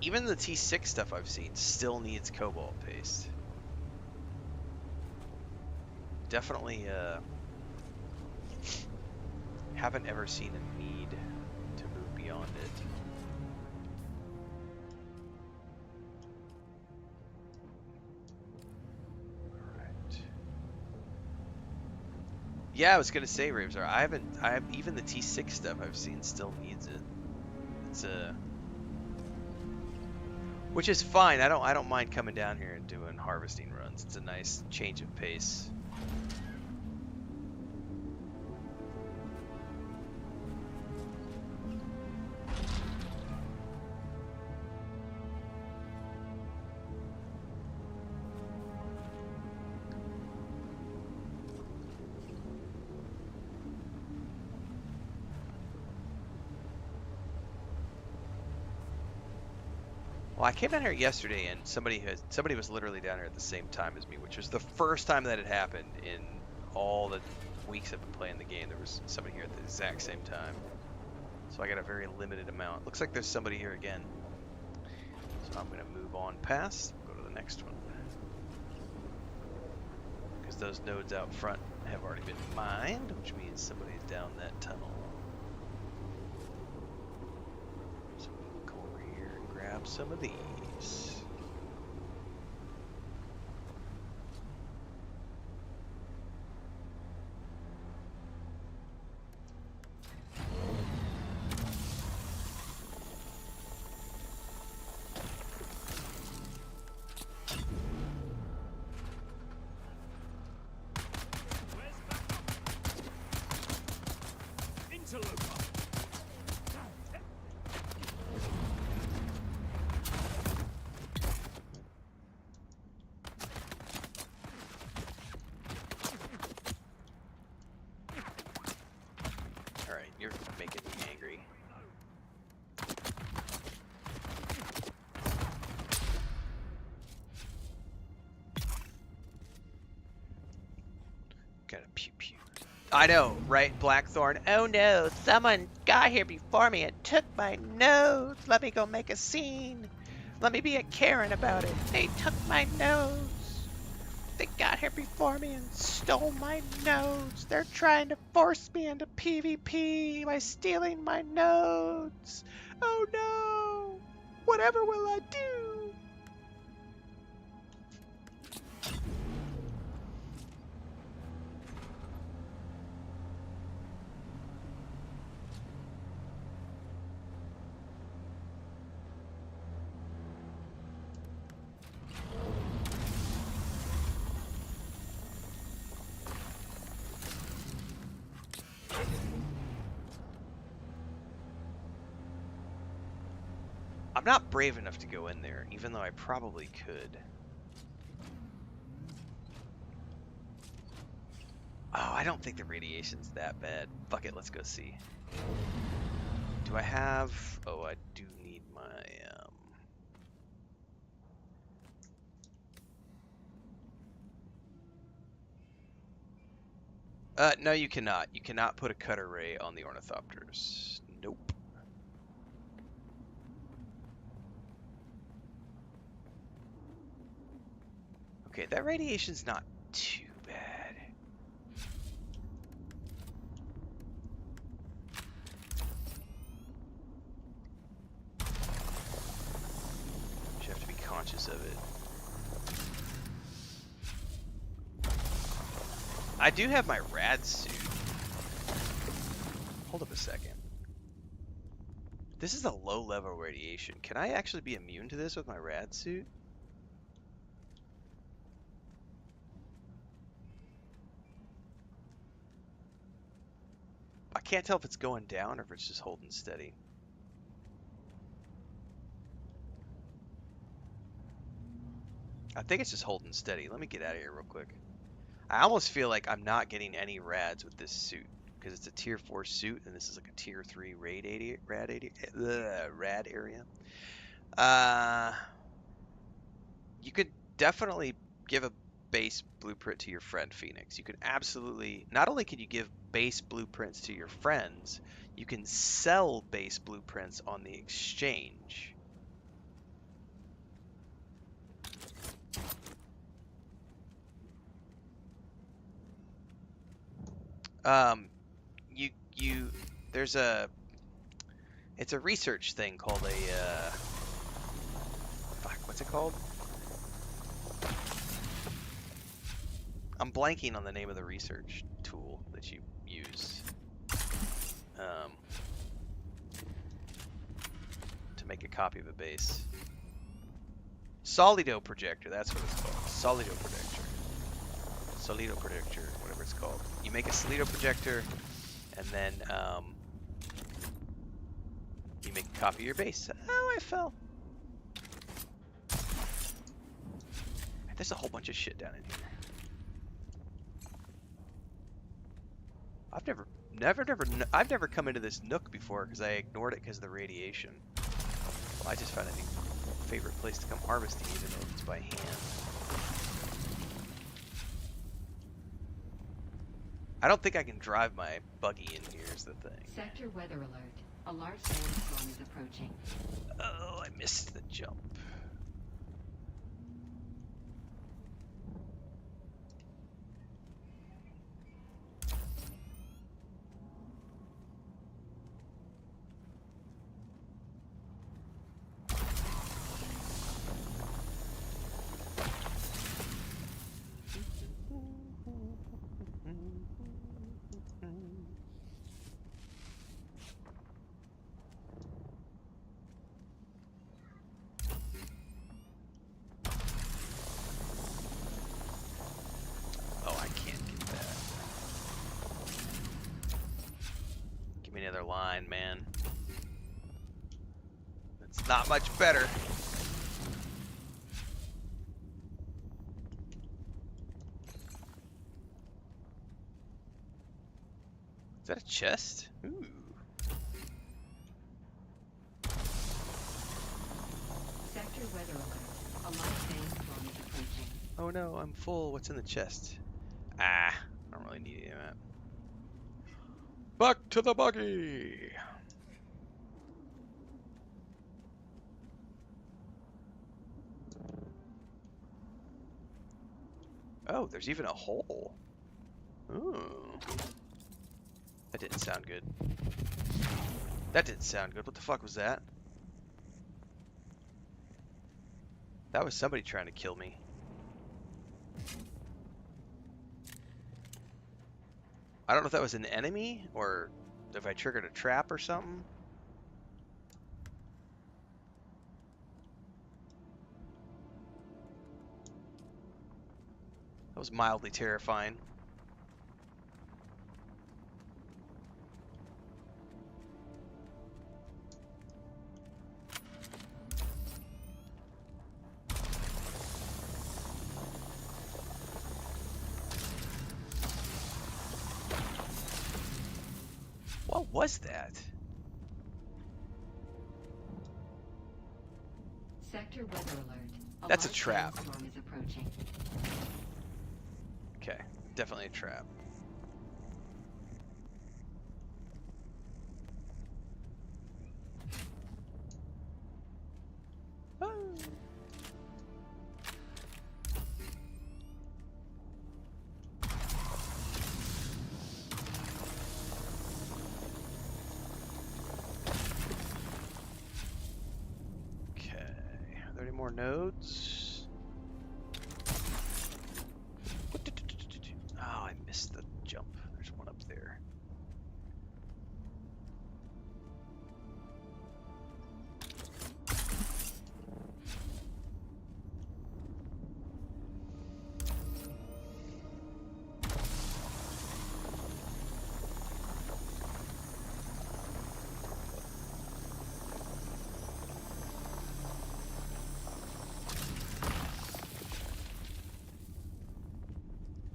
Even the T6 stuff I've seen still needs cobalt paste. Definitely haven't ever seen a need to move beyond it. Alright. Yeah, I was gonna say, Ravesar, I have even the T6 stuff I've seen still needs it. It's which is fine. I don't mind coming down here and doing harvesting runs. It's a nice change of pace. Well, I came down here yesterday, and somebody was literally down here at the same time as me, which was the first time that had happened in all the weeks I've been playing the game. There was somebody here at the exact same time, so I got a very limited amount. Looks like there's somebody here again, so I'm gonna move on past, go to the next one, because those nodes out front have already been mined, which means somebody's down that tunnel. Grab some of these. Gotta pew pew. I know, right, Blackthorn? Oh no, someone got here before me and took my notes. Let me go make a scene. Let me be a Karen about it. They took my notes. They got here before me and stole my notes. They're trying to force me into PvP by stealing my notes. Oh no! Whatever will I do? I'm not brave enough to go in there, even though I probably could. Oh, I don't think the radiation's that bad. Fuck it, let's go see. Do I have... Oh, I do need my... No, you cannot. You cannot put a cutter ray on the ornithopters. Nope. Okay, that radiation's not too bad. You have to be conscious of it. I do have my rad suit. Hold up a second. This is a low level radiation. Can I actually be immune to this with my rad suit? I can't tell if it's going down or if it's just holding steady. I think it's just holding steady. Let me get out of here real quick. I almost feel like I'm not getting any rads with this suit because it's a tier 4 suit and this is like a tier 3 rad area. You could definitely give a base blueprint to your friend Phoenix. You can absolutely, not only can you give base blueprints to your friends, you can sell base blueprints on the exchange. There's it's a research thing called a, fuck, what's it called? I'm blanking on the name of the research tool that you use to make a copy of a base. Solido projector, that's what it's called. Solido projector. Solido projector, whatever it's called. You make a Solido projector, and then you make a copy of your base. Oh, I fell. There's a whole bunch of shit down in here. I've never come into this nook before because I ignored it because of the radiation. Well, I just found a new favorite place to come harvesting, even though it's by hand. I don't think I can drive my buggy in here is the thing. Sector weather alert. A large sandstorm is approaching. Oh, I missed the jump. Another line, man. It's not much better. Is that a chest? Ooh. Sector weather alert. A large sandstorm is approaching. Oh no, I'm full. What's in the chest? Ah, I don't really need any of that. Back to the buggy. Oh, there's even a hole. Ooh. That didn't sound good. That didn't sound good. What the fuck was that? That was somebody trying to kill me. I don't know if that was an enemy or if I triggered a trap or something. That was mildly terrifying. What was that? Sector weather alert. That's a large trap. sandstorm is approaching. Okay, definitely a trap. Ah. Okay, are there any more nodes? Oh, I missed the jump. There's one up there.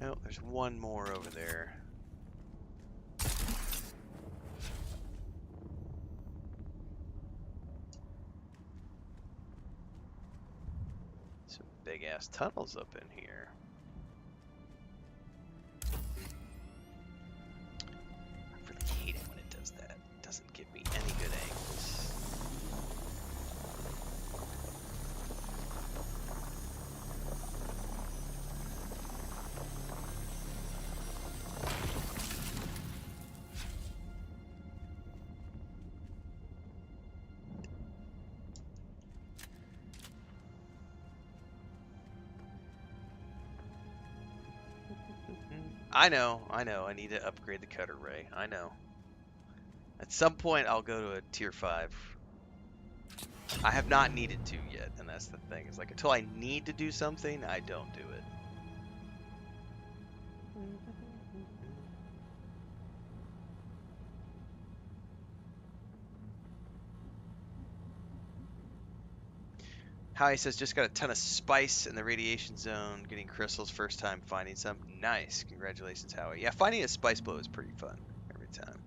Oh, there's one more over there. Some big ass tunnels up in here. I really hate it when it does that. It doesn't give me any good angles. I know, I need to upgrade the cutter ray. I know. At some point, I'll go to a tier 5. I have not needed to yet, and that's the thing. It's like, until I need to do something, I don't do it. Howie says, just got a ton of spice in the radiation zone, getting crystals first time finding some. Nice. Congratulations, Howie. Yeah, finding a spice blow is pretty fun every time.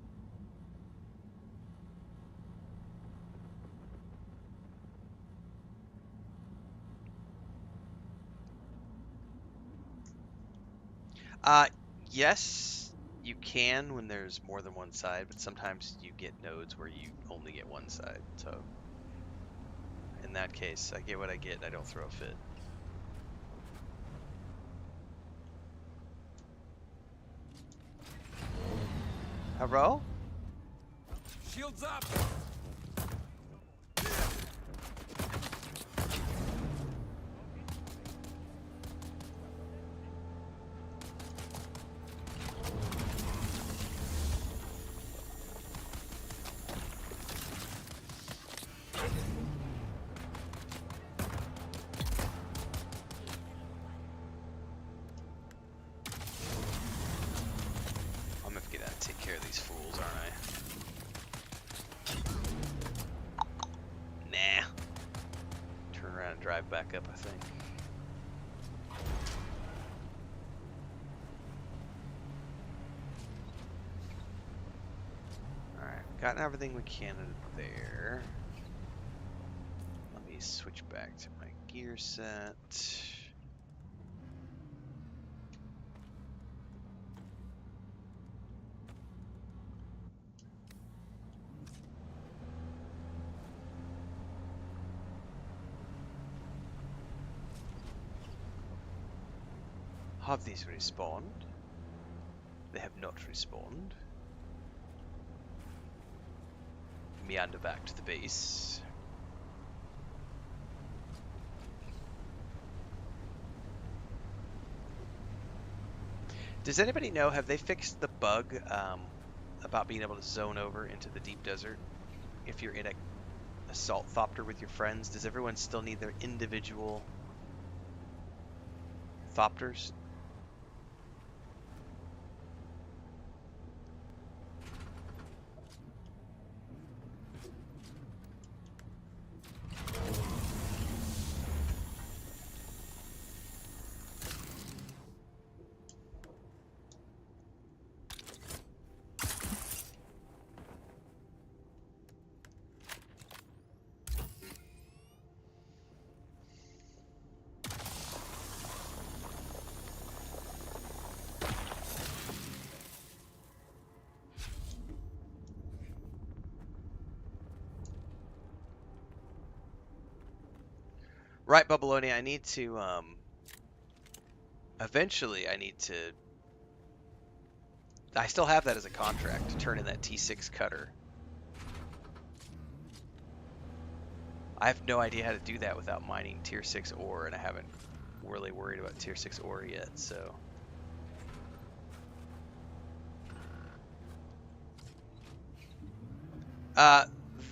Yes, you can when there's more than one side, but sometimes you get nodes where you only get one side. So in that case, I get what I get. I don't throw a fit. Hello? Shields up! I'm gonna get out and take care of these fools, aren't I? Nah. Turn around and drive back up, I think. Alright, gotten everything we can in there. Let me switch back to my gear set. Have these respawned? They have not respawned. Meander back to the base. Does anybody know, have they fixed the bug about being able to zone over into the deep desert if you're in a assault thopter with your friends? Does everyone still need their individual thopters? Right, Babylonia, I need to, eventually I need to, I still have that as a contract to turn in that T6 cutter. I have no idea how to do that without mining tier 6 ore, and I haven't really worried about tier 6 ore yet, so.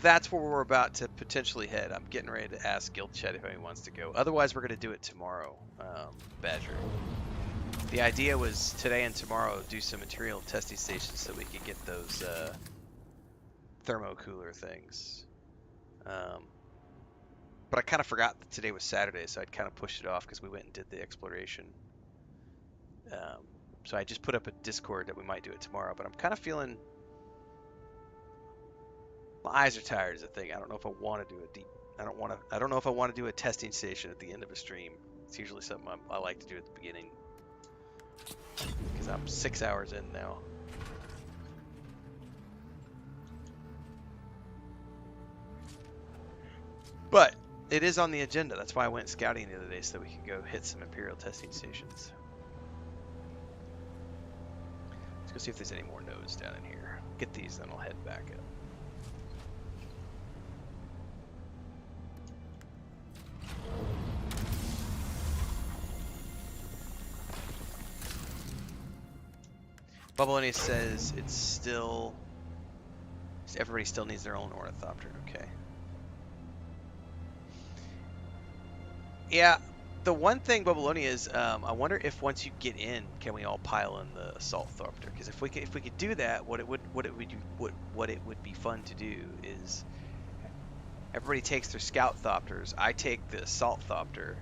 That's where we're about to potentially head. I'm getting ready to ask Guild Chat if anyone wants to go. Otherwise, we're going to do it tomorrow, Badger. The idea was today and tomorrow do some material testing stations so we could get those thermo-cooler things. But I kind of forgot that today was Saturday, so I'd kind of pushed it off because we went and did the exploration. So I just put up a Discord that we might do it tomorrow, but I'm kind of feeling... My eyes are tired is the thing. I don't know if I want to do a deep... I don't know if I want to do a testing station at the end of a stream. It's usually something I like to do at the beginning. Because I'm 6 hours in now. But it is on the agenda. That's why I went scouting the other day so that we could go hit some Imperial testing stations. Let's go see if there's any more nodes down in here. Get these, then I'll head back up. Babylonia says it's still... Everybody still needs their own ornithopter. Okay. Yeah, the one thing, Babylonia, is I wonder if once you get in, can we all pile in the assault thopter? Because if we could do that, what it would be fun to do is everybody takes their scout thopters. I take the assault thopter.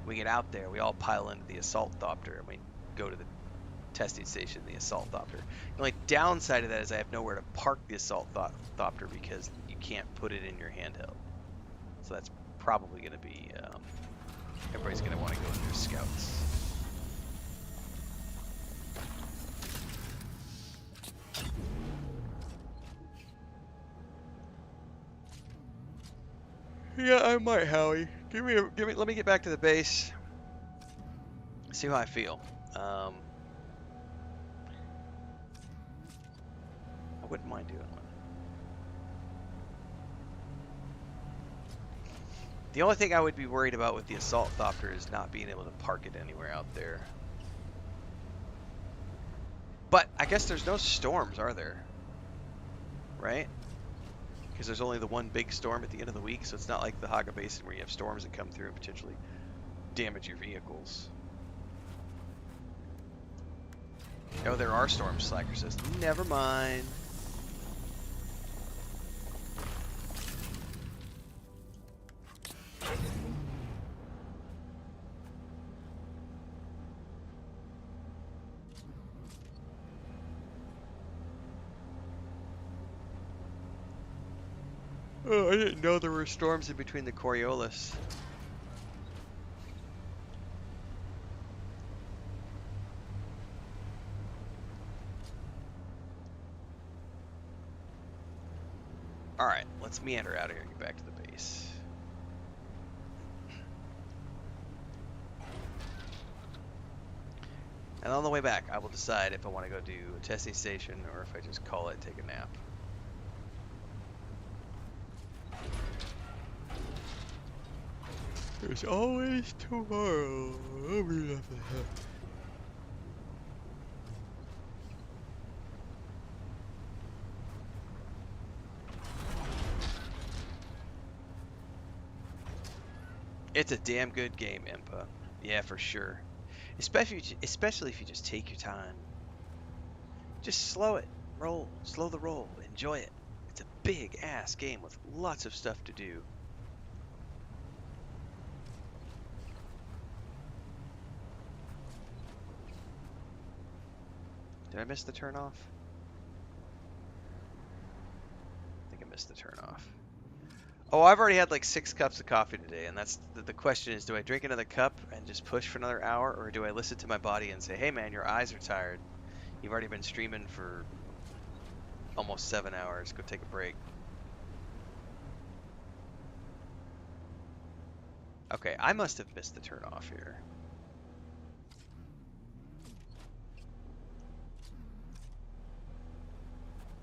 We get out there, we all pile into the assault thopter, and we go to the testing station, the assault thopter. The only downside of that is I have nowhere to park the assault thopter because you can't put it in your handheld. So that's probably going to be, everybody's going to want to go in their scouts. Yeah, I might, Howie. Let me get back to the base. See how I feel. I wouldn't mind doing one. The only thing I would be worried about with the assault thopter is not being able to park it anywhere out there. But I guess there's no storms, are there? Right? Because there's only the one big storm at the end of the week, so it's not like the Haga Basin where you have storms that come through and potentially damage your vehicles. Oh, there are storms, Slacker says. Never mind. Oh, I didn't know there were storms in between the Coriolis. Alright, let's meander out of here and get back to the base. And on the way back, I will decide if I want to go do a testing station or if I just call it, take a nap. There's always tomorrow. It's a damn good game, Impa. Yeah, for sure. Especially if you just take your time. Just slow it. Roll. Slow the roll. Enjoy it. It's a big ass game with lots of stuff to do. Did I miss the turn off? I think I missed the turn off. Oh, I've already had like 6 cups of coffee today, and that's the question is, do I drink another cup and just push for another hour, or do I listen to my body and say, hey man, your eyes are tired. You've already been streaming for almost 7 hours. Go take a break. Okay, I must have missed the turn off here.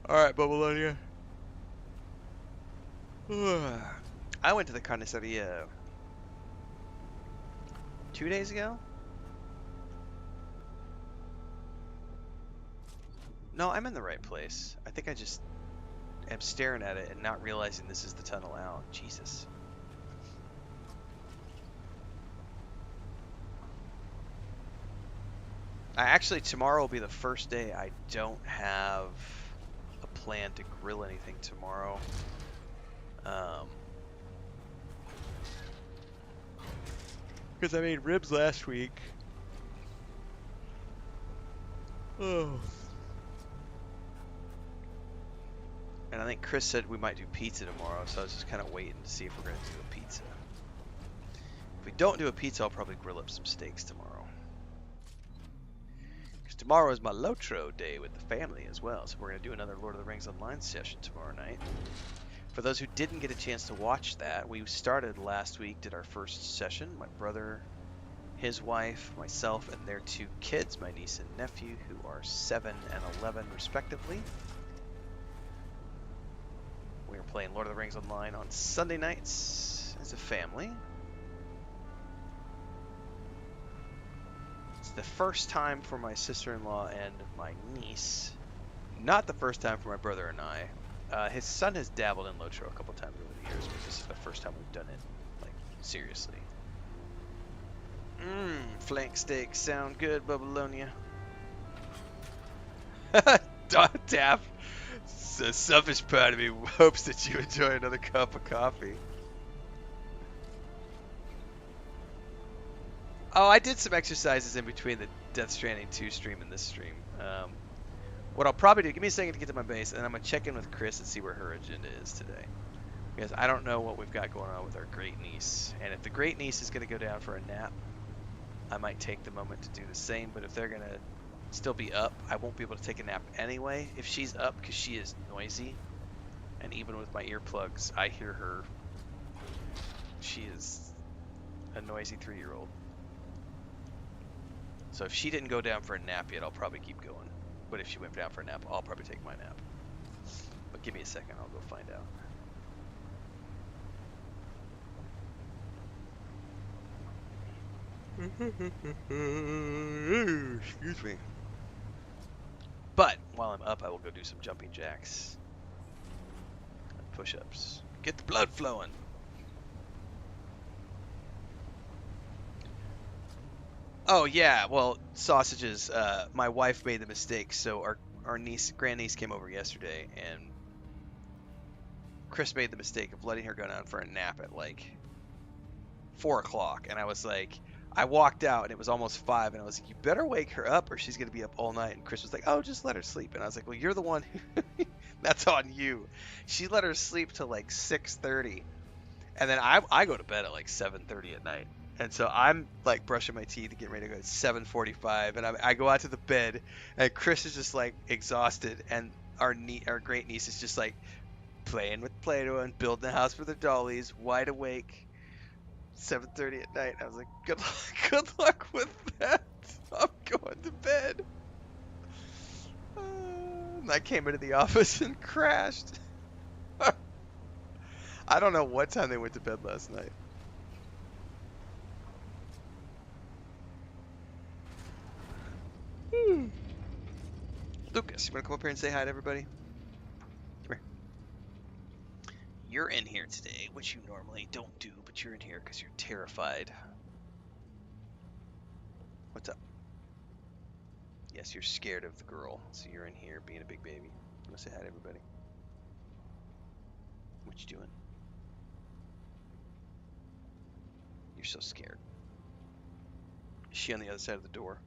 Alright, Babylonia. I went to the carniceria 2 days ago? No, I'm in the right place. I think I just am staring at it and not realizing this is the tunnel out. Jesus. Tomorrow will be the first day I don't have a plan to grill anything tomorrow. Because I made ribs last week. Oh. And I think Chris said we might do pizza tomorrow, so I was just kind of waiting to see if we're going to do a pizza. If we don't do a pizza, I'll probably grill up some steaks tomorrow. Because tomorrow is my Lotro day with the family as well, so we're going to do another Lord of the Rings Online session tomorrow night. For those who didn't get a chance to watch that, we started last week, did our first session. My brother, his wife, myself, and their 2 kids, my niece and nephew, who are 7 and 11 respectively. We were playing Lord of the Rings Online on Sunday nights as a family. It's the first time for my sister-in-law and my niece. Not the first time for my brother and I. His son has dabbled in Lotro a couple times over the years, but this is the first time we've done it, like, seriously. Flank steaks sound good, Babylonia. Daff, the selfish part of me hopes that you enjoy another cup of coffee. Oh, I did some exercises in between the Death Stranding 2 stream and this stream. What I'll probably do, give me a second to get to my base, and then I'm going to check in with Chris and see where her agenda is today. Because I don't know what we've got going on with our great niece. And if the great niece is going to go down for a nap, I might take the moment to do the same. But if they're going to still be up, I won't be able to take a nap anyway if she's up, because she is noisy. And even with my earplugs, I hear her. She is a noisy 3-year-old. So if she didn't go down for a nap yet, I'll probably keep going. But if she went down for a nap, I'll probably take my nap. But give me a second, I'll go find out. Excuse me. But while I'm up, I will go do some jumping jacks. Push-ups. Get the blood flowing. Oh yeah, well, sausages. My wife made the mistake, so our grandniece came over yesterday, and Chris made the mistake of letting her go down for a nap at like 4 o'clock, and I was like, I walked out, and it was almost 5, and I was like, you better wake her up, or she's gonna be up all night. And Chris was like, oh, just let her sleep, and I was like, well, you're the one who that's on you. She let her sleep till like 6:30, and then I go to bed at like 7:30 at night. And so I'm like brushing my teeth and getting ready to go at 7:45, and I go out to the bed, and Chris is just like exhausted, and our great niece is just like playing with Play-Doh and building a house for their dollies, wide awake, 7:30 at night. I was like, good luck with that. I'm going the bed. And I came into the office and crashed. I don't know what time they went to bed last night. Lucas, you want to come up here and say hi to everybody? Come here. You're in here today, which you normally don't do, but you're in here because you're terrified. What's up? Yes, you're scared of the girl, so you're in here being a big baby. You want to say hi to everybody? What you doing? You're so scared. Is she on the other side of the door?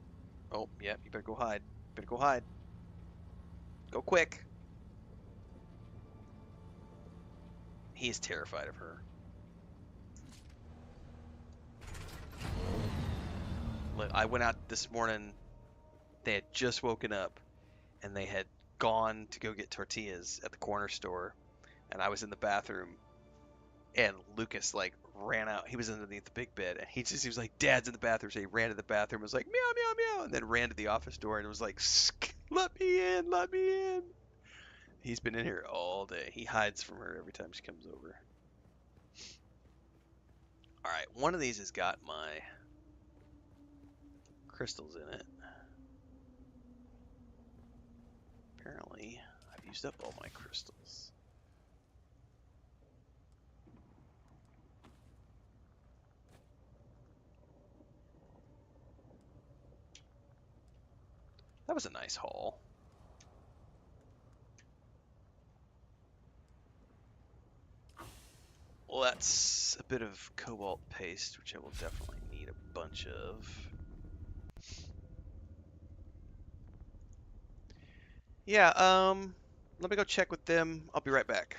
Oh, yeah, you better go hide. Better go hide. Go quick. He is terrified of her. I went out this morning. They had just woken up, and they had gone to go get tortillas at the corner store, and I was in the bathroom, and Lucas like ran out. He was underneath the big bed, and he was like, "Dad's in the bathroom." So he ran to the bathroom, was like, "Meow, meow, meow," and then ran to the office door and was like, "Let me in, let me in." He's been in here all day. He hides from her every time she comes over. All right, one of these has got my crystals in it. Apparently, I've used up all my crystals. That was a nice haul. Well, that's a bit of cobalt paste, which I will definitely need a bunch of. Yeah, let me go check with them. I'll be right back.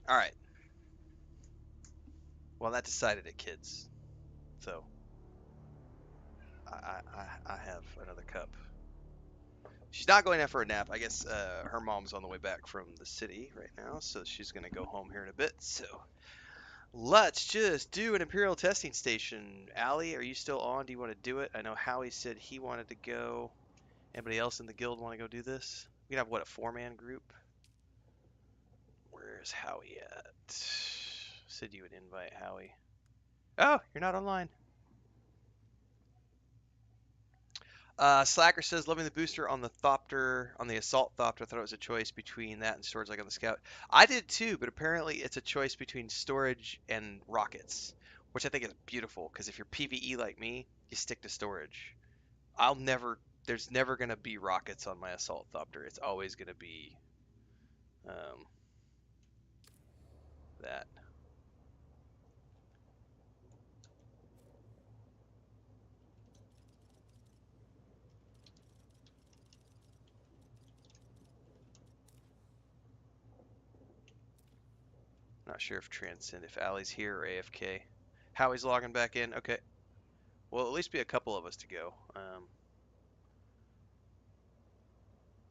All right. Well, that decided it, kids. So I have another cup. She's not going out for a nap. I guess her mom's on the way back from the city right now, so she's gonna go home here in a bit. So let's just do an Imperial testing station. Allie, are you still on? Do you want to do it? I know Howie said he wanted to go. Anybody else in the guild want to go do this? We can have what, a 4-man group? Where's Howie at? Said you would invite Howie. Oh, you're not online. Slacker says, loving the booster on the Thopter, on the Assault Thopter. I thought it was a choice between that and storage like on the Scout. I did too, but apparently it's a choice between storage and rockets, which I think is beautiful, because if you're PvE like me, you stick to storage. There's never going to be rockets on my Assault Thopter. It's always going to be um, that. Not sure if Allie's here or AFK. Howie's logging back in. Okay. Well, at least be a couple of us to go.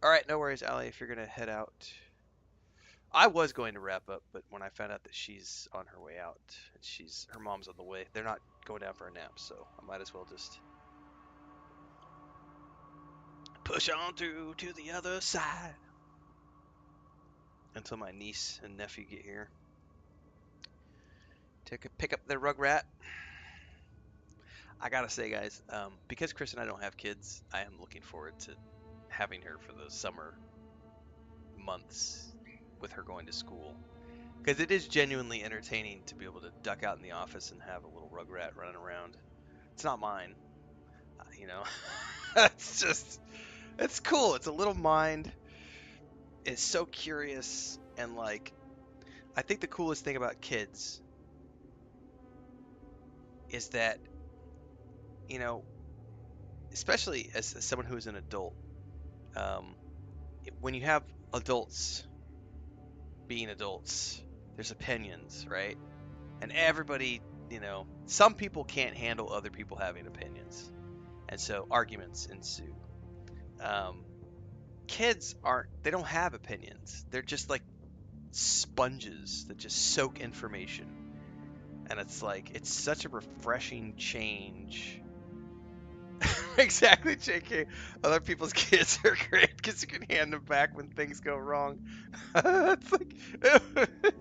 All right, no worries, Allie, if you're going to head out. I was going to wrap up, but when I found out that she's on her way out, her mom's on the way. They're not going down for a nap, so I might as well just push on through to the other side until my niece and nephew get here. Pick up their rugrat. I gotta say, guys, because Chris and I don't have kids, I am looking forward to having her for the summer months with her going to school. Because it is genuinely entertaining to be able to duck out in the office and have a little rugrat running around. It's not mine, you know. It's cool. It's a little mind. It's so curious, and like, I think the coolest thing about kids is that, you know, especially as someone who is an adult, um, when you have adults being adults, there's opinions, right? And everybody, some people can't handle other people having opinions, and so arguments ensue. Um, Kids they don't have opinions. They're just like sponges that just soak information. And it's such a refreshing change. Exactly, JK. Other people's kids are great because you can hand them back when things go wrong. It's like,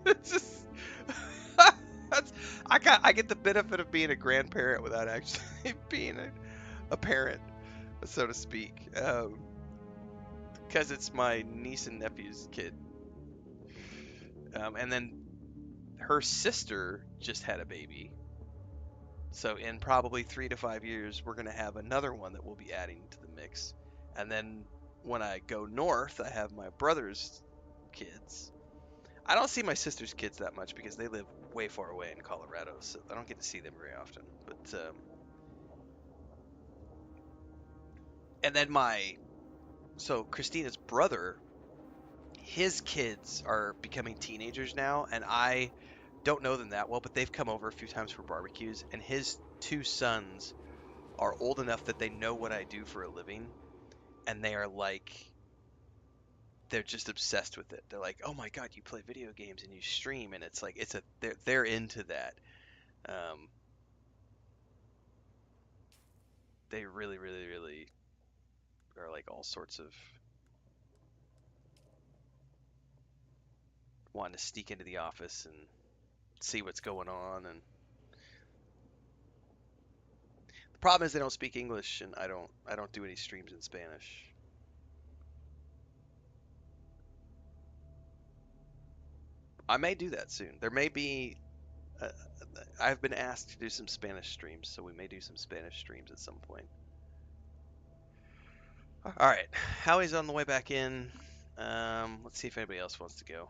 it's just, I get the benefit of being a grandparent without actually being a parent, so to speak. Because it's my niece and nephew's kid. And then her sister just had a baby. So in probably 3 to 5 years, we're going to have another one that we'll be adding to the mix. And then when I go north, I have my brother's kids. I don't see my sister's kids that much because they live way far away in Colorado, so I don't get to see them very often. But and then so Christina's brother, his kids are becoming teenagers now, and I don't know them that well, but they've come over a few times for barbecues, and his 2 sons are old enough that they know what I do for a living, and they're just obsessed with it. They're like, "Oh my God, you play video games and you stream," and it's like they're into that. Um, they really, really, really are like all sorts of wanting to sneak into the office and see what's going on. And the problem is they don't speak English, and I don't do any streams in Spanish. I may do that soon. There may be. Uh, I've been asked to do some Spanish streams, so we may do some Spanish streams at some point. All right, Howie's on the way back in. Let's see if anybody else wants to go.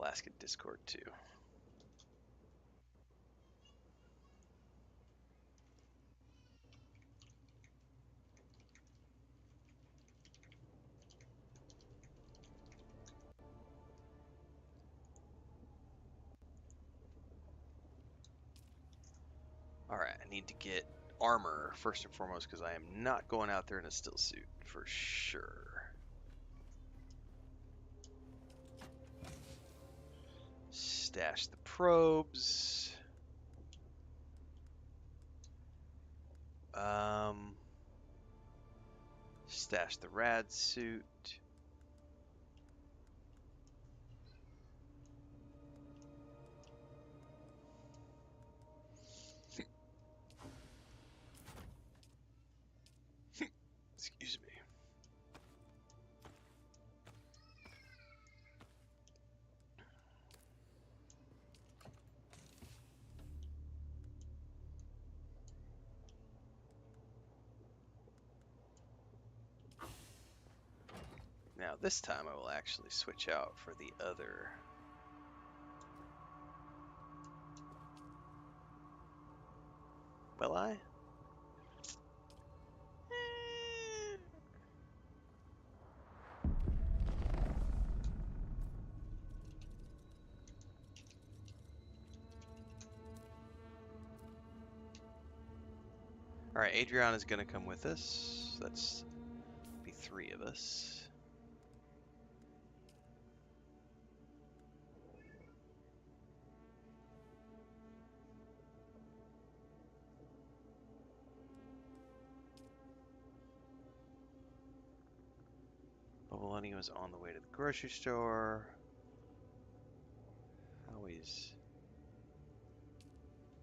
I'll ask in Discord too. Alright, I need to get armor first and foremost because I am not going out there in a still suit for sure. Stash the probes. Stash the rad suit. Excuse me. Now this time I will actually switch out for the other. Will I? Alright, Adrian is going to come with us. That's be 3 of us. Bubbaloni was on the way to the grocery store. Always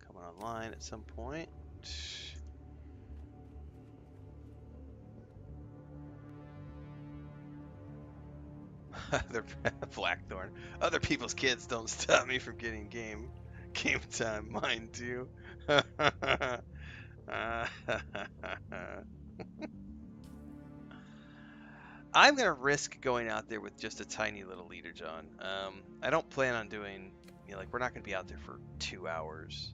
coming online at some point. Other Blackthorn. Other people's kids don't stop me from getting game time. Mine too. I'm gonna risk going out there with just a tiny little leader, John. I don't plan on doing, like we're not gonna be out there for 2 hours.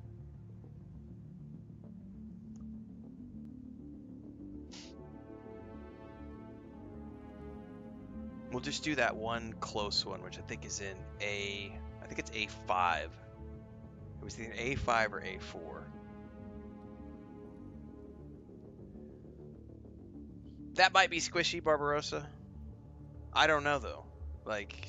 We'll just do that one close one, which I think is in I think it's A5. It was either A5 or A4. That might be squishy, Barbarossa. I don't know though. Like,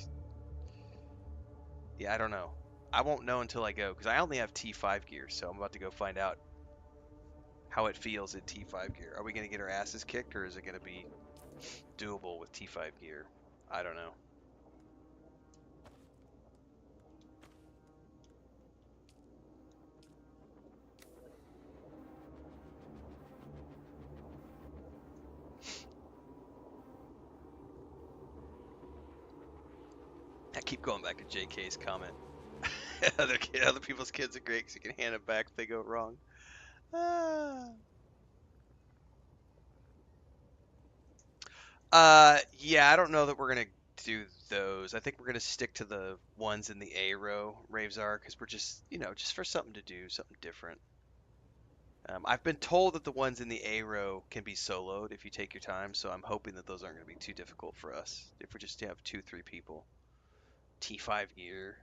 yeah, I don't know. I won't know until I go because I only have T5 gear, so I'm about to go find out how it feels in T5 gear. Are we gonna get our asses kicked, or is it gonna be doable with T5 gear? I don't know. I keep going back to JK's comment. Other people's kids are great because you can hand it back if they go wrong. Yeah, I don't know that we're gonna do those. I think we're gonna stick to the ones in the A row, Raves are, because we're just, just for something to do, something different. I've been told that the ones in the A row can be soloed if you take your time, so I'm hoping that those aren't going to be too difficult for us. If we just have 2-3 people. T5 gear,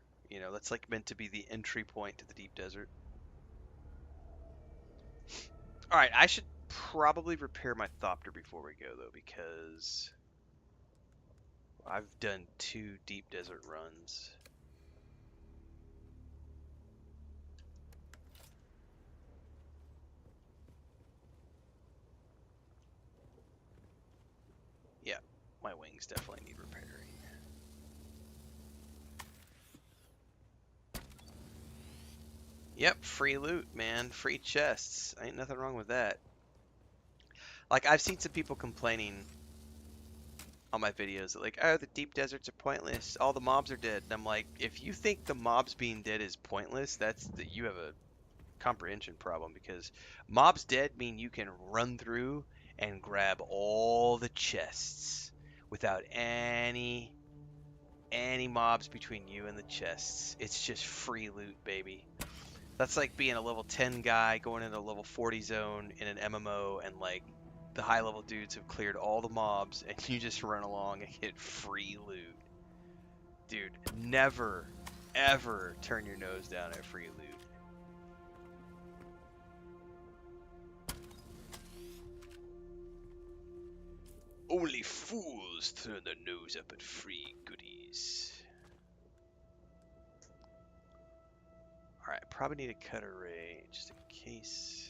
that's like meant to be the entry point to the deep desert. Alright, I should probably repair my Thopter before we go, though, because I've done 2 deep desert runs. Yeah, my wings definitely need repairing. Yep, free loot, man. Free chests. Ain't nothing wrong with that. Like, I've seen some people complaining on my videos that, like, oh, the deep deserts are pointless. All the mobs are dead. And I'm like, if you think the mobs being dead is pointless, you have a comprehension problem, because mobs dead mean you can run through and grab all the chests without any any mobs between you and the chests. It's just free loot, baby. That's like being a level 10 guy going into a level 40 zone in an MMO, and like the high level dudes have cleared all the mobs and you just run along and get free loot. Dude, never, ever turn your nose down at free loot. Only fools turn their nose up at free goodies. Alright, probably need a cut array just in case.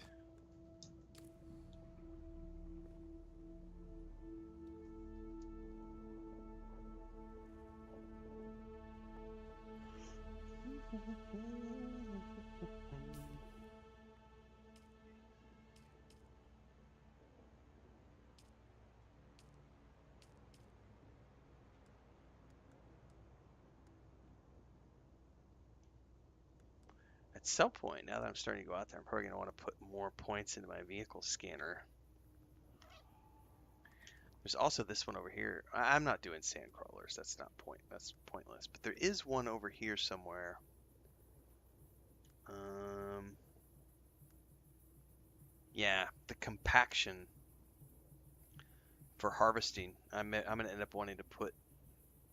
At some point, now that I'm starting to go out there, I'm probably going to want to put more points into my vehicle scanner. There's also this one over here. I'm not doing sand crawlers. That's pointless. But there is one over here somewhere. Yeah, the compaction for harvesting. I'm going to end up wanting to put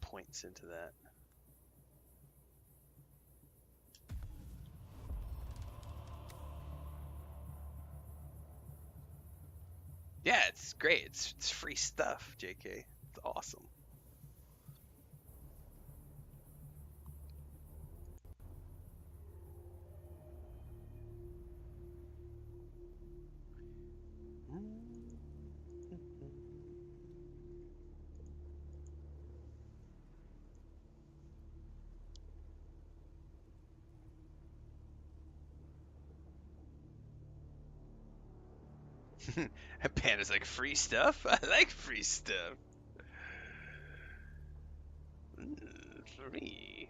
points into that. Yeah, it's great. It's free stuff, JK. It's awesome. Panda's like, free stuff? I like free stuff. Free.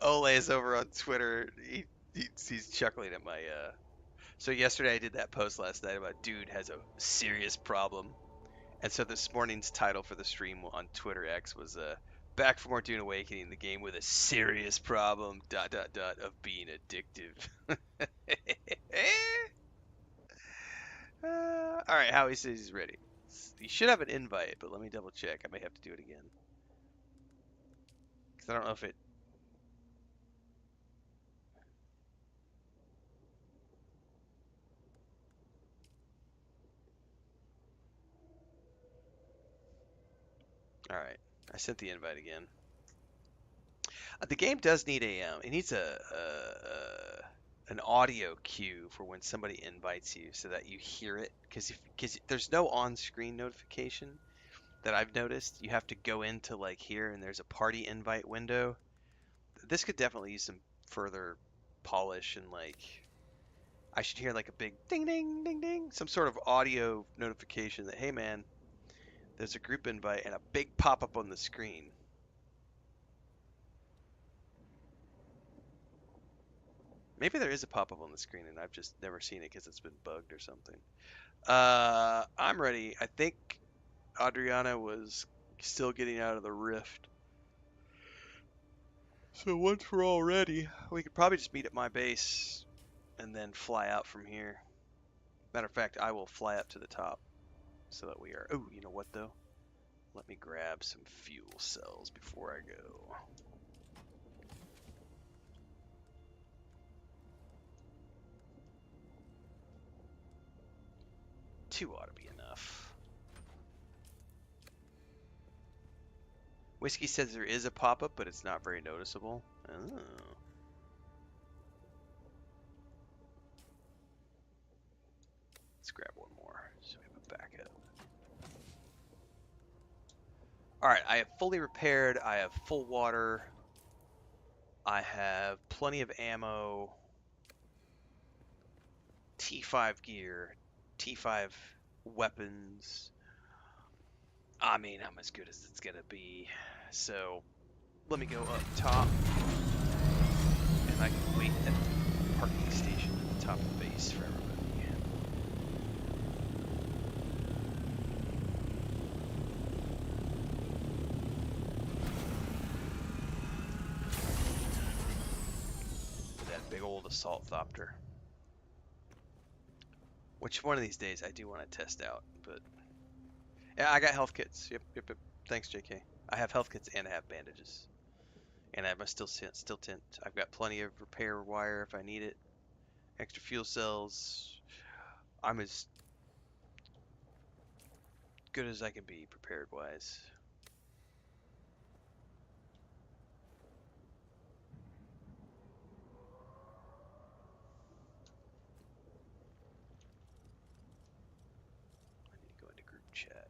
Ole is over on Twitter. He's chuckling at my. So yesterday I did that post last night about dude has a serious problem, and so this morning's title for the stream on Twitter X was back for more Dune Awakening, the game with a serious problem ... of being addictive. All right, Howie says he's ready. You should have an invite, but let me double check. I may have to do it again because I don't know if it. All right, I sent the invite again. The game does need it needs an audio cue for when somebody invites you so that you hear it, because there's no on-screen notification that I've noticed. You have to go into like here and there's a party invite window. This could definitely use some further polish, and like I should hear like a big ding ding ding ding, some sort of audio notification that, hey man, there's a group invite, and a big pop-up on the screen. Maybe there is a pop-up on the screen and I've just never seen it because it's been bugged or something. I'm ready. I think Adriana was still getting out of the rift. So once we're all ready, we could probably just meet at my base and then fly out from here. Matter of fact, I will fly up to the top so that we are... Oh, you know what though? Let me grab some fuel cells before I go. Two ought to be enough. Whiskey says there is a pop-up, but it's not very noticeable. Oh. Let's grab one more so we have a backup. Alright, I have fully repaired. I have full water. I have plenty of ammo. T5 gear. T5 weapons. I mean, I'm as good as it's gonna be. So, let me go up top. And I can wait at the parking station at the top of the base for everybody. That big old assault thopter. Which one of these days I do want to test out, but yeah, I got health kits. Yep. Thanks, JK. I have health kits and I have bandages, and I must still tint. I've got plenty of repair wire if I need it. Extra fuel cells. I'm as good as I can be prepared wise. I need to go into group chat.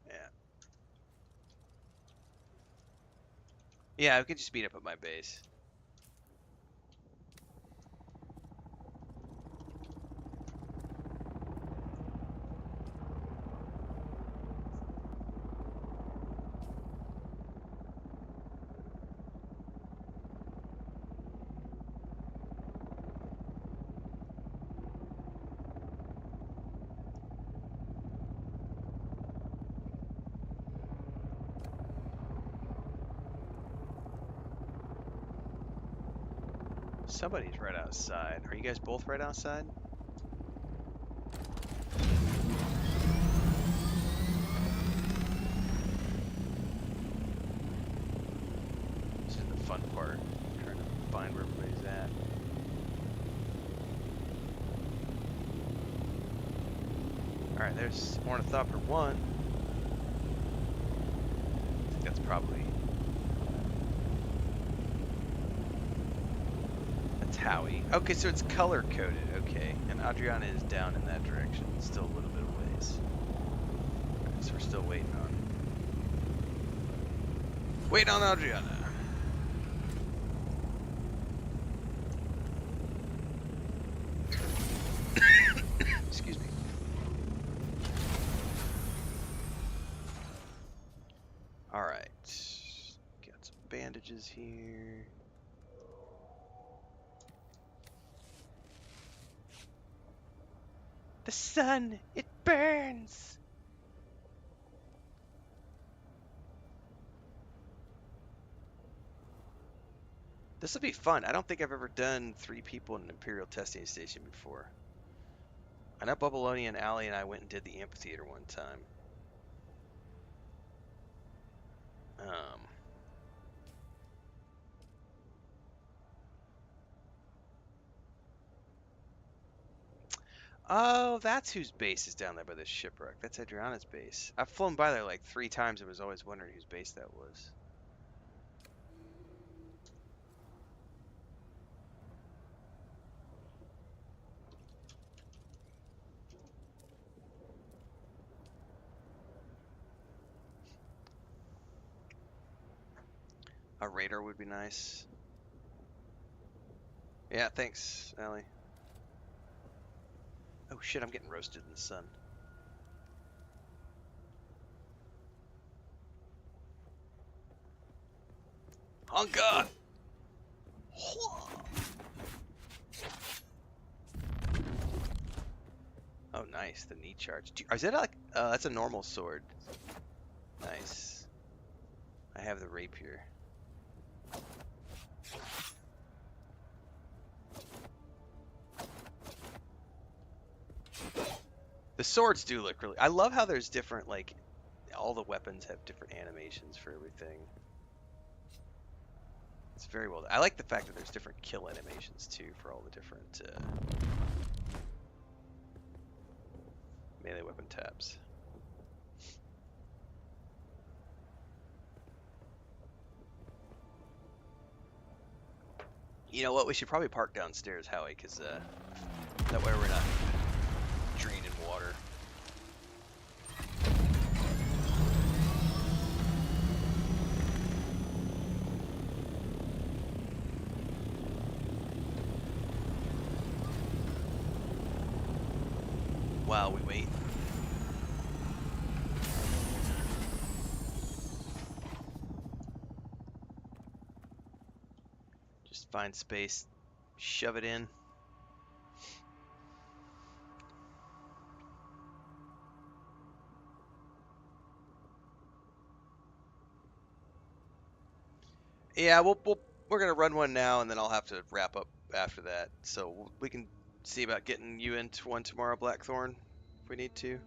Yeah. Yeah, I could just beat up at my base. Somebody's right outside. Are you guys both right outside? This is the fun part. I'm trying to find where everybody's at. Alright, there's Ornithopter 1. I think that's probably a Towie. Okay, so it's color coded. Okay, and Adriana is down in that direction. Still a little bit of ways. Alright, so we're still waiting on Adriana. Excuse me. Alright. Got some bandages here. The sun, it burns! This will be fun. I don't think I've ever done 3 people in an Imperial testing station before. I know Babylonian Alley and I went and did the amphitheater one time. Oh, that's whose base is down there by the shipwreck. That's Adriana's base. I've flown by there like 3 times and was always wondering whose base that was. A radar would be nice. Yeah, thanks, Allie. Oh shit, I'm getting roasted in the sun. On God! Oh, nice, the knee charge. Is that like, that's a normal sword. Nice. I have the rapier. The swords do look really. I love how there's different, like, all the weapons have different animations for everything. It's very well done. I like the fact that there's different kill animations too for all the different melee weapon tabs. You know what? We should probably park downstairs, Howie, because that way we're not draining water. While we wait. Just find space, shove it in. Yeah, we're gonna run one now, and then I'll have to wrap up after that. So we can see about getting you into one tomorrow, Blackthorn, if we need to.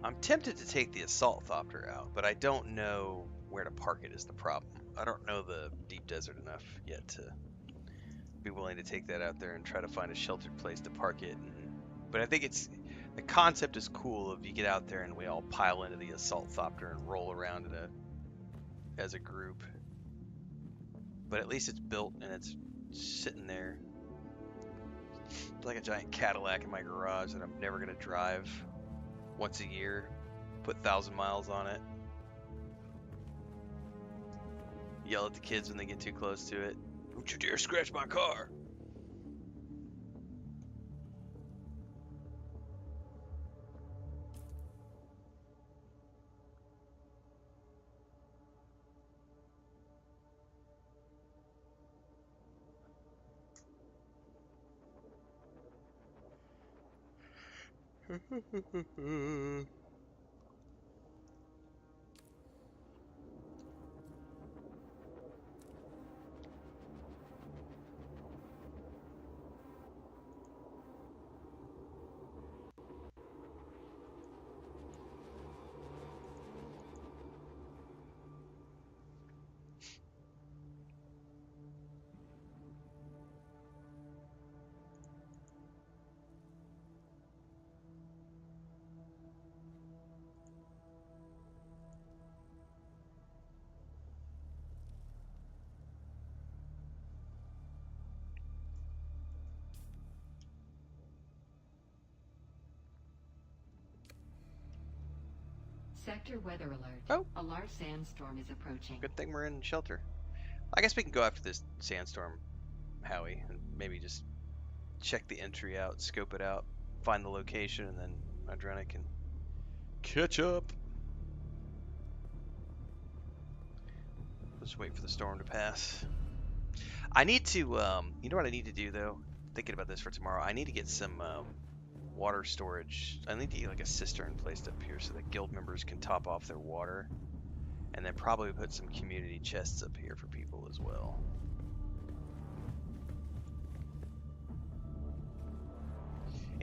I'm tempted to take the assault thopter out, but I don't know where to park it is the problem. I don't know the deep desert enough yet to be willing to take that out there and try to find a sheltered place to park it. But I think the concept is cool if you get out there and we all pile into the assault thopter and roll around as a group. But at least it's built and it's sitting there. It's like a giant Cadillac in my garage that I'm never gonna drive. Once a year, put 1,000 miles on it. Yell at the kids when they get too close to it. Don't you dare scratch my car! Sector weather alert. Oh. A large sandstorm is approaching. Good thing we're in shelter. I guess we can go after this sandstorm, Howie, and maybe just check the entry out, scope it out, find the location, and then Adrena can catch up. Let's wait for the storm to pass. I need to, you know what I need to do though? Thinking about this for tomorrow. I need to get some water storage. I need to get like a cistern placed up here so that guild members can top off their water. And then probably put some community chests up here for people as well.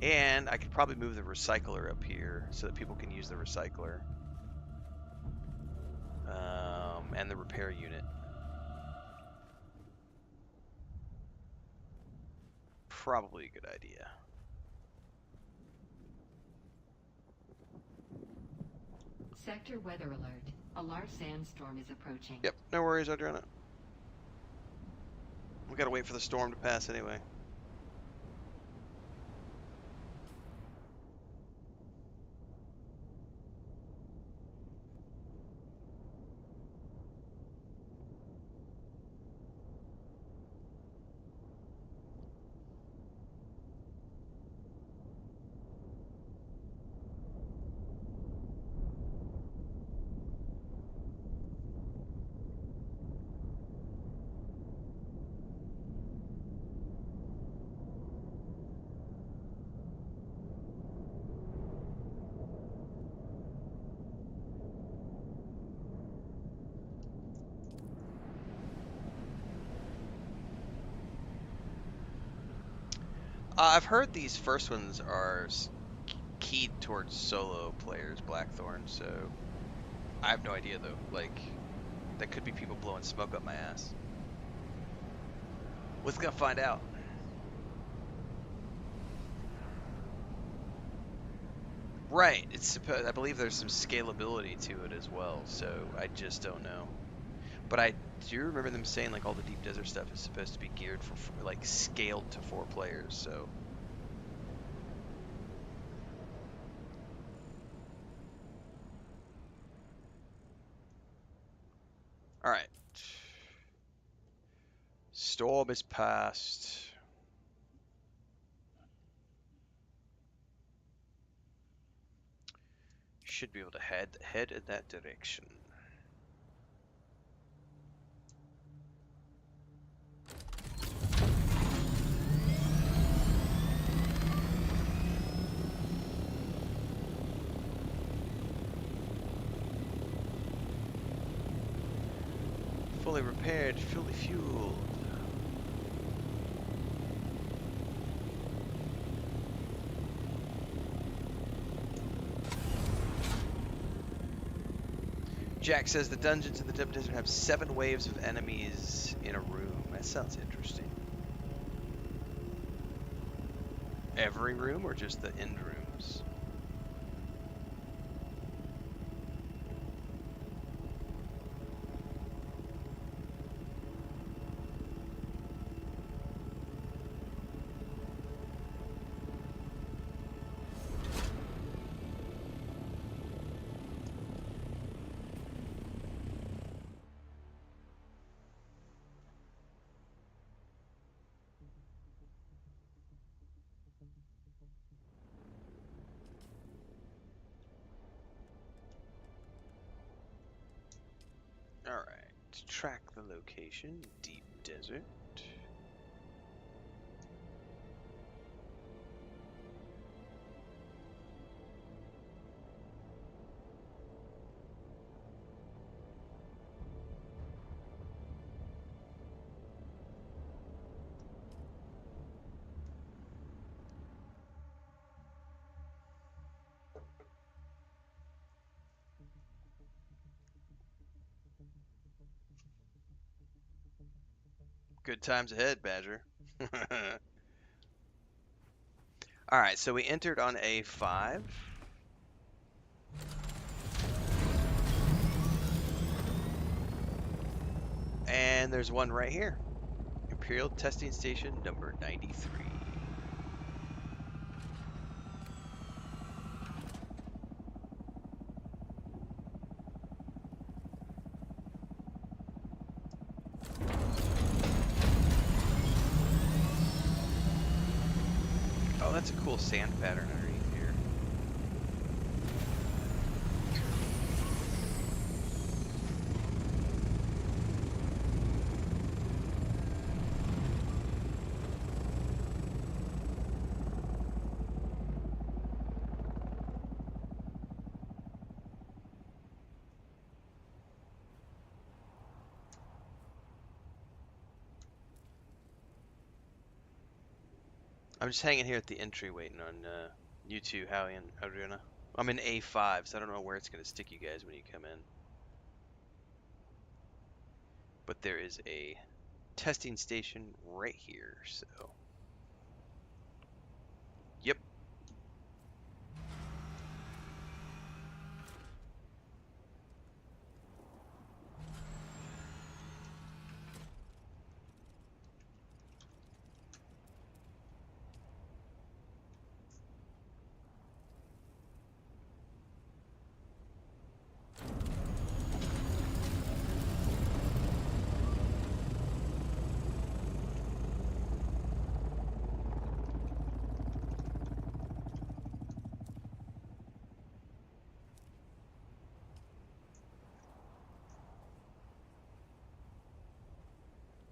And I could probably move the recycler up here so that people can use the recycler. And the repair unit. Probably a good idea. Sector weather alert. A large sandstorm is approaching. Yep, no worries, Adrena. We gotta wait for the storm to pass anyway. I've heard these first ones are keyed towards solo players, Blackthorn, so I have no idea though. Like, that could be people blowing smoke up my ass. Let's go find out. Right, it's supposed. I believe there's some scalability to it as well, so I just don't know. But I do remember them saying like all the deep desert stuff is supposed to be geared for like scaled to 4 players. So all right, storm is past. Should be able to head in that direction. Fully repaired, fully fueled. Jack says the dungeons in the Dub Desert have 7 waves of enemies in a room. That sounds interesting. Every room or just the end rooms? Alright, track the location, deep desert. Good times ahead, Badger. Alright, so we entered on A5. And there's one right here. Imperial Testing Station number 93. Oh, that's a cool sand pattern underneath here. I'm just hanging here at the entry waiting on you two, Howie and Adriana. I'm in A5, so I don't know where it's going to stick you guys when you come in. But there is a testing station right here, so... Yep.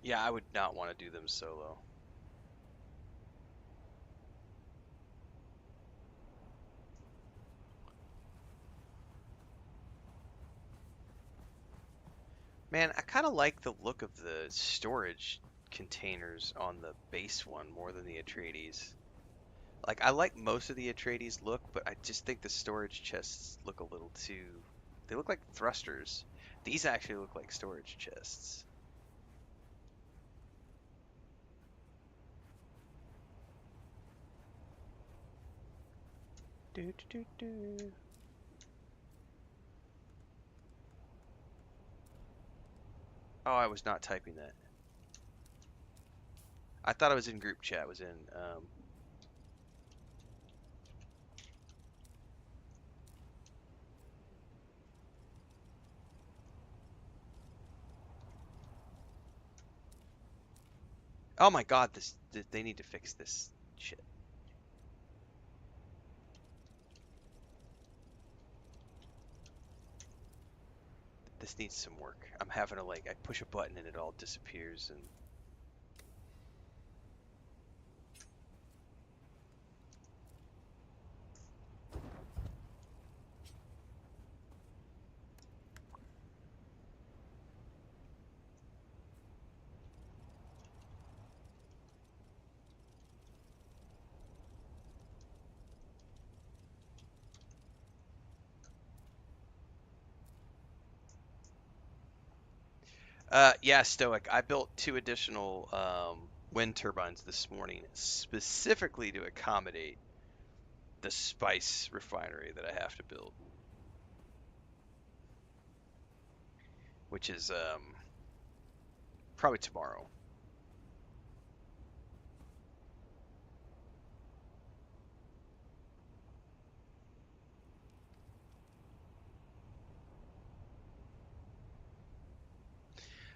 Yeah, I would not want to do them solo. Man, I kind of like the look of the storage containers on the base one more than the Atreides. Like, I like most of the Atreides look, but I just think the storage chests look a little too... They look like thrusters. These actually look like storage chests. Do, do, do, do. Oh, I was not typing that. I thought I was in group chat. I was in... Oh my god, they need to fix this shit. This needs some work. I'm having to, like, I push a button and it all disappears and... Yeah, Stoic. I built 2 additional wind turbines this morning specifically to accommodate the spice refinery that I have to build, which is probably tomorrow.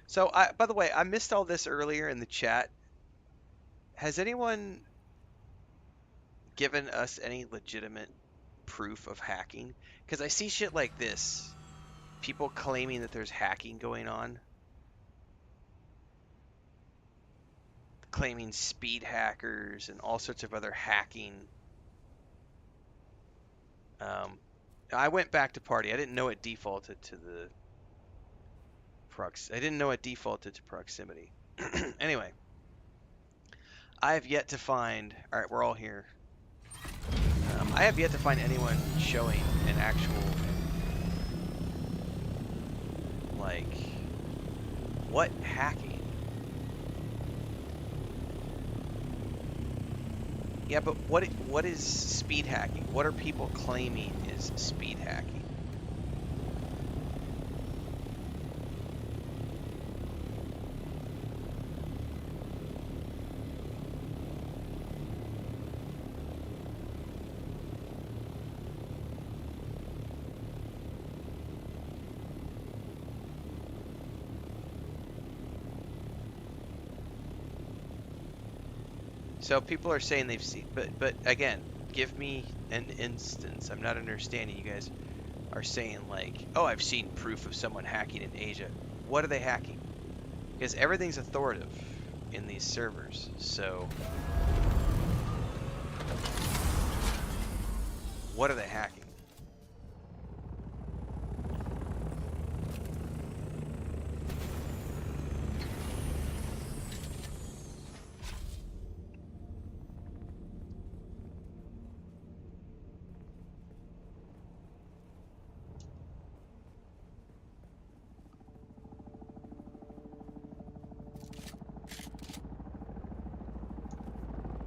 So, by the way, I missed all this earlier in the chat. Has anyone given us any legitimate proof of hacking? Because I see shit like this. People claiming that there's hacking going on. Claiming speed hackers and all sorts of other hacking. I went back to party. I didn't know it defaulted to the I didn't know it defaulted to proximity. Anyway, I have yet to find... Alright, we're all here. I have yet to find anyone showing an actual... Like... What hacking? Yeah, but what is speed hacking? What are people claiming is speed hacking? So people are saying they've seen, but again, give me an instance. I'm not understanding. You guys are saying like, oh, I've seen proof of someone hacking in Asia. What are they hacking? Because everything's authoritative in these servers. So what are they hacking?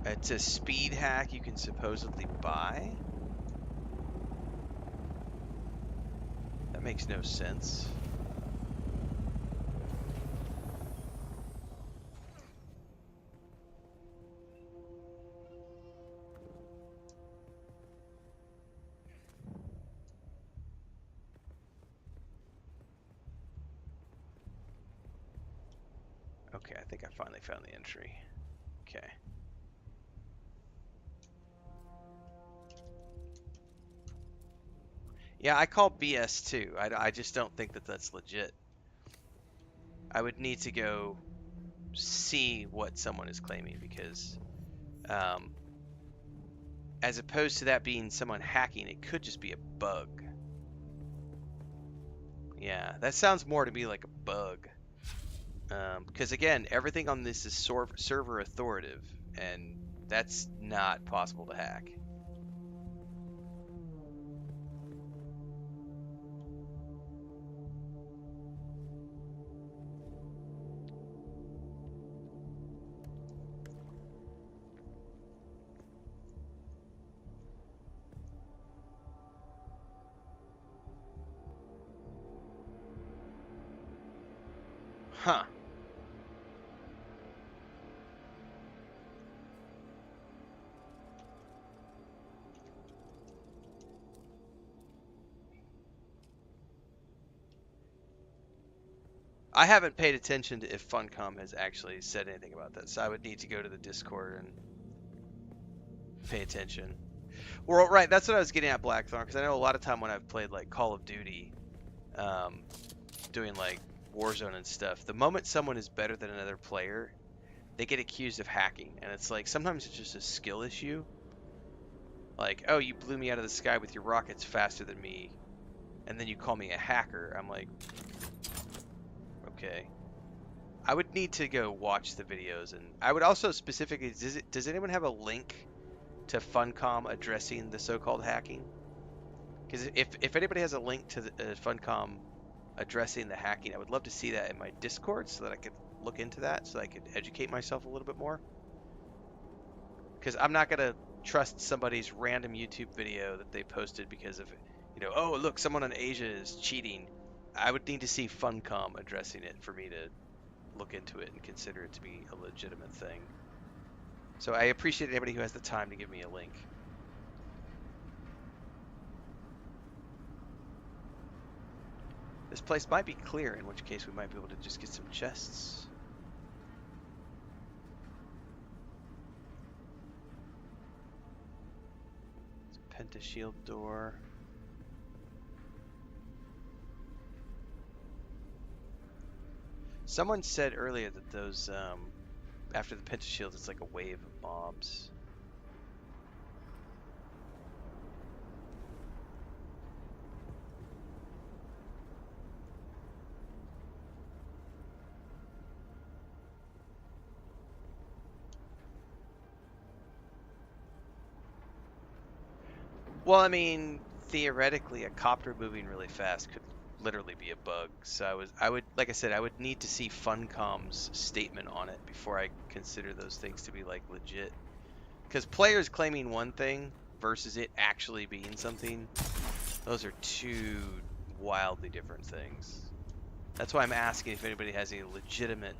It's a speed hack you can supposedly buy? That makes no sense. Okay, I think I finally found the entry. Okay. Yeah, I call BS too. I just don't think that that's legit. I would need to go see what someone is claiming because as opposed to that being someone hacking, it could just be a bug. Yeah, that sounds more to me like a bug. Because again, everything on this is server authoritative, and That's not possible to hack. Huh. I haven't paid attention to if Funcom has actually said anything about this. So I would need to go to the Discord and pay attention. Well, right, that's what I was getting at, Blackthorn, because I know a lot of time when I've played like Call of Duty, doing like Warzone and stuff, the moment someone is better than another player, they get accused of hacking, and it's like sometimes it's just a skill issue. Like, oh, you blew me out of the sky with your rockets faster than me, and then you call me a hacker. I'm like, okay. I would need to go watch the videos, and I would also specifically, does anyone have a link to Funcom addressing the so-called hacking? Because if anybody has a link to the Funcom addressing the hacking, I would love to see that in my Discord so that I could look into that, so I could educate myself a little bit more. Because I'm not gonna trust somebody's random YouTube video that they posted because of, oh look, someone in Asia is cheating. I would need to see Funcom addressing it for me to look into it and consider it to be a legitimate thing. So I appreciate anybody who has the time to give me a link. This place might be clear, in which case we might be able to just get some chests. Pentashield door. Someone said earlier that those, after the Pentashield, it's like a wave of mobs. Well, I mean, theoretically, a copter moving really fast could literally be a bug. So I would, like I said, I would need to see Funcom's statement on it before I consider those things to be like legit. Because players claiming one thing versus it actually being something, those are two wildly different things. That's why I'm asking if anybody has any legitimate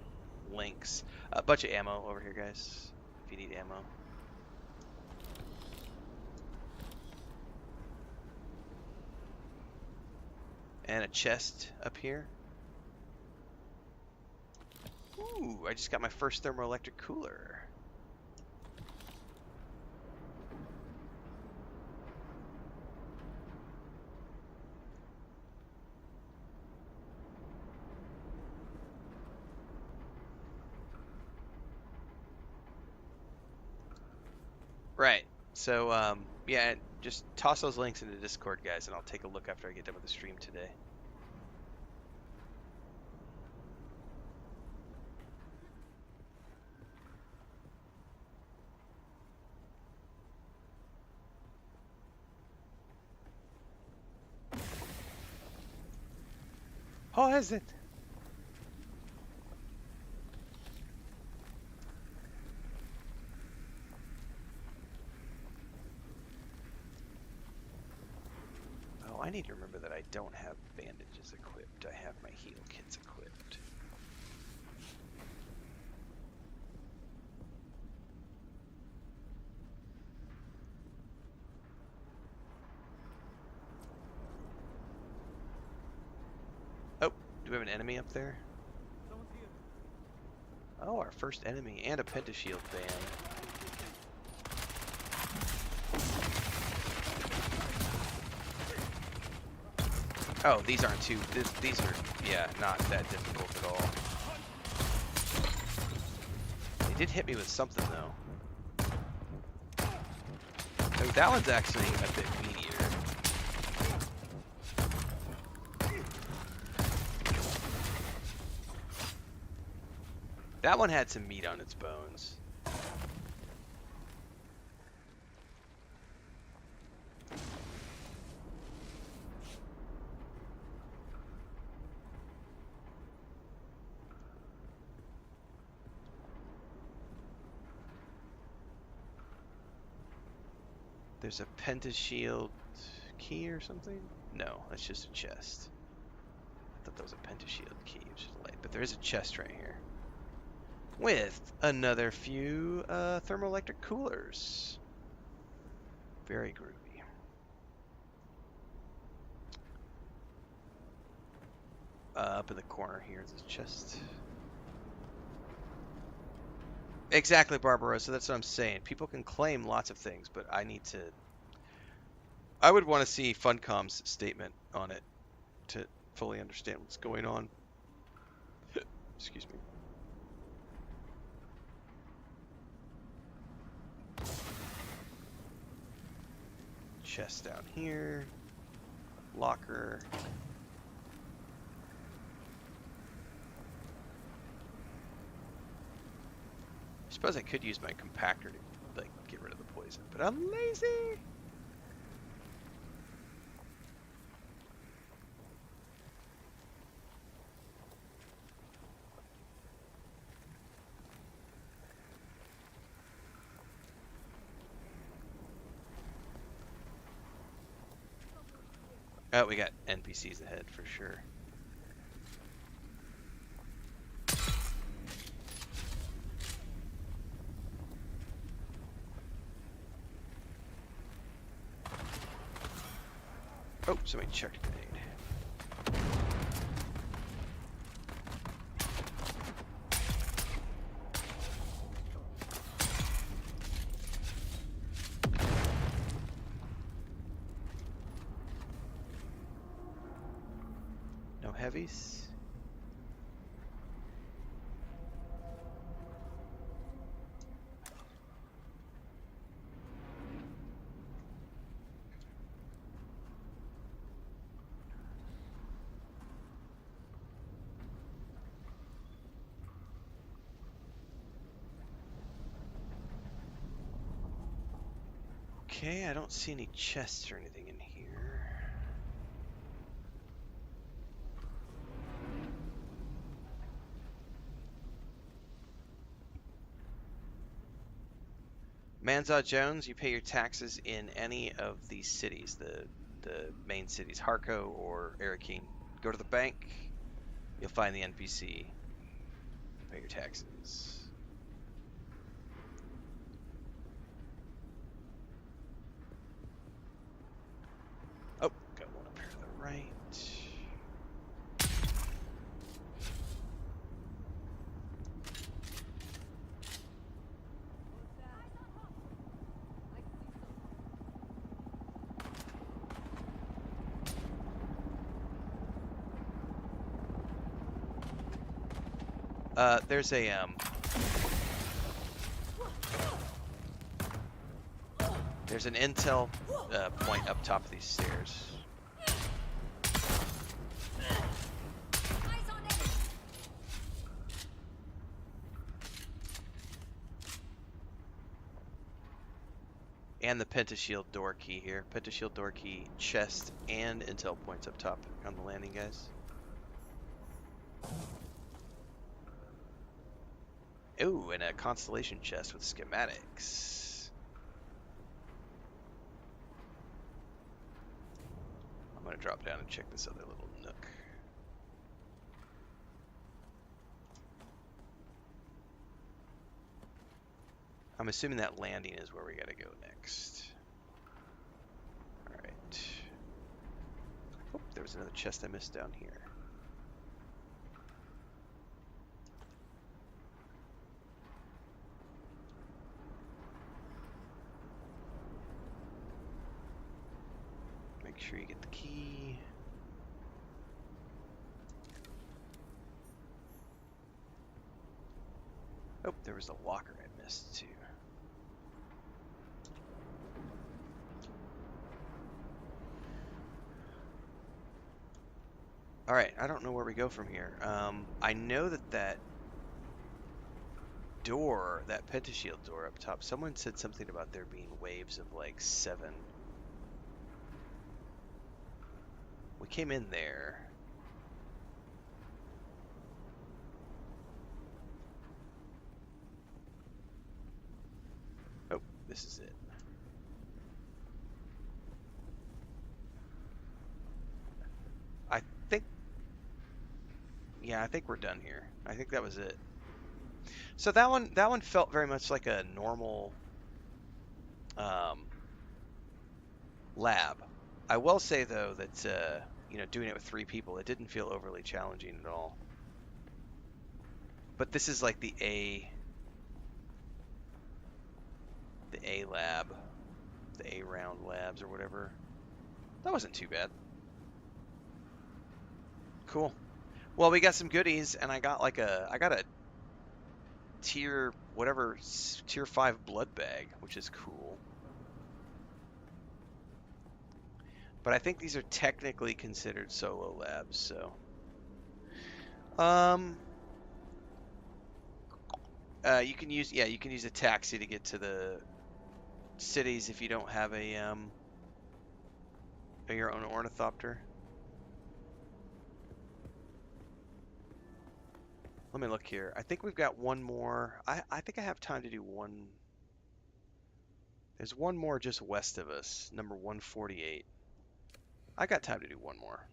links. A bunch of ammo over here, guys, if you need ammo. And a chest up here. Ooh, I just got my first thermoelectric cooler. Right. So, yeah, just toss those links into Discord, guys, and I'll take a look after I get done with the stream today. How is it? I need to remember that I don't have bandages equipped. I have my heal kits equipped. Oh, do we have an enemy up there? Oh, our first enemy and a pentashield band. Oh, these aren't too. These are, yeah, not that difficult at all. They did hit me with something though. Oh, that one's actually a bit meatier. That one had some meat on its bones. There's a pentashield key or something? No, that's just a chest. I thought that was a pentashield key, which is light, but there is a chest right here. With another few thermoelectric coolers. Very groovy. Up in the corner here is a chest. Exactly, Barbarossa. That's what I'm saying. People can claim lots of things, but I need to... I would want to see Funcom's statement on it to fully understand what's going on. Excuse me. Chest down here. Locker. I suppose I could use my compactor to like get rid of the poison, but I'm lazy. Oh, we got NPCs ahead for sure. Oh, somebody checked a grenade. No heavies. Okay, I don't see any chests or anything in here. Manzaw Jones, you pay your taxes in any of these cities, the main cities, Harco or Arakeen. Go to the bank, you'll find the NPC. Pay your taxes. Oh, got one up here to the right. There's a there's an intel point up top of these stairs. And the pentashield door key here. Pentashield door key, chest, and intel points up top on the landing, guys. Ooh, and a constellation chest with schematics. I'm gonna drop down and check this other little nook. I'm assuming that landing is where we gotta go next. Alright. Oh, there was another chest I missed down here. Make sure you get the key. Oh, there was a locker I missed too. Alright, I don't know where we go from here. I know that door, that pentashield door up top, someone said something about there being waves of like 7. We came in there. Oh, this is it. Yeah, I think we're done here. I think that was it. So that one felt very much like a normal um, lab. I will say though that doing it with 3 people, it didn't feel overly challenging at all. But this is like the A lab, the A round labs or whatever. That wasn't too bad. Cool. Well, we got some goodies, and I got a tier 5 blood bag, which is cool. But I think these are technically considered solo labs, so um you can use a taxi to get to the cities if you don't have your own ornithopter. Let me look here. I think we've got one more. I think I have time to do one. There's one more just west of us, number 148. I got time to do one more.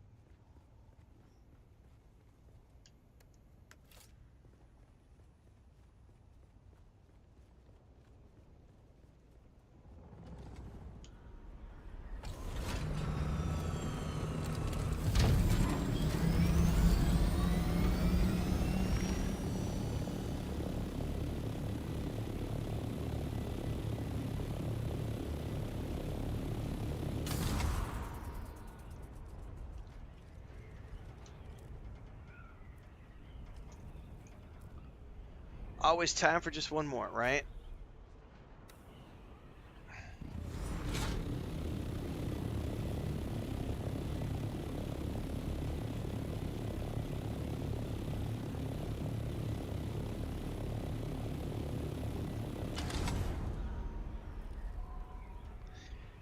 Always time for just one more, right?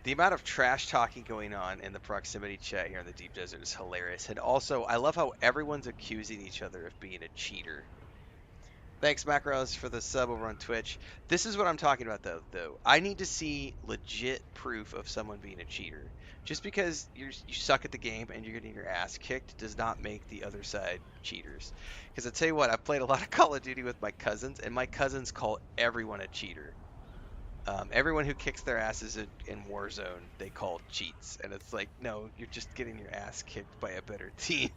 The amount of trash talking going on in the proximity chat here in the deep desert is hilarious. And also, I love how everyone's accusing each other of being a cheater. Thanks, Macros, for the sub over on Twitch. This is what I'm talking about, though. I need to see legit proof of someone being a cheater. Just because you suck at the game and you're getting your ass kicked does not make the other side cheaters. Because I tell you what, I've played a lot of Call of Duty with my cousins, and my cousins call everyone a cheater. Everyone who kicks their asses in Warzone, they call cheats. And it's like, no, you're just getting your ass kicked by a better team.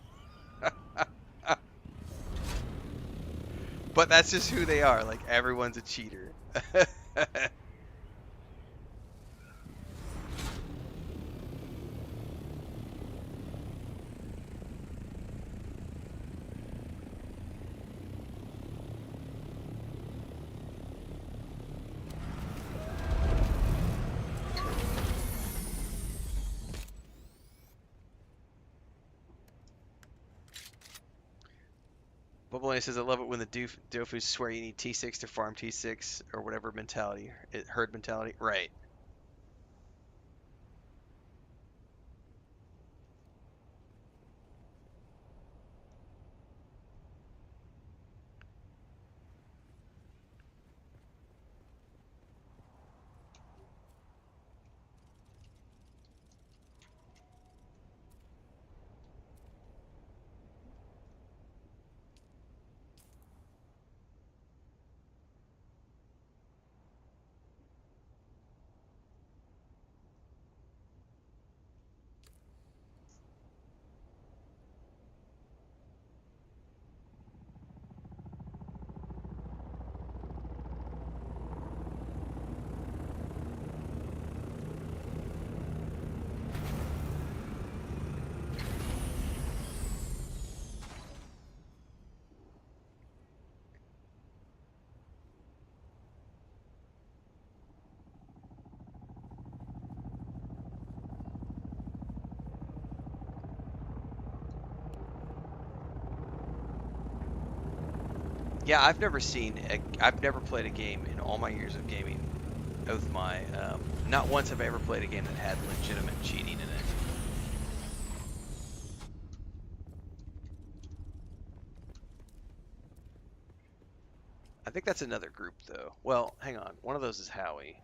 But that's just who they are. Like, everyone's a cheater. Bubble says, I love it when the doofus swear you need T6 to farm T6 or whatever mentality, herd mentality. Right. Yeah, I've never played a game in all my years of gaming with my, not once have I ever played a game that had legitimate cheating in it. I think that's another group, though. Well, hang on. One of those is Howie.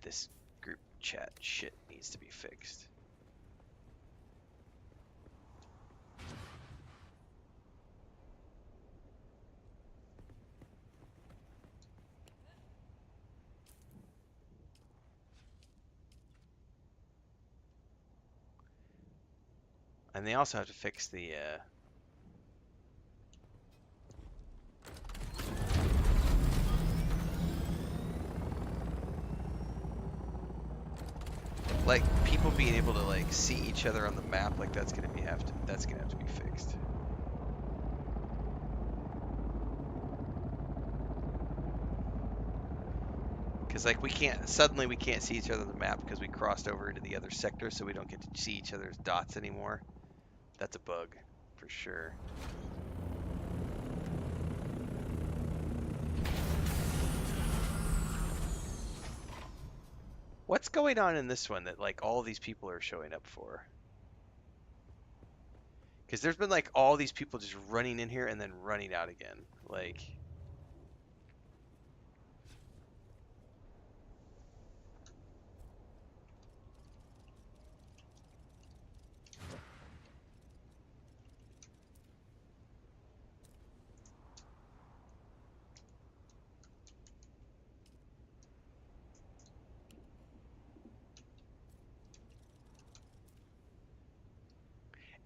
this group chat shit needs to be fixed. And they also have to fix the like people being able to like see each other on the map, like that's gonna have to be fixed. Cause like we can't see each other on the map because we crossed over into the other sector, so we don't get to see each other's dots anymore. That's a bug for sure. What's going on in this one that like all these people are showing up for? Because there's been like all these people just running in here and then running out again. Like,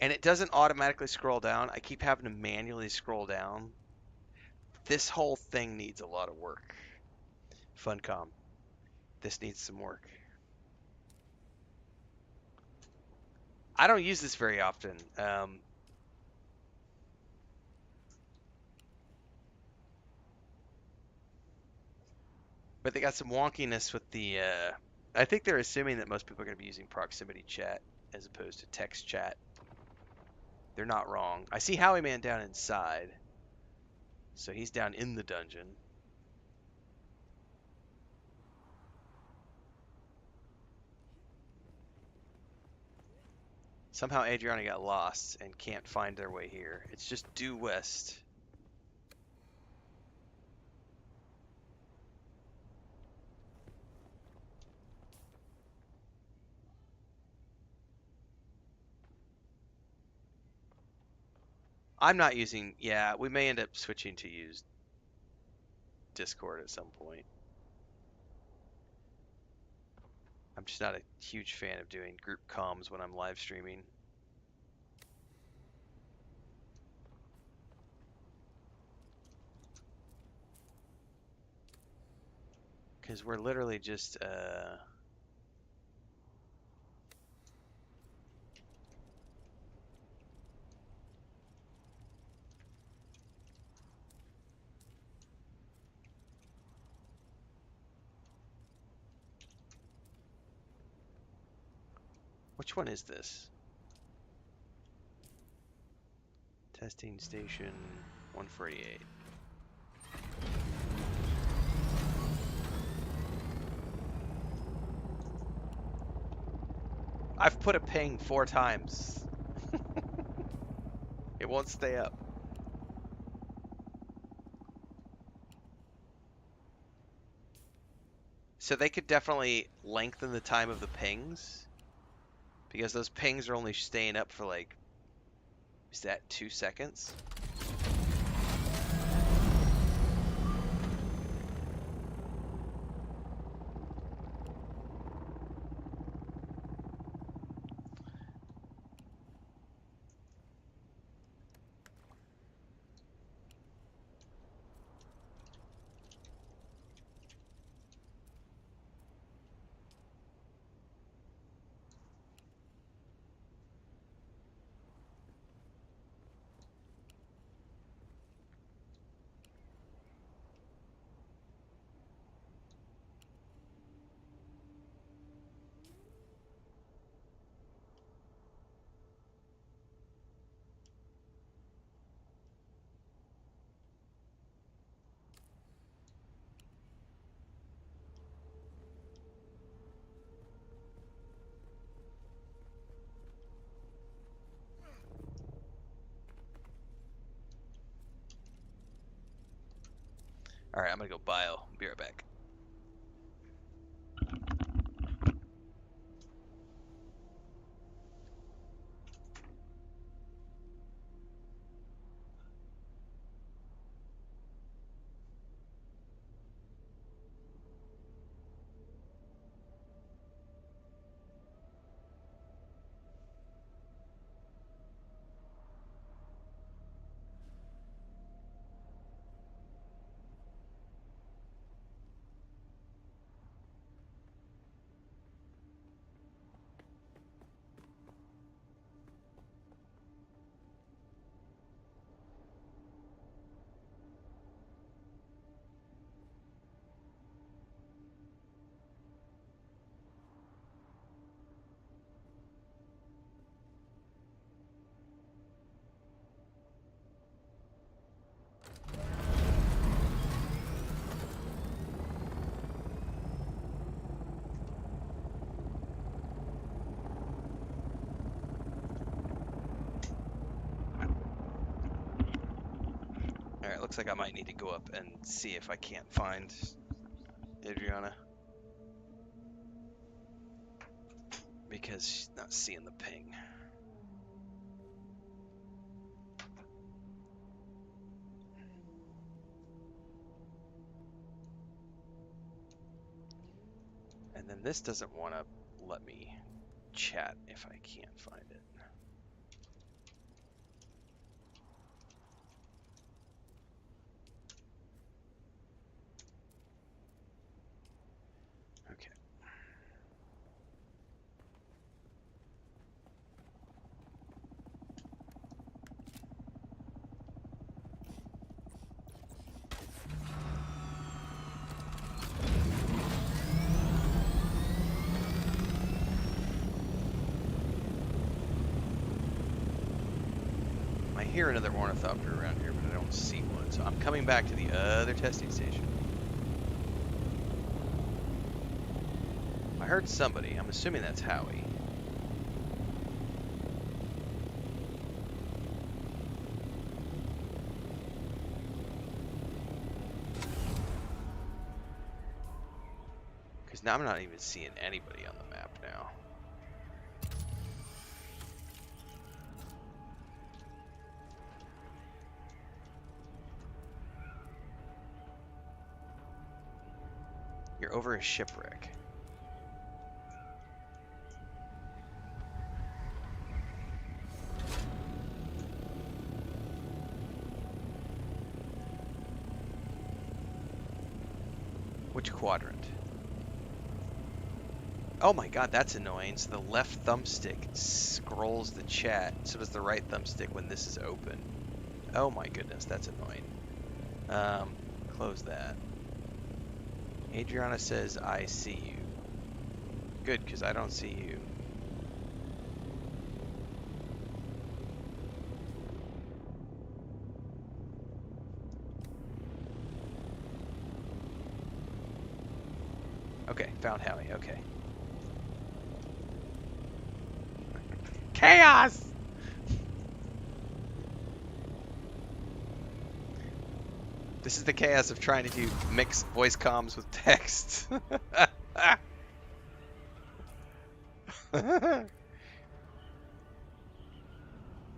and it doesn't automatically scroll down. I keep having to manually scroll down. This whole thing needs a lot of work. Funcom, this needs some work. I don't use this very often. But they got some wonkiness with the, I think they're assuming that most people are going to be using proximity chat as opposed to text chat. They're not wrong. I see Howie Man down inside. So he's down in the dungeon. Somehow Adriana got lost and can't find their way here. It's just due west. I'm not using, yeah, we may end up switching to use Discord at some point. I'm just not a huge fan of doing group comms when I'm live streaming. Because we're literally just, which one is this? Testing station 148. I've put a ping 4 times. It won't stay up. So they could definitely lengthen the time of the pings, because those pings are only staying up for like, is that 2 seconds? Alright, I'm gonna go bio. Be right back. Alright, looks like I might need to go up and see if I can't find Adriana. Because she's not seeing the ping. And then this doesn't want to let me chat if I can't find it. Okay. I hear another ornithopter around here, but I don't see one. So I'm coming back to the other testing station. I heard somebody. I'm assuming that's Howie. Because now I'm not even seeing anybody on the map now. You're over a shipwreck. Which quadrant? Oh my god, that's annoying. So the left thumbstick scrolls the chat, so does the right thumbstick when this is open. Oh my goodness, that's annoying. Close that. Adriana says, I see you. Good, because I don't see you. Okay, found Howie, okay. Chaos! This is the chaos of trying to do mix voice comms with text.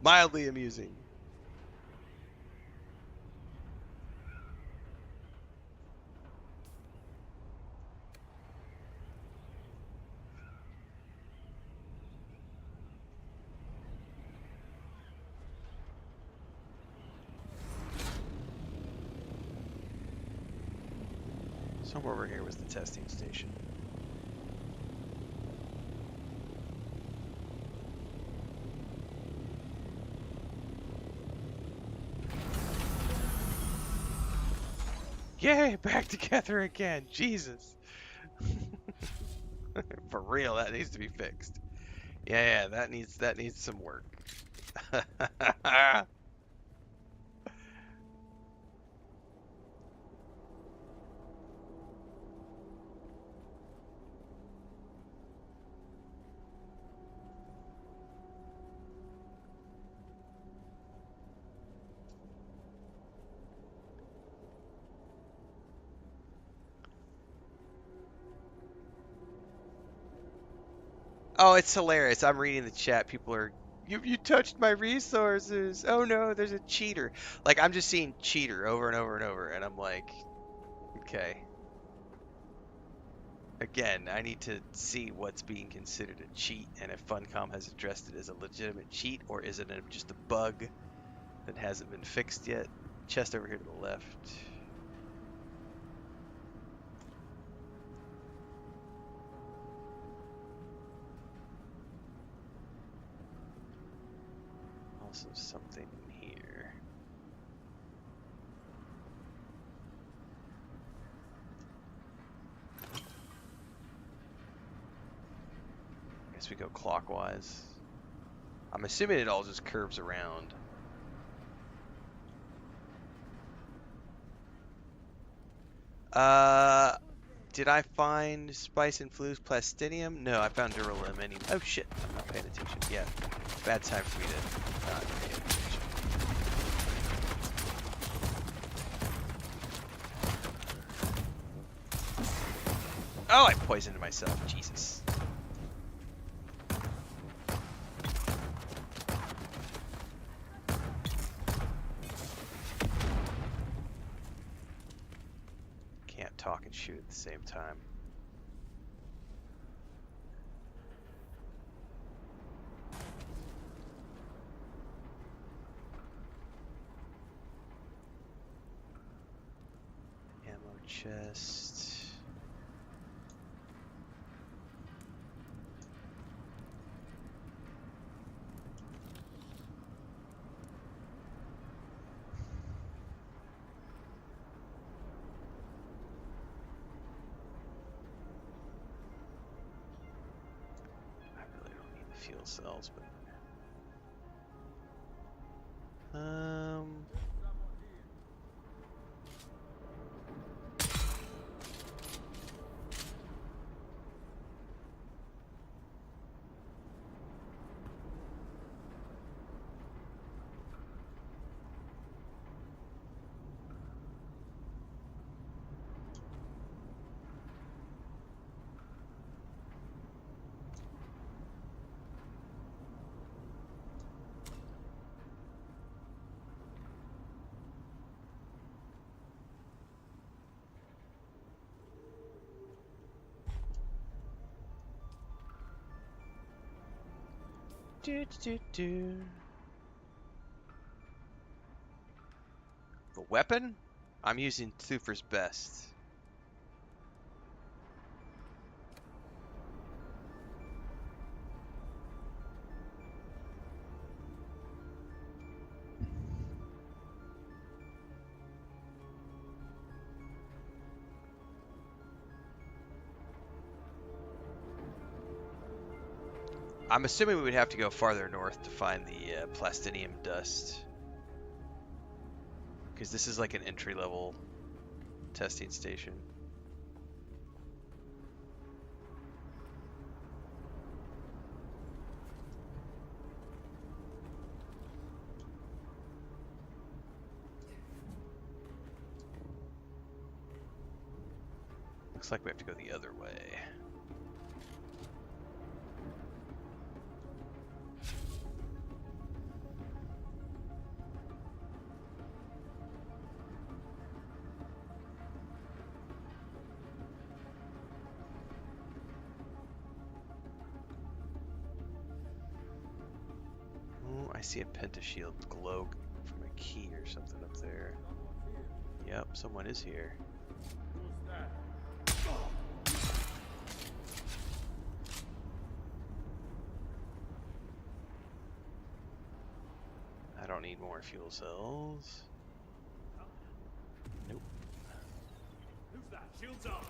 Mildly amusing. Somewhere over here was the testing station. Yay, back together again. Jesus. For real, that needs to be fixed. Yeah, that needs some work. Oh, it's hilarious. I'm reading the chat. People are, you touched my resources. Oh no, there's a cheater. Like, I'm just seeing cheater over and over and over, and I'm like, okay. Again, I need to see what's being considered a cheat, and if Funcom has addressed it as a legitimate cheat, or is it just a bug that hasn't been fixed yet. Chest over here to the left. Also something in here. Guess we go clockwise. I'm assuming it all just curves around. Did I find Spice and Flu's Plastinium? No, I found Duraluminum. Oh shit, I'm not paying attention. Yeah, bad time for me to not pay attention. Oh, I poisoned myself. Jesus. Can't talk and shoot at the same time. Ammo chest. I really don't need the fuel cells, but do. The weapon? I'm using Thufir's best. I'm assuming we would have to go farther north to find the plastinium dust. Because this is like an entry-level testing station. Looks like we have to go the other way. I see a pentashield glow from a key or something up there. Yep, someone is here. I don't need more fuel cells. Nope. Who's that? Shields up.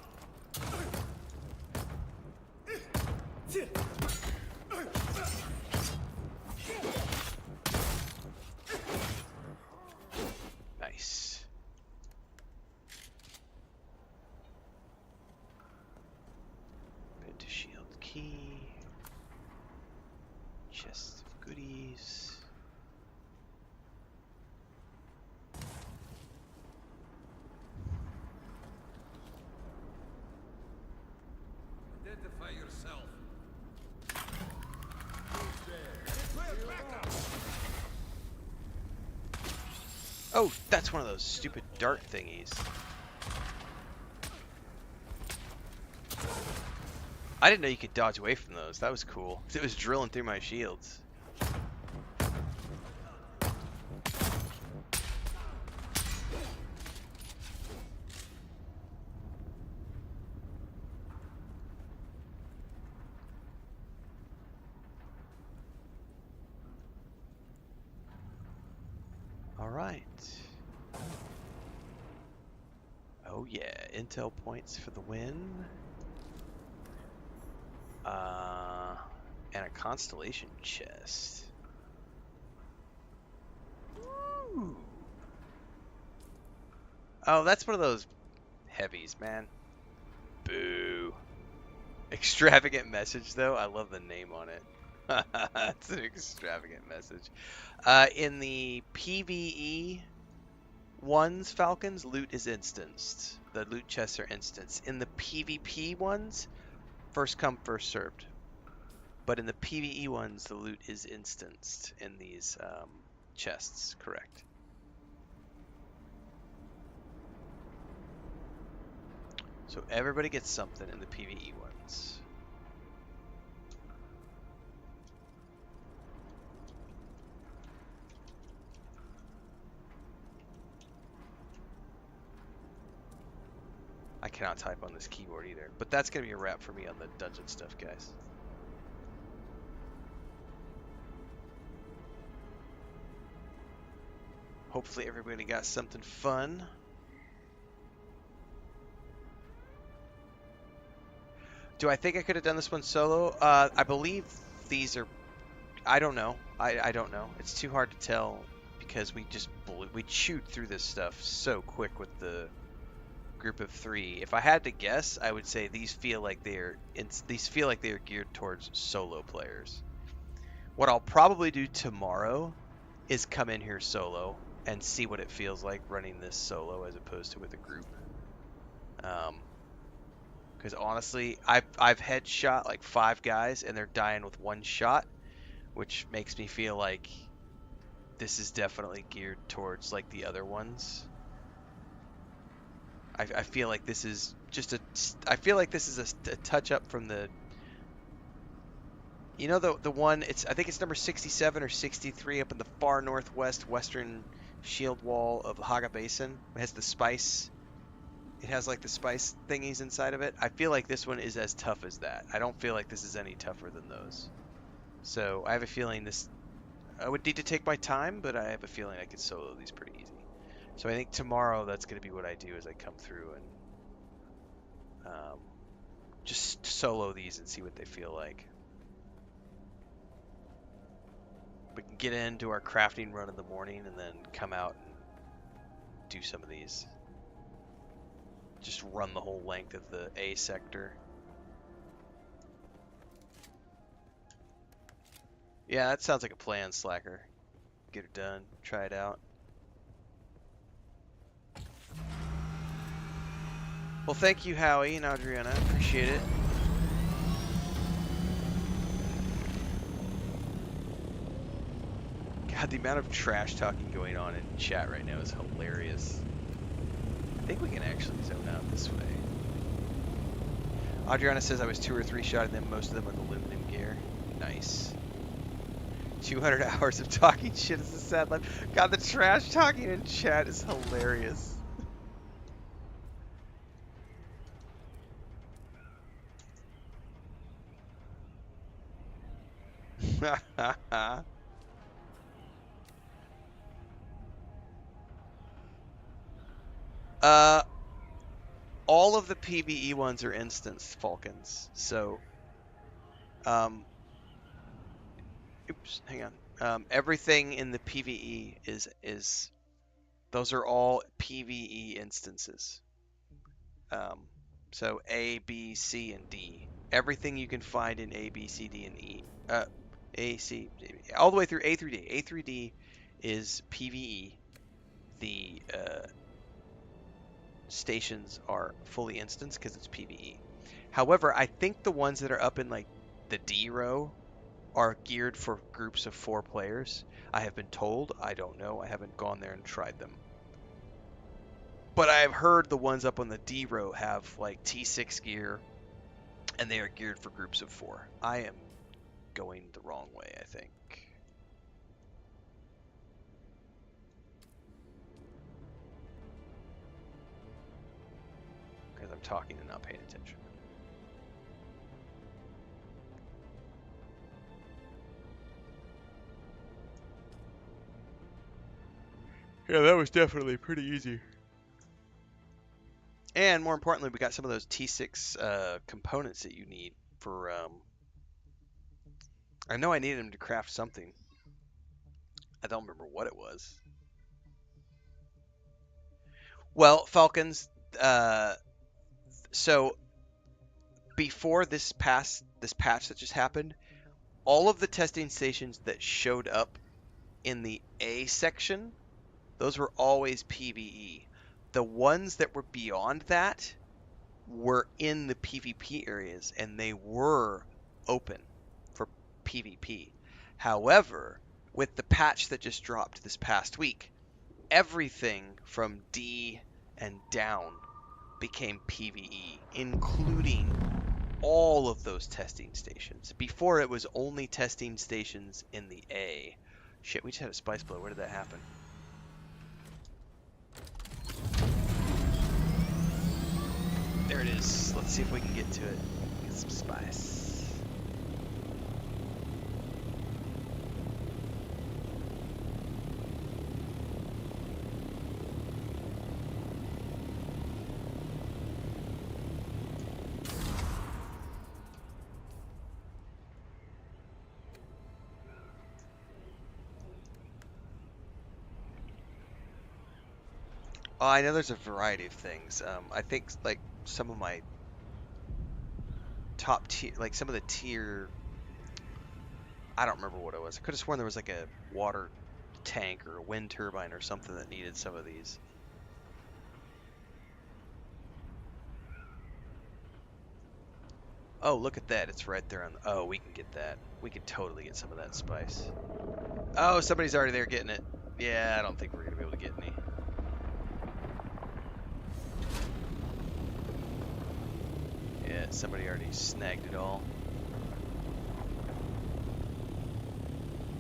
Nice. Pentashield key. Chest of goodies. Identify yourself. Oh, that's one of those stupid dart thingies. I didn't know you could dodge away from those. That was cool. 'Cause it was drilling through my shields. All right. Oh yeah, intel points for the win. And a constellation chest. Ooh. Oh, that's one of those heavies, man. Boo. Extravagant message, though. I love the name on it. It's an extravagant message. In the PvE ones, Falcons, loot is instanced. The loot chests are instanced. In the PvP ones, first come, first served. But in the PvE ones, the loot is instanced in these chests, correct. So everybody gets something in the PvE ones. I cannot type on this keyboard either, but that's going to be a wrap for me on the dungeon stuff, guys. Hopefully everybody got something fun. Do I think I could have done this one solo? I believe these are... I don't know. I don't know. It's too hard to tell because we chewed through this stuff so quick with the group of 3. If I had to guess, I would say these feel like they're geared towards solo players. What I'll probably do tomorrow is come in here solo and see what it feels like running this solo as opposed to with a group. Because honestly, I've headshot like 5 guys and they're dying with 1 shot, which makes me feel like this is definitely geared towards like the other ones. I feel like this is just I feel like this is a touch up from the, you know, the one, I think it's number 67 or 63 up in the far northwest western shield wall of Haga Basin. It has the spice. It has like the spice thingies inside of it. I feel like this one is as tough as that. I don't feel like this is any tougher than those. So I have a feeling this, I would need to take my time, but I have a feeling I could solo these pretty easy. So I think tomorrow that's going to be what I do as I come through and just solo these and see what they feel like. We can get into our crafting run in the morning and then come out and do some of these. Just run the whole length of the A sector. Yeah, that sounds like a plan, Slacker. Get it done. Try it out. Well, thank you, Howie and Adriana. Appreciate it. God, the amount of trash talking going on in chat right now is hilarious. I think we can actually zone out this way. Adriana says I was 2 or 3 shotting them, most of them with aluminum gear. Nice. 200 hours of talking shit is a sad life. God, the trash talking in chat is hilarious. All of the PvE ones are instanced Falcons. So, oops, hang on. Everything in the PvE is those are all PvE instances. So A, B, C, and D. Everything you can find in A, B, C, D, and E. A, C, all the way through A through D. A through D is PvE. The stations are fully instanced because it's PvE. However, I think the ones that are up in like the D row are geared for groups of 4 players. I have been told. I don't know. I haven't gone there and tried them. But I've heard the ones up on the D row have like T6 gear, and they are geared for groups of 4. I am going the wrong way, I think. Because I'm talking and not paying attention. Yeah, that was definitely pretty easy. And more importantly, we got some of those T6 components that you need for... I know I needed them to craft something. I don't remember what it was. Well, Falcons, so before this patch that just happened, all of the testing stations that showed up in the A section, Those were always PvE. The ones that were beyond that were in the PvP areas, and they were open for PvP. However, with the patch that just dropped this past week, everything from D and down became PvE, including all of those testing stations. Before, it was only testing stations in the A. Shit, we just had a spice blow. Where did that happen? There it is. Let's see if we can get to it. Get some spice. Oh, I know there's a variety of things. I think like some of my top tier, like some of the tier, I don't remember what it was. I could have sworn there was like a water tank or a wind turbine or something that needed some of these. Oh, look at that. It's right there on the... Oh, we can get that. We could totally get some of that spice. Oh, somebody's already there getting it. Yeah, I don't think we're going to be able to get any. Yeah, somebody already snagged it all.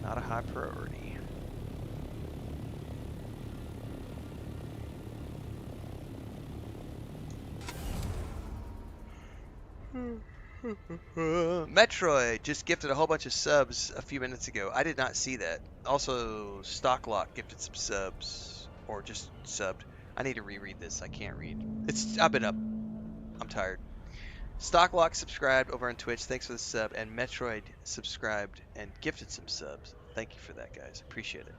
Not a high priority. Metroid just gifted a whole bunch of subs a few minutes ago. I did not see that. Also, Stocklock gifted some subs, or just subbed. I need to reread this. I can't read. I've been up. I'm tired. Stocklock subscribed over on Twitch. Thanks for the sub. And Metroid subscribed and gifted some subs. Thank you for that, guys. Appreciate it.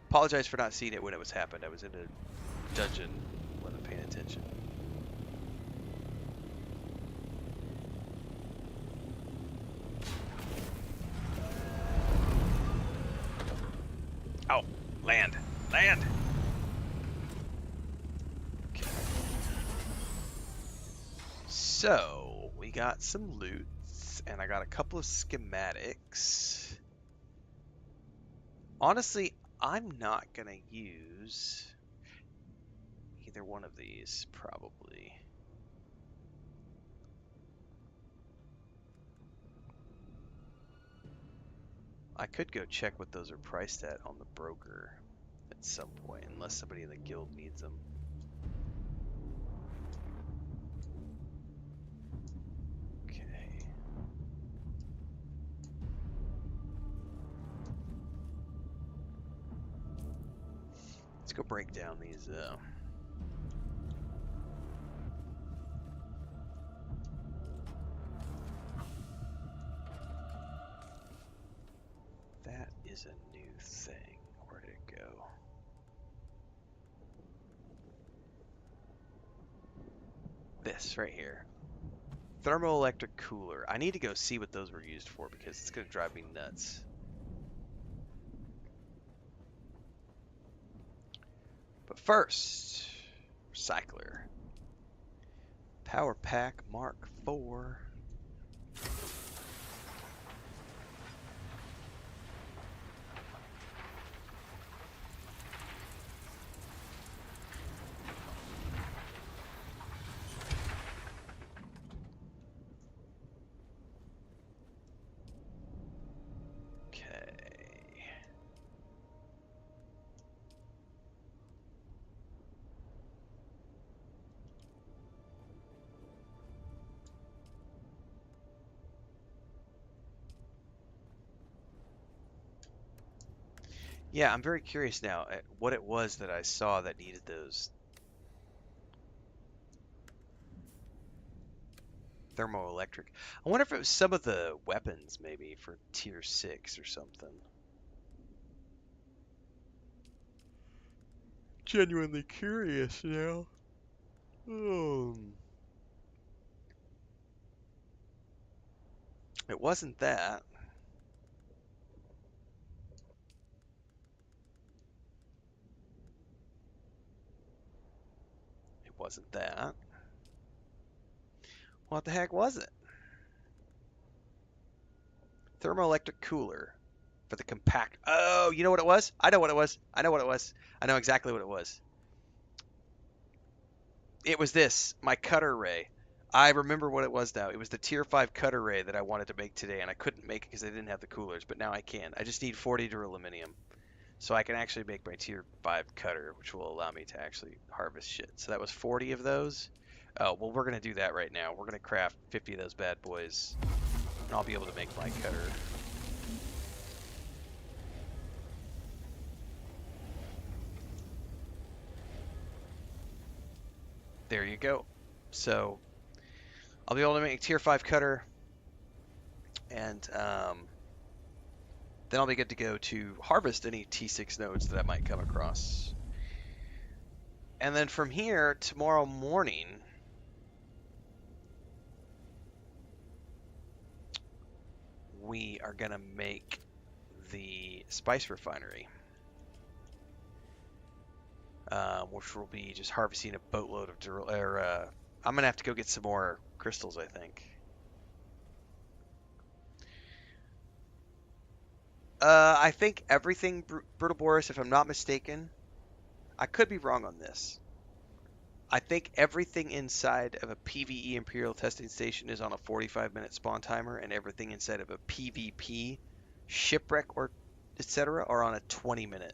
Apologize for not seeing it when it was happened. I was in a dungeon. Wasn't paying attention. Oh, land. Land! Okay. So, we got some loots, and I got a couple of schematics. Honestly, I'm not going to use either one of these, probably. I could go check what those are priced at on the broker at some point, unless somebody in the guild needs them. Okay. Let's go break down these, That is a new thing. Where did it go? This right here. Thermoelectric cooler. I need to go see what those were used for because it's going to drive me nuts. But first, recycler. Power Pack Mark IV. Yeah, I'm very curious now at what it was that I saw that needed those thermoelectric. I wonder if it was some of the weapons maybe for tier 6 or something. Genuinely curious now. It wasn't that. Wasn't that. What the heck was it? Thermoelectric cooler for the compact. Oh, you know what it was? I know what it was. I know what it was. I know exactly what it was. It was this, my cutter ray. I remember what it was now. It was the tier 5 cutter ray that I wanted to make today, and I couldn't make it because I didn't have the coolers, but now I can. I just need 40 duraluminum. So I can actually make my tier 5 cutter, which will allow me to actually harvest shit. So that was 40 of those. Oh, well, we're going to do that right now. We're going to craft 50 of those bad boys, and I'll be able to make my cutter. There you go. So I'll be able to make a tier 5 cutter, and then I'll be good to go to harvest any T6 nodes that I might come across. And then from here, tomorrow morning, we are going to make the spice refinery, which will be just harvesting a boatload of I'm going to have to go get some more crystals, I think. I think everything, Brutal Boris, if I'm not mistaken, I could be wrong on this. I think everything inside of a PvE Imperial testing station is on a 45-minute spawn timer, and everything inside of a PvP shipwreck or etc. are on a 20-minute.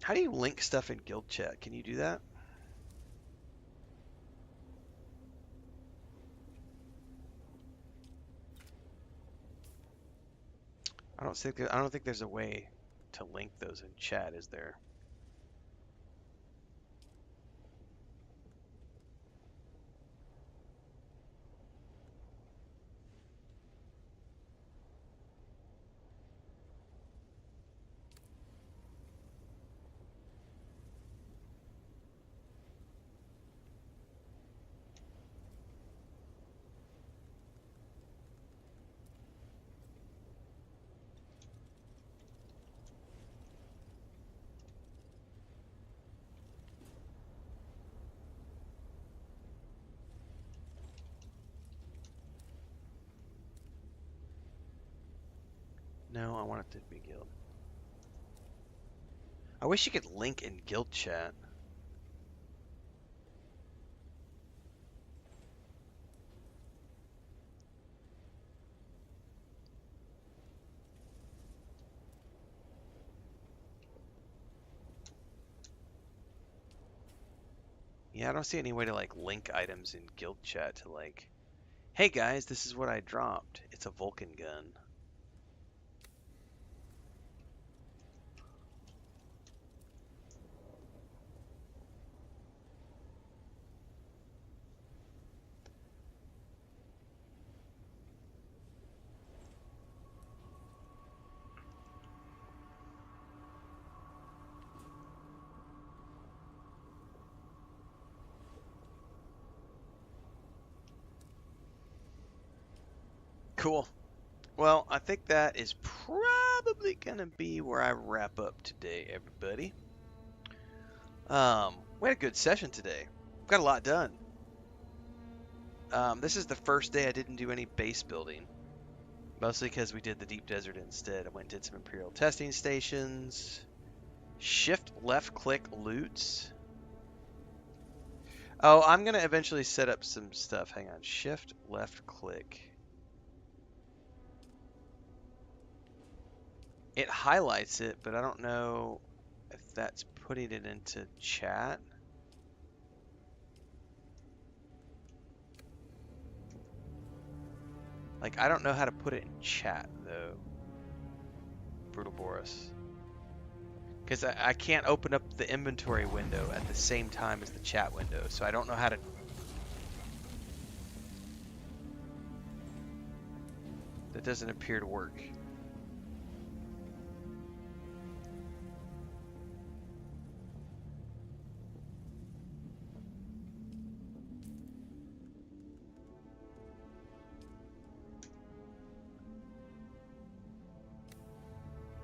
How do you link stuff in guild chat? Can you do that? I don't think there's a way to link those in chat, is there? No, I want it to be guild. I wish you could link in guild chat. Yeah, I don't see any way to like link items in guild chat to like, hey guys, this is what I dropped. It's a Vulcan gun. Cool. Well, I think that is probably gonna be where I wrap up today, everybody. We had a good session today. Got a lot done. This is the first day I didn't do any base building. Mostly because we did the deep desert instead. I went and did some Imperial testing stations. Shift left click loots. Oh, I'm gonna eventually set up some stuff. Hang on. Shift left click. It highlights it, but I don't know if that's putting it into chat. Like, I don't know how to put it in chat, though. Brutal Boris. Because I can't open up the inventory window at the same time as the chat window, so I don't know how to... That doesn't appear to work.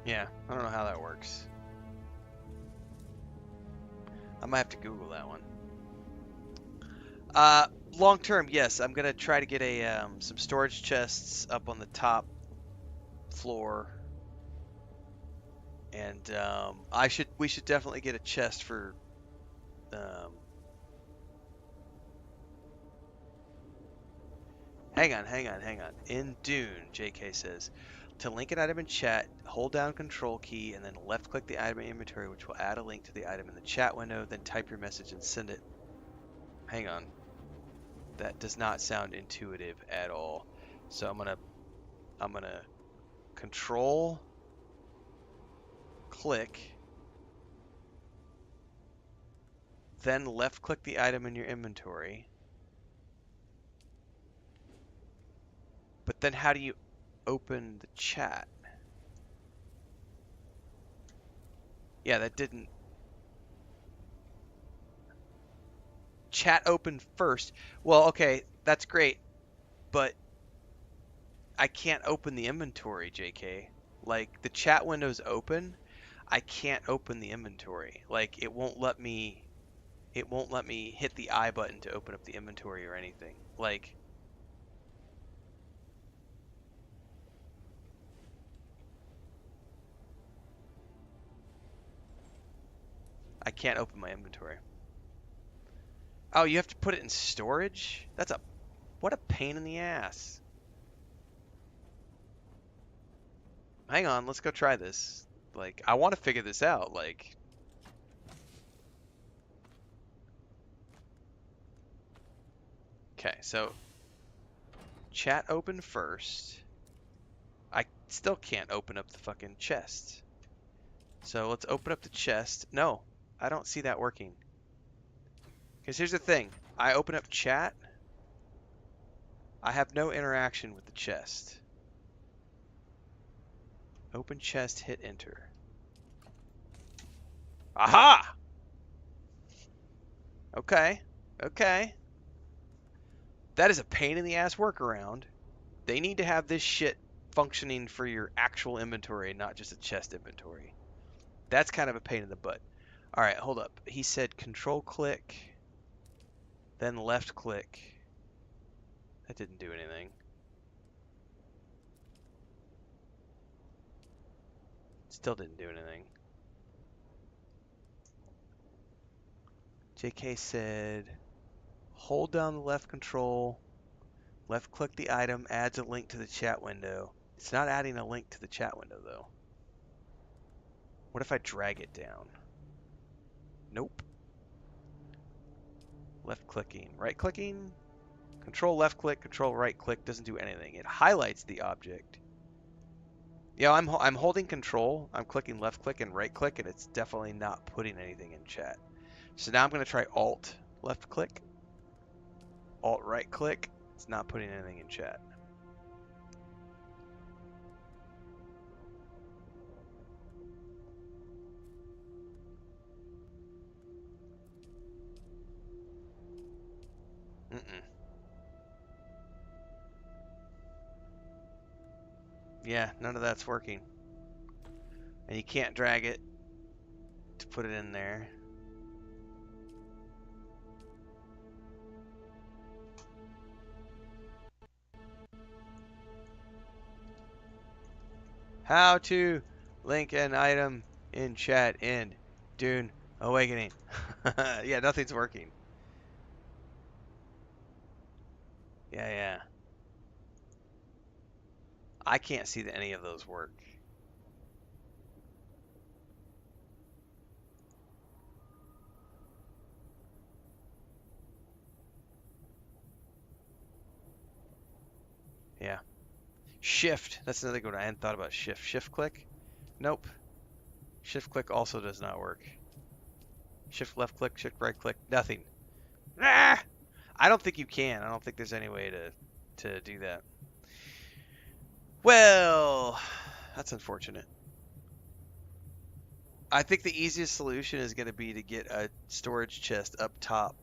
Yeah, I don't know how that works. I might have to Google that one. Long term, yes, I'm gonna try to get a some storage chests up on the top floor, and we should definitely get a chest for um. Hang on. In Dune, JK says, to link an item in chat, hold down Control key and then left click the item in inventory, which will add a link to the item in the chat window. Then type your message and send it. Hang on. That does not sound intuitive at all. So I'm gonna Control click, then left click the item in your inventory. But then how do you open the chat? Yeah, that didn't. Chat open first. Well, okay, that's great, but I can't open the inventory, JK. Like, the chat window's open, I can't open the inventory. Like, it won't let me hit the I button to open up the inventory or anything. Like, I can't open my inventory. Oh, you have to put it in storage? What a pain in the ass. Hang on, let's go try this. Like, I want to figure this out. Like, okay, so chat open first. I still can't open up the fucking chest. So let's open up the chest. No, I don't see that working. Because here's the thing. I open up chat. I have no interaction with the chest. Open chest, hit enter. Aha! Okay. Okay. That is a pain in the ass workaround. They need to have this shit functioning for your actual inventory, not just a chest inventory. That's kind of a pain in the butt. All right, hold up. He said control click, then left click. That didn't do anything. Still didn't do anything. JK said hold down the left control, left click the item, adds a link to the chat window. It's not adding a link to the chat window though. What if I drag it down? Nope. Left clicking, right clicking, control left click, control right click doesn't do anything. It highlights the object. Yeah, I'm holding control. I'm clicking left click and right click, and it's definitely not putting anything in chat. So now I'm going to try alt left click, alt right click. It's not putting anything in chat. Mm-mm. Yeah, none of that's working. And you can't drag it to put it in there. How to link an item in chat in Dune Awakening. Yeah, nothing's working. Yeah. I can't see that any of those work. Yeah. Shift. That's another good one. I hadn't thought about shift. Shift click? Nope. Shift click also does not work. Shift left click, shift right click, nothing. Ah! I don't think you can. I don't think there's any way to do that. Well, that's unfortunate. I think the easiest solution is going to be to get a storage chest up top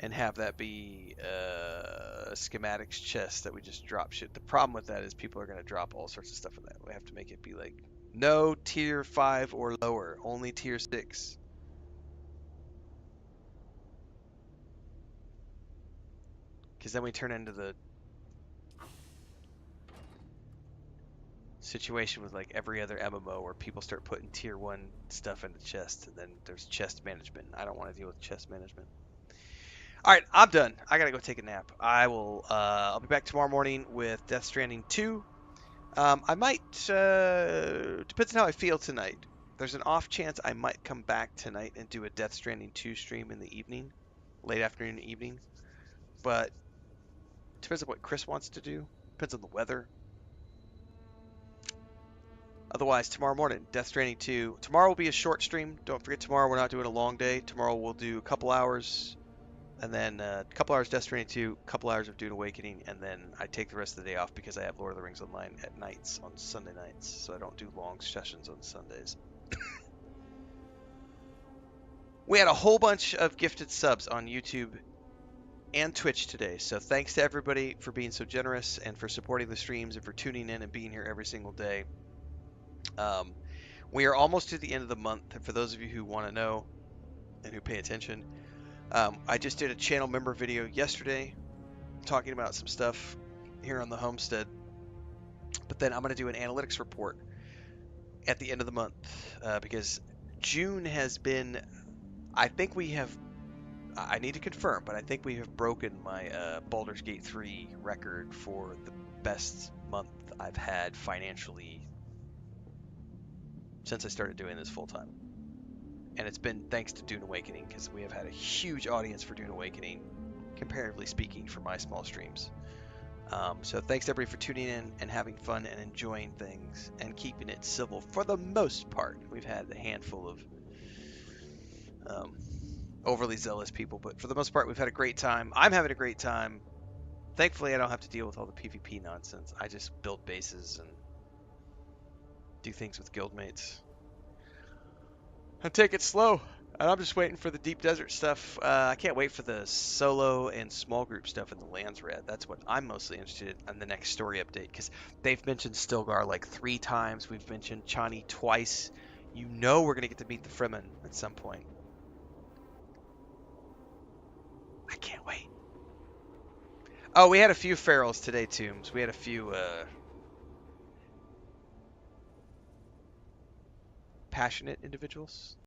and have that be a schematics chest that we just drop shit. The problem with that is people are going to drop all sorts of stuff in that. We have to make it be like, no tier 5 or lower, only tier 6. Because then we turn into the situation with like every other MMO where people start putting tier 1 stuff in the chest, and then there's chest management. I don't want to deal with chest management. All right, I'm done. I gotta go take a nap. I'll be back tomorrow morning with Death Stranding 2. I might, depends on how I feel tonight. There's an off chance I might come back tonight and do a Death Stranding 2 stream in the evening, late afternoon, evening. But depends on what Chris wants to do. Depends on the weather. Otherwise, tomorrow morning, Death Stranding 2. Tomorrow will be a short stream. Don't forget, tomorrow we're not doing a long day. Tomorrow we'll do a couple hours, and then a couple hours Death Stranding 2, a couple hours of Dune Awakening, and then I take the rest of the day off because I have Lord of the Rings Online at nights, on Sunday nights, so I don't do long sessions on Sundays. We had a whole bunch of gifted subs on YouTube and Twitch today, so thanks to everybody for being so generous and for supporting the streams and for tuning in and being here every single day. We are almost to the end of the month, and for those of you who want to know and who pay attention, I just did a channel member video yesterday talking about some stuff here on the homestead, but then I'm going to do an analytics report at the end of the month because June has been, I need to confirm, but I think we have broken my Baldur's Gate 3 record for the best month I've had financially since I started doing this full time. And it's been thanks to Dune Awakening, because we have had a huge audience for Dune Awakening, comparatively speaking, for my small streams. So thanks to everybody for tuning in and having fun and enjoying things and keeping it civil for the most part. We've had a handful of overly zealous people, but for the most part, we've had a great time. I'm having a great time. Thankfully, I don't have to deal with all the PvP nonsense. I just build bases and do things with guildmates. And take it slow. And I'm just waiting for the deep desert stuff. I can't wait for the solo and small group stuff in the Lands Red. That's what I'm mostly interested in the next story update, because they've mentioned Stilgar like 3 times. We've mentioned Chani twice. You know we're going to get to meet the Fremen at some point. I can't wait. Oh, we had a few ferals today, Tombs. We had a few passionate individuals.